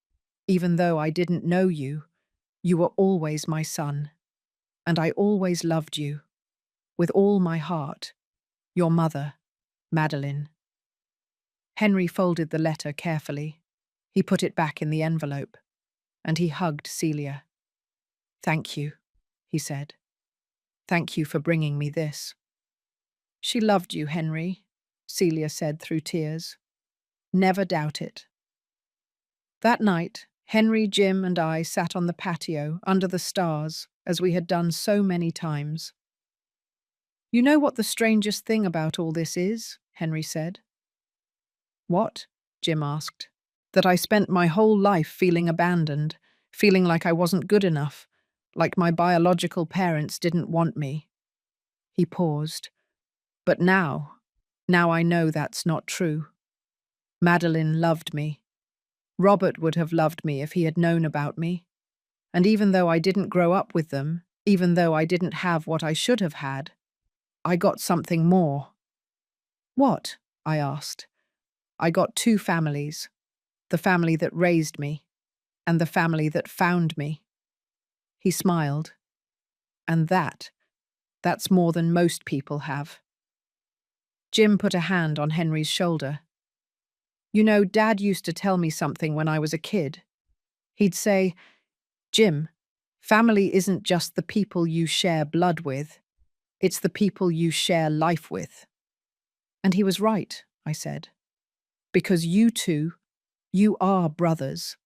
even though I didn't know you, you were always my son. And I always loved you. With all my heart. Your mother, Madeline. Henry folded the letter carefully. He put it back in the envelope, and he hugged Celia. Thank you, he said. Thank you for bringing me this. She loved you, Henry, Celia said through tears. Never doubt it. That night, Henry, Jim, and I sat on the patio under the stars, as we had done so many times. You know what the strangest thing about all this is? Henry said. What? Jim asked. That I spent my whole life feeling abandoned, feeling like I wasn't good enough, like my biological parents didn't want me. He paused. But now I know that's not true. Madeline loved me. Robert would have loved me if he had known about me. And even though I didn't grow up with them, even though I didn't have what I should have had, I got something more. What? I asked. I got two families. The family that raised me, and the family that found me. He smiled. And that's more than most people have. Jim put a hand on Henry's shoulder. You know, Dad used to tell me something when I was a kid. He'd say, Jim, family isn't just the people you share blood with. It's the people you share life with. And he was right, I said. Because you two, you are brothers.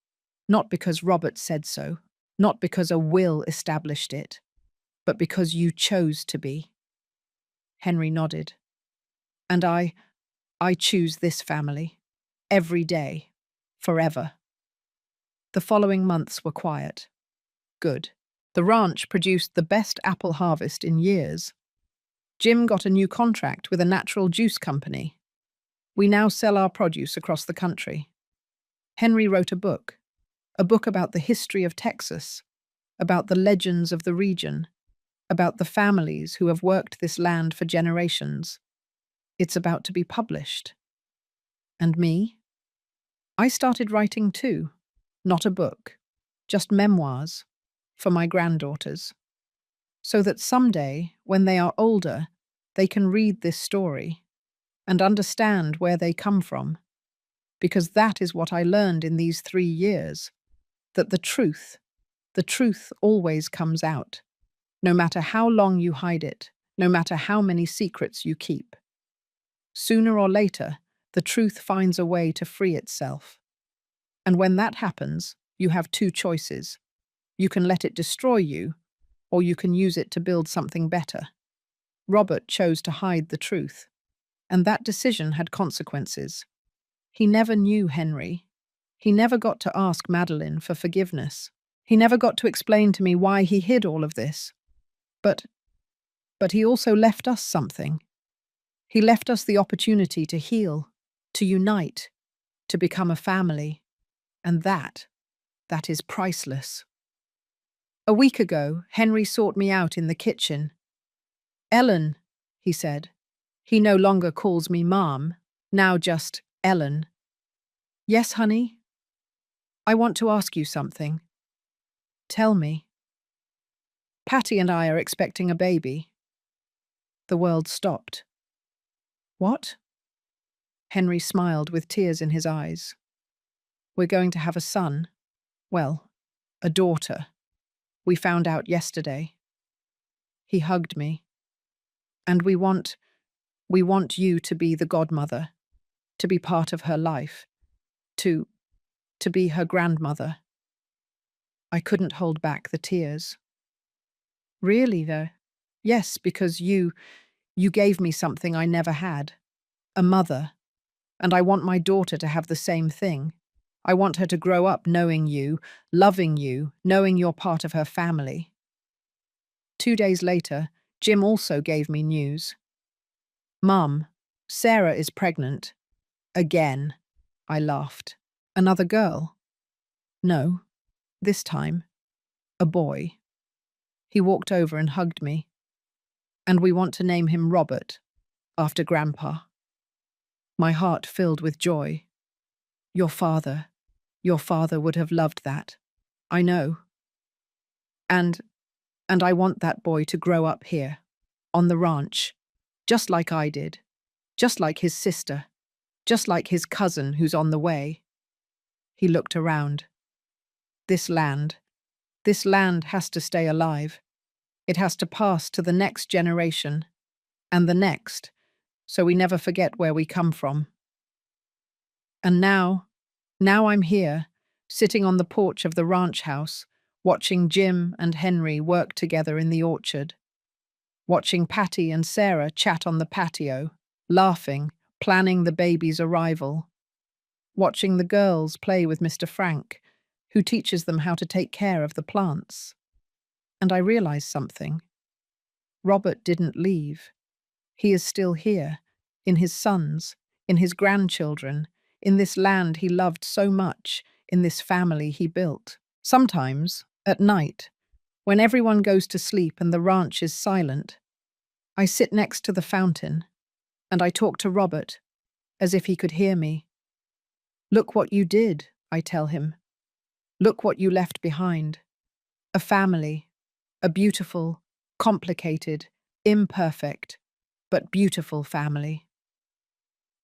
Not because Robert said so, not because a will established it, but because you chose to be. Henry nodded. And I choose this family. Every day. Forever. The following months were quiet. Good. The ranch produced the best apple harvest in years. Jim got a new contract with a natural juice company. We now sell our produce across the country. Henry wrote a book about the history of Texas, about the legends of the region, about the families who have worked this land for generations. It's about to be published. And me? I started writing too. Not a book, just memoirs for my granddaughters. So that someday, when they are older, they can read this story and understand where they come from. Because that is what I learned in these 3 years, that the truth always comes out, no matter how long you hide it, no matter how many secrets you keep. Sooner or later, the truth finds a way to free itself. And when that happens, you have two choices. You can let it destroy you, or you can use it to build something better. Robert chose to hide the truth, and that decision had consequences. He never knew Henry. He never got to ask Madeline for forgiveness. He never got to explain to me why he hid all of this. But he also left us something. He left us the opportunity to heal, to unite, to become a family. And that is priceless. A week ago, Henry sought me out in the kitchen. "Ellen," he said. He no longer calls me Mom, now just Ellen. "Yes, honey? I want to ask you something." "Tell me." "Patty and I are expecting a baby." The world stopped. "What?" Henry smiled with tears in his eyes. "We're going to have a son. Well, a daughter. We found out yesterday." He hugged me. "And we want you to be the godmother, to be part of her life, to be her grandmother." I couldn't hold back the tears. "Really, though?" "Yes, because you gave me something I never had. A mother. And I want my daughter to have the same thing. I want her to grow up knowing you, loving you, knowing you're part of her family." 2 days later, Jim also gave me news. "Mum, Sarah is pregnant." "Again," I laughed. "Another girl?" "No, this time, a boy." He walked over and hugged me. "And we want to name him Robert, after Grandpa." My heart filled with joy. Your father would have loved that. I know. And I want that boy to grow up here, on the ranch, just like I did, just like his sister, just like his cousin who's on the way." He looked around. This land has to stay alive. It has to pass to the next generation, and the next, so we never forget where we come from. And now I'm here, sitting on the porch of the ranch house, watching Jim and Henry work together in the orchard, watching Patty and Sarah chat on the patio, laughing, planning the baby's arrival, watching the girls play with Mr. Frank, who teaches them how to take care of the plants. And I realized something. Robert didn't leave. He is still here, in his sons, in his grandchildren, in this land he loved so much, in this family he built. Sometimes, at night, when everyone goes to sleep and the ranch is silent, I sit next to the fountain, and I talk to Robert, as if he could hear me. "Look what you did," I tell him. "Look what you left behind. A family, a beautiful, complicated, imperfect, but beautiful family."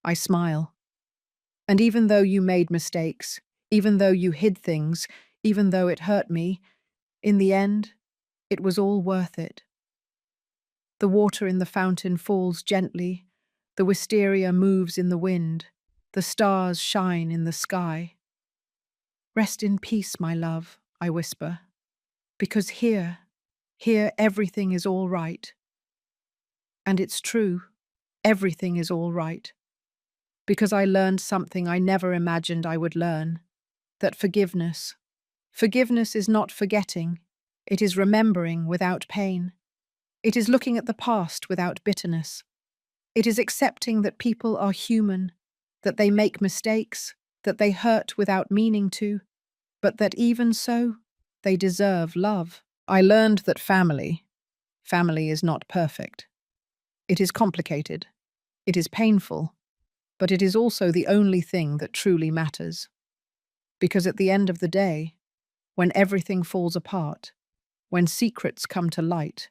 I smile. "And even though you made mistakes, even though you hid things, even though it hurt me, in the end, it was all worth it." The water in the fountain falls gently, the wisteria moves in the wind, the stars shine in the sky. "Rest in peace, my love," I whisper, "because here everything is all right." And it's true, everything is all right. Because I learned something I never imagined I would learn, that forgiveness is not forgetting, it is remembering without pain. It is looking at the past without bitterness. It is accepting that people are human, that they make mistakes, that they hurt without meaning to, but that even so, they deserve love. I learned that family is not perfect. It is complicated. It is painful. But it is also the only thing that truly matters. Because at the end of the day, when everything falls apart, when secrets come to light,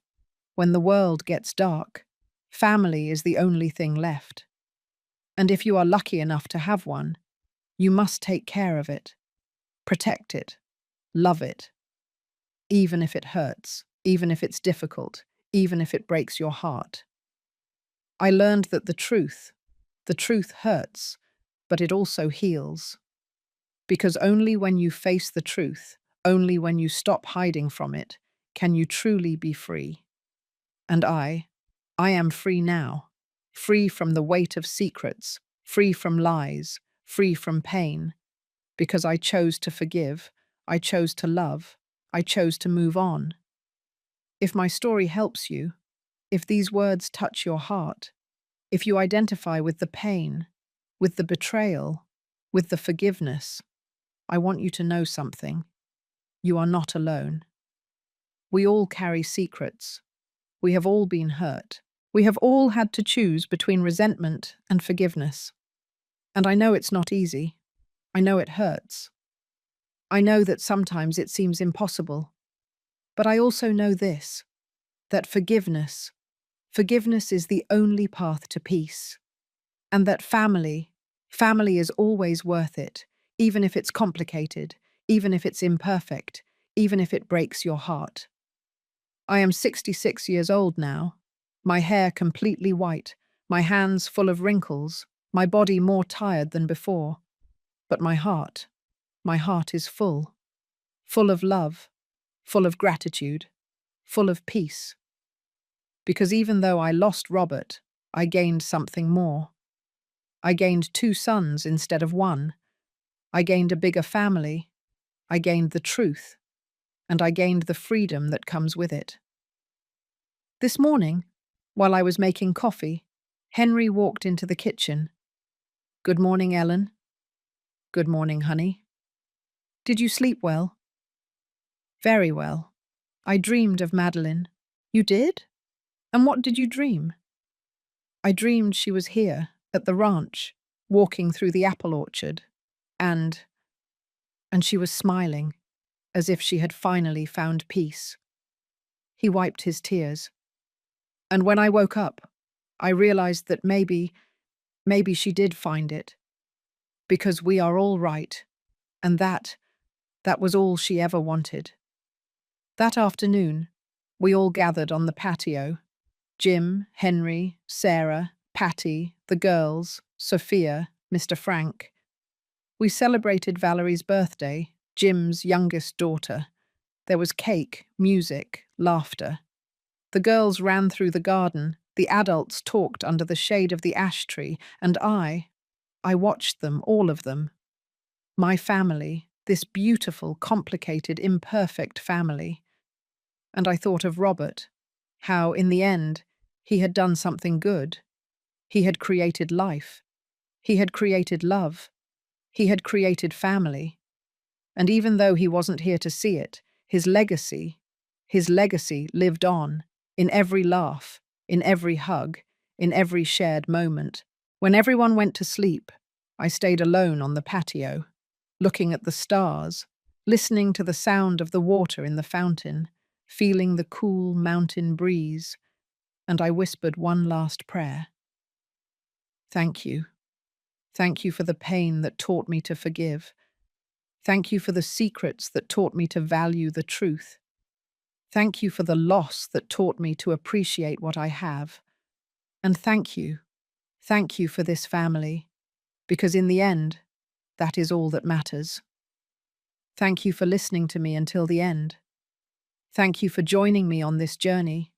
when the world gets dark, family is the only thing left. And if you are lucky enough to have one, you must take care of it, protect it, love it, even if it hurts, even if it's difficult, even if it breaks your heart. I learned that the truth hurts, but it also heals. Because only when you face the truth, only when you stop hiding from it, can you truly be free. And I am free now, free from the weight of secrets, free from lies, free from pain, because I chose to forgive, I chose to love, I chose to move on. If my story helps you, if these words touch your heart, if you identify with the pain, with the betrayal, with the forgiveness, I want you to know something. You are not alone. We all carry secrets. We have all been hurt. We have all had to choose between resentment and forgiveness. And I know it's not easy. I know it hurts. I know that sometimes it seems impossible. But I also know this, that forgiveness is the only path to peace. And that family is always worth it, even if it's complicated, even if it's imperfect, even if it breaks your heart. I am 66 years old now, my hair completely white, my hands full of wrinkles, my body more tired than before. But my heart is full, full of love, full of gratitude, full of peace. Because even though I lost Robert, I gained something more. I gained 2 sons instead of 1. I gained a bigger family. I gained the truth. And I gained the freedom that comes with it. This morning, while I was making coffee, Henry walked into the kitchen. "Good morning, Ellen." "Good morning, honey." "Did you sleep well?" "Very well. I dreamed of Madeline." "You did? And what did you dream?" "I dreamed she was here, at the ranch, walking through the apple orchard, and she was smiling, as if she had finally found peace." He wiped his tears. "And when I woke up, I realized that maybe she did find it, because we are all right, and that was all she ever wanted." That afternoon, we all gathered on the patio. Jim, Henry, Sarah, Patty, the girls, Sophia, Mr. Frank. We celebrated Valerie's birthday, Jim's youngest daughter. There was cake, music, laughter. The girls ran through the garden, the adults talked under the shade of the ash tree, and I watched them, all of them. My family, this beautiful, complicated, imperfect family. And I thought of Robert, how, in the end, he had done something good. He had created life. He had created love. He had created family. And even though he wasn't here to see it, his legacy lived on, in every laugh, in every hug, in every shared moment. When everyone went to sleep, I stayed alone on the patio, looking at the stars, listening to the sound of the water in the fountain, feeling the cool mountain breeze, and I whispered one last prayer. Thank you. Thank you for the pain that taught me to forgive. Thank you for the secrets that taught me to value the truth. Thank you for the loss that taught me to appreciate what I have. And thank you for this family, because in the end, that is all that matters. Thank you for listening to me until the end. Thank you for joining me on this journey.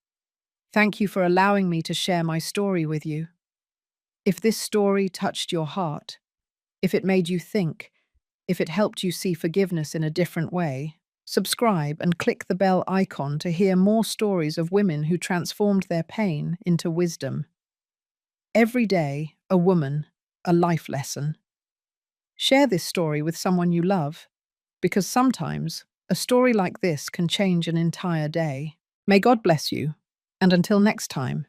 Thank you for allowing me to share my story with you. If this story touched your heart, if it made you think, if it helped you see forgiveness in a different way, subscribe and click the bell icon to hear more stories of women who transformed their pain into wisdom. Every day, a woman, a life lesson. Share this story with someone you love, because sometimes a story like this can change an entire day. May God bless you, and until next time.